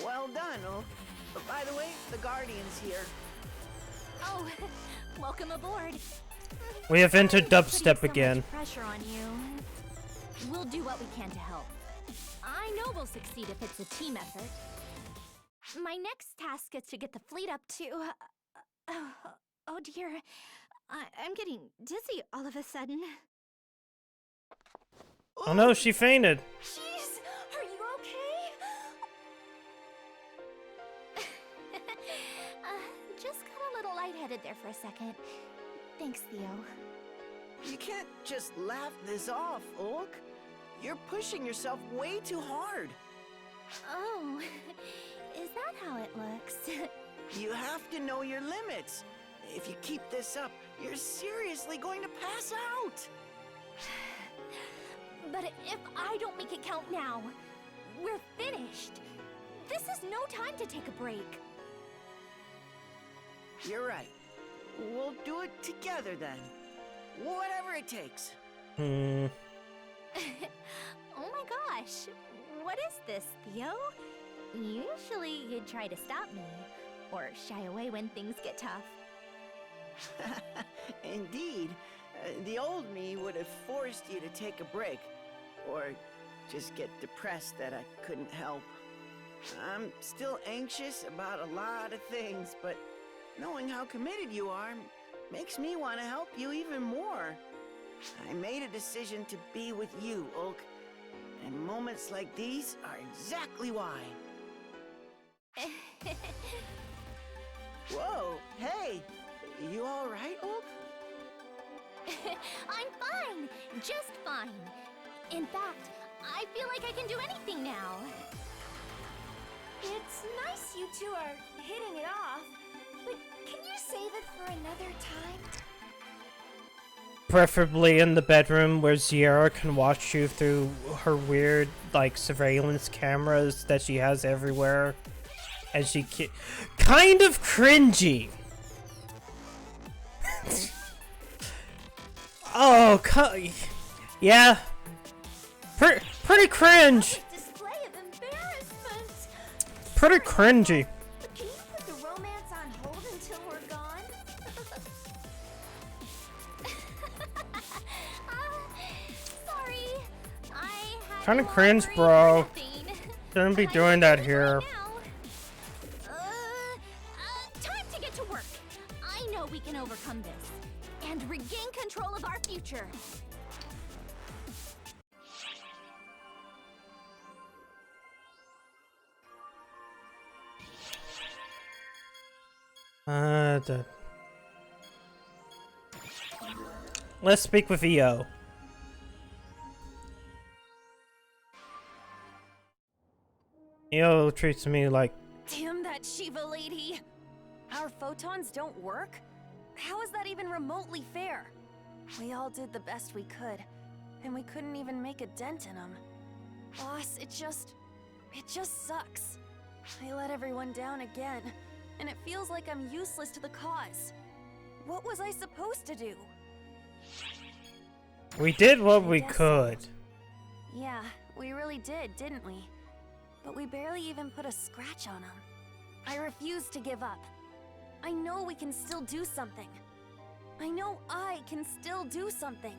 Well done, Ulf. But by the way, the Guardian's here. Oh, welcome aboard. We have entered Putting dubstep so again. much pressure on you. We'll do what we can to help. I know we'll succeed if it's a team effort. My next task is to get the fleet up to... oh dear. I'm getting dizzy all of a sudden. Oh no, she fainted. Jeez, are you okay? Just got a little lightheaded there for a second. Thanks, Theo. You can't just laugh this off, Ulk. You're pushing yourself way too hard. Oh, is that how it looks? You have to know your limits. If you keep this up, you're seriously going to pass out. But if I don't make it count now, we're finished. This is no time to take a break. You're right. We'll do it together then. Whatever it takes. Hmm. Oh my gosh, what is this, Theo? Usually you'd try to stop me, or shy away when things get tough. Indeed. The old me would have forced you to take a break, or just get depressed that I couldn't help. I'm still anxious about a lot of things, but knowing how committed you are makes me want to help you even more. I made a decision to be with you, Ulk, and moments like these are exactly why. Whoa, hey, you all right, Ulk? I'm fine, just fine. In fact, I feel like I can do anything now. It's nice you two are hitting it off, but can you save it for another time? Preferably in the bedroom where Sierra can watch you through her weird, like, surveillance cameras that she has everywhere. And she kind of cringy. Oh, yeah. Pretty cringe. Display of embarrassment. Pretty cringy. But can you put the romance on hold until we're gone? Sorry, I had Kind of a long cringe, break bro. or nothing. Shouldn't be doing that here. Time to get to work. I know we can overcome this and regain control of our future. Let's speak with EO. EO treats me like... Damn that Shiva lady! Our photons don't work? How is that even remotely fair? We all did the best we could, and we couldn't even make a dent in them. Boss, it just sucks. I let everyone down again, and it feels like I'm useless to the cause. What was I supposed to do? We did what we guess could. Yeah, we really did, didn't we? But we barely even put a scratch on them. I refuse to give up. I know we can still do something. I know I can still do something.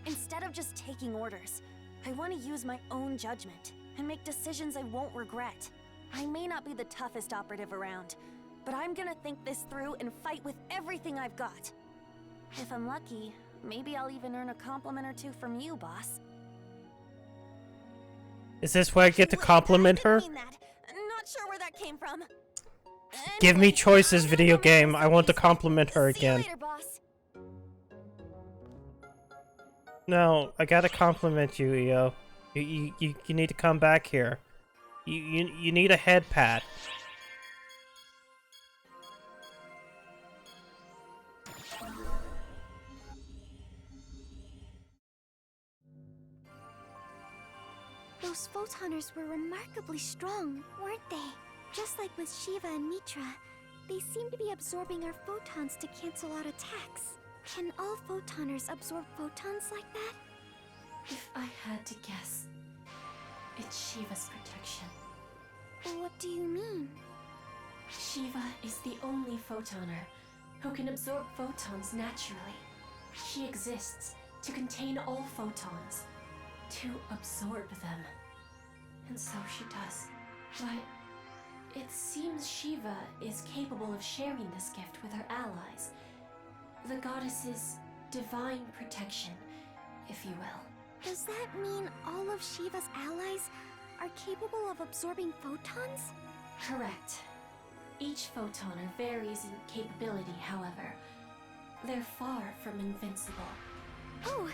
Instead of just taking orders, I want to use my own judgment and make decisions I won't regret. I may not be the toughest operative around, but I'm gonna think this through and fight with everything I've got. If I'm lucky, maybe I'll even earn a compliment or two from you, boss. Is this where I get to compliment her? Not sure where that came from. Give me choices, video game. I want to compliment her again. See you later, boss. No, I gotta compliment you, EO. You need to come back here. You need a head pat. Those photoners were remarkably strong, weren't they? Just like with Shiva and Mitra, they seem to be absorbing our photons to cancel out attacks. Can all photoners absorb photons like that? If I had to guess, it's Shiva's protection. What do you mean? Shiva is the only photoner who can absorb photons naturally. She exists to contain all photons, to absorb them. And so she does. But it seems Shiva is capable of sharing this gift with her allies. The goddess's divine protection, if you will. Does that mean all of Shiva's allies are capable of absorbing photons? Correct. Each photoner varies in capability, however. They're far from invincible. Oh,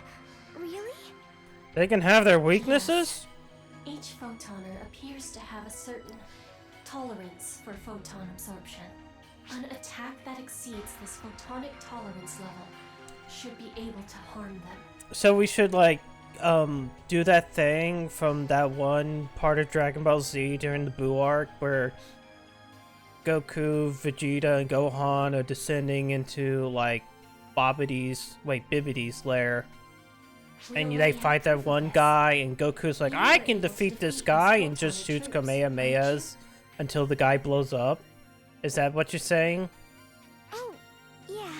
really? They can have their weaknesses? Yes. Each photoner appears to have a certain tolerance for photon absorption. An attack that exceeds this photonic tolerance level should be able to harm them. So we should, like, do that thing from that one part of Dragon Ball Z during the Buu arc where Goku, Vegeta, and Gohan are descending into, like, Bibbidi's lair. And they fight that one guy, and Goku's like, I can defeat this guy, and just shoots Kamehamehas until the guy blows up. Is that what you're saying? Oh, yeah.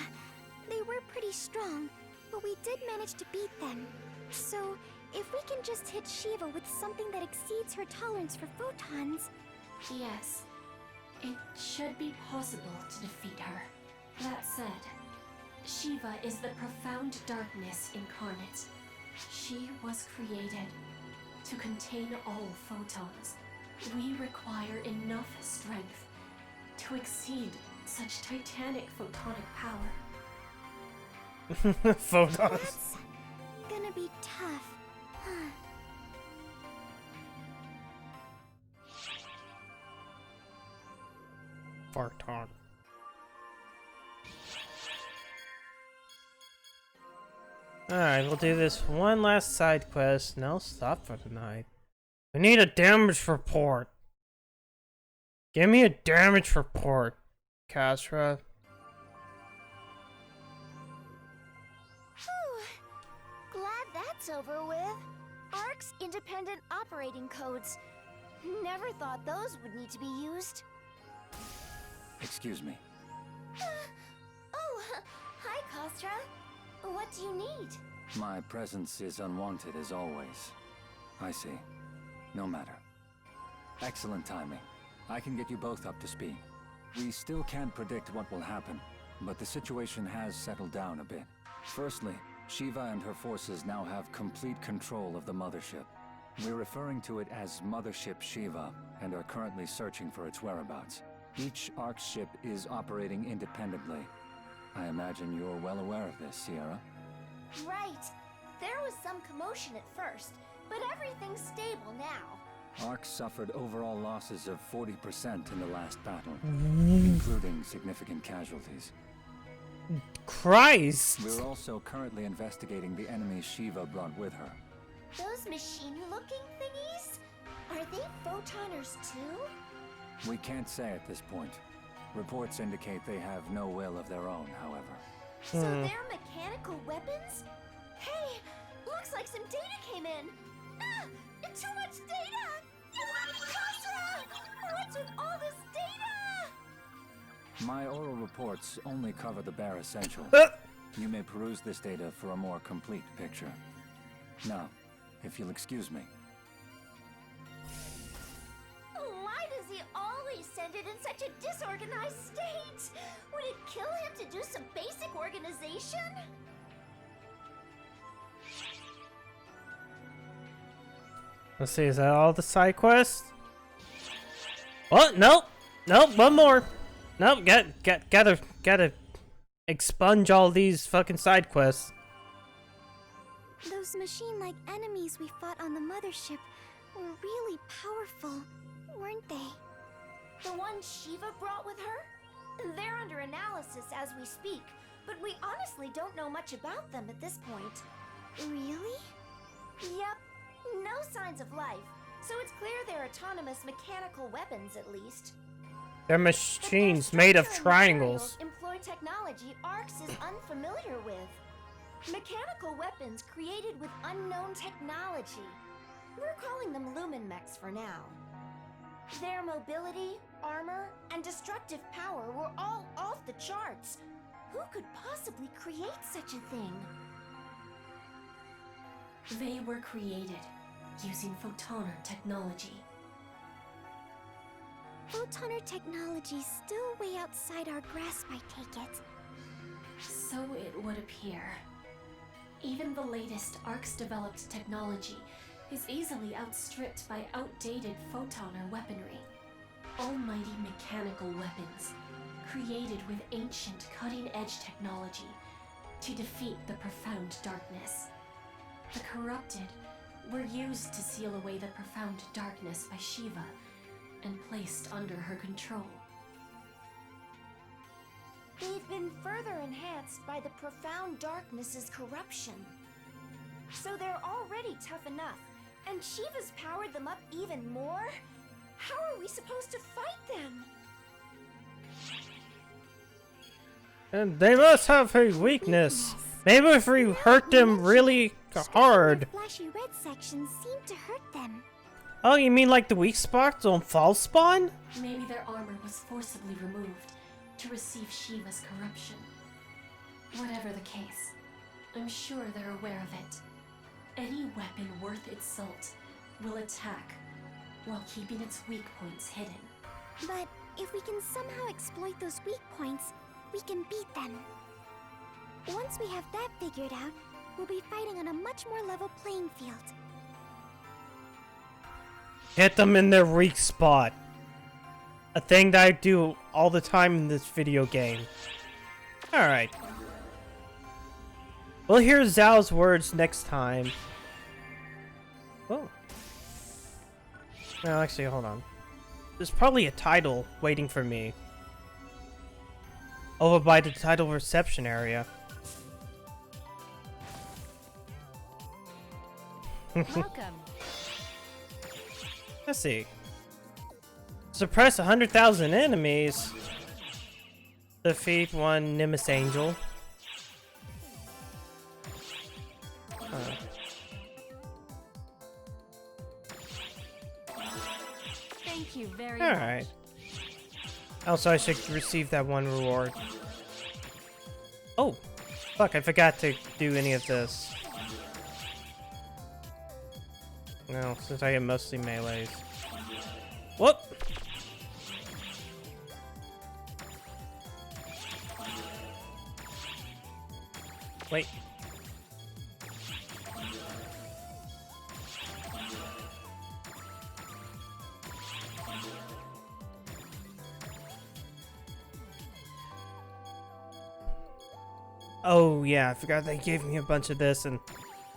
They were pretty strong, but we did manage to beat them. So, if we can just hit Shiva with something that exceeds her tolerance for photons... Yes. It should be possible to defeat her. That said, Shiva is the profound darkness incarnate. She was created to contain all photons. We require enough strength to exceed such titanic photonic power. Photons. That's gonna be tough, huh? Photon. Alright, we'll do this one last side quest, and I'll stop for tonight. We need a damage report. Give me a damage report, Kasra. Glad that's over with. ARC's independent operating codes. Never thought those would need to be used. Excuse me. Oh, hi, Kostra. What do you need? My presence is unwanted as always. I see. No matter. Excellent timing. I can get you both up to speed. We still can't predict what will happen, but the situation has settled down a bit. Firstly, Shiva and her forces now have complete control of the mothership. We're referring to it as Mothership Shiva, and are currently searching for its whereabouts. Each ARC ship is operating independently. I imagine you're well aware of this, Sierra. Right. There was some commotion at first, but everything's stable now. ARC suffered overall losses of 40% in the last battle, including significant casualties. Christ! We're also currently investigating the enemies Shiva brought with her. Those machine-looking thingies? Are they photoners too? We can't say at this point. Reports indicate they have no will of their own, however. So they're mechanical weapons? Hey, looks like some data came in. Ah, too much data! Kostra! What's with all this data? My oral reports only cover the bare essentials. You may peruse this data for a more complete picture. Now, if you'll excuse me. Why does he always send it in such a disorganized state? Would it kill him to do some basic organization? Let's see, is that all the side quests? What? Nope. Nope, one more. Nope, gotta expunge all these fucking side quests. Those machine-like enemies we fought on the mothership were really powerful, weren't they? The ones Shiva brought with her? They're under analysis as we speak, but we honestly don't know much about them at this point. Really? Yep. No signs of life, So it's clear they're autonomous mechanical weapons, at least. They're machines made of triangles. Employ technology Arx is unfamiliar with. Mechanical weapons created with unknown technology. We're calling them Lumen Mechs for now. Their mobility, armor, and destructive power were all off the charts. Who could possibly create such a thing? They were created using photoner technology. Photoner technology's still way outside our grasp, I take it. So it would appear. Even the latest Arx-developed technology is easily outstripped by outdated photoner weaponry. Almighty mechanical weapons, created with ancient cutting-edge technology to defeat the profound darkness. The corrupted were used to seal away the profound darkness by Shiva and placed under her control. They've been further enhanced by the profound darkness's corruption. So they're already tough enough, and Shiva's powered them up even more? How are we supposed to fight them? And they must have a weakness. Maybe if we hurt them really hard. Flashy red sections seem to hurt them. Oh, you mean like the weak spots on Fall Spawn? Maybe their armor was forcibly removed to receive Shiva's corruption. Whatever the case, I'm sure they're aware of it. Any weapon worth its salt will attack while keeping its weak points hidden. But if we can somehow exploit those weak points, we can beat them. Once we have that figured out, we'll be fighting on a much more level playing field. Hit them in their weak spot. A thing that I do all the time in this video game. Alright. We'll hear Zhao's words next time. Oh. No, actually, hold on. There's probably a title waiting for me. Over by the title reception area. Welcome. Let's see. Suppress 100,000 enemies. Defeat one Nimbus Angel. Thank you very much. Alright. Also, I should receive that one reward. Oh! Fuck, I forgot to do any of this. No, since I get mostly melees. Whoop! Wait. Oh yeah, I forgot they gave me a bunch of this and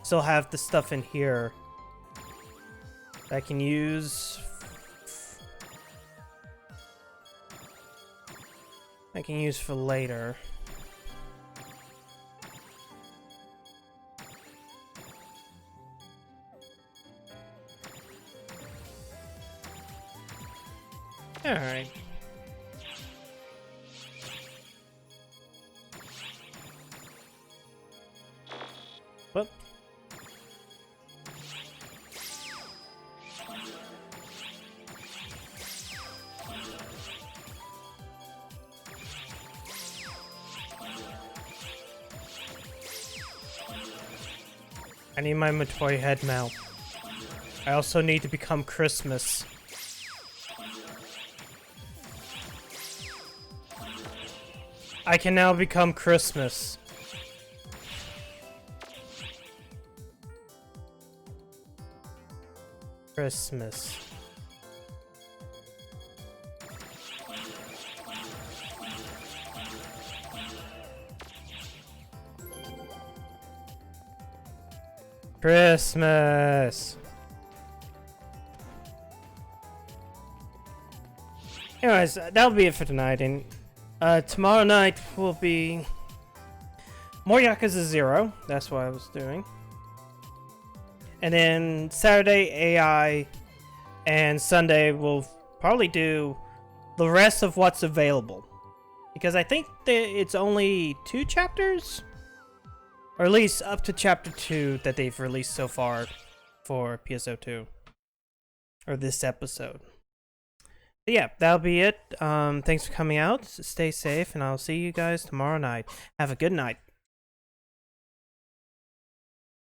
still have the stuff in here that I can use. I can use for later. Alright. Whoop. I need my Matoy head mount. I also need to become Christmas. I can now become Christmas. Christmas. Christmas. Anyways, that'll be it for tonight, and tomorrow night will be more Yakuza 0. That's what I was doing. And then Saturday, AI And Sunday we'll probably do the rest of what's available. Because I think that it's only 2 chapters? Or at least up to chapter 2 that they've released so far for PSO2. Or this episode. But yeah, that'll be it. Thanks for coming out. Stay safe, and I'll see you guys tomorrow night. Have a good night.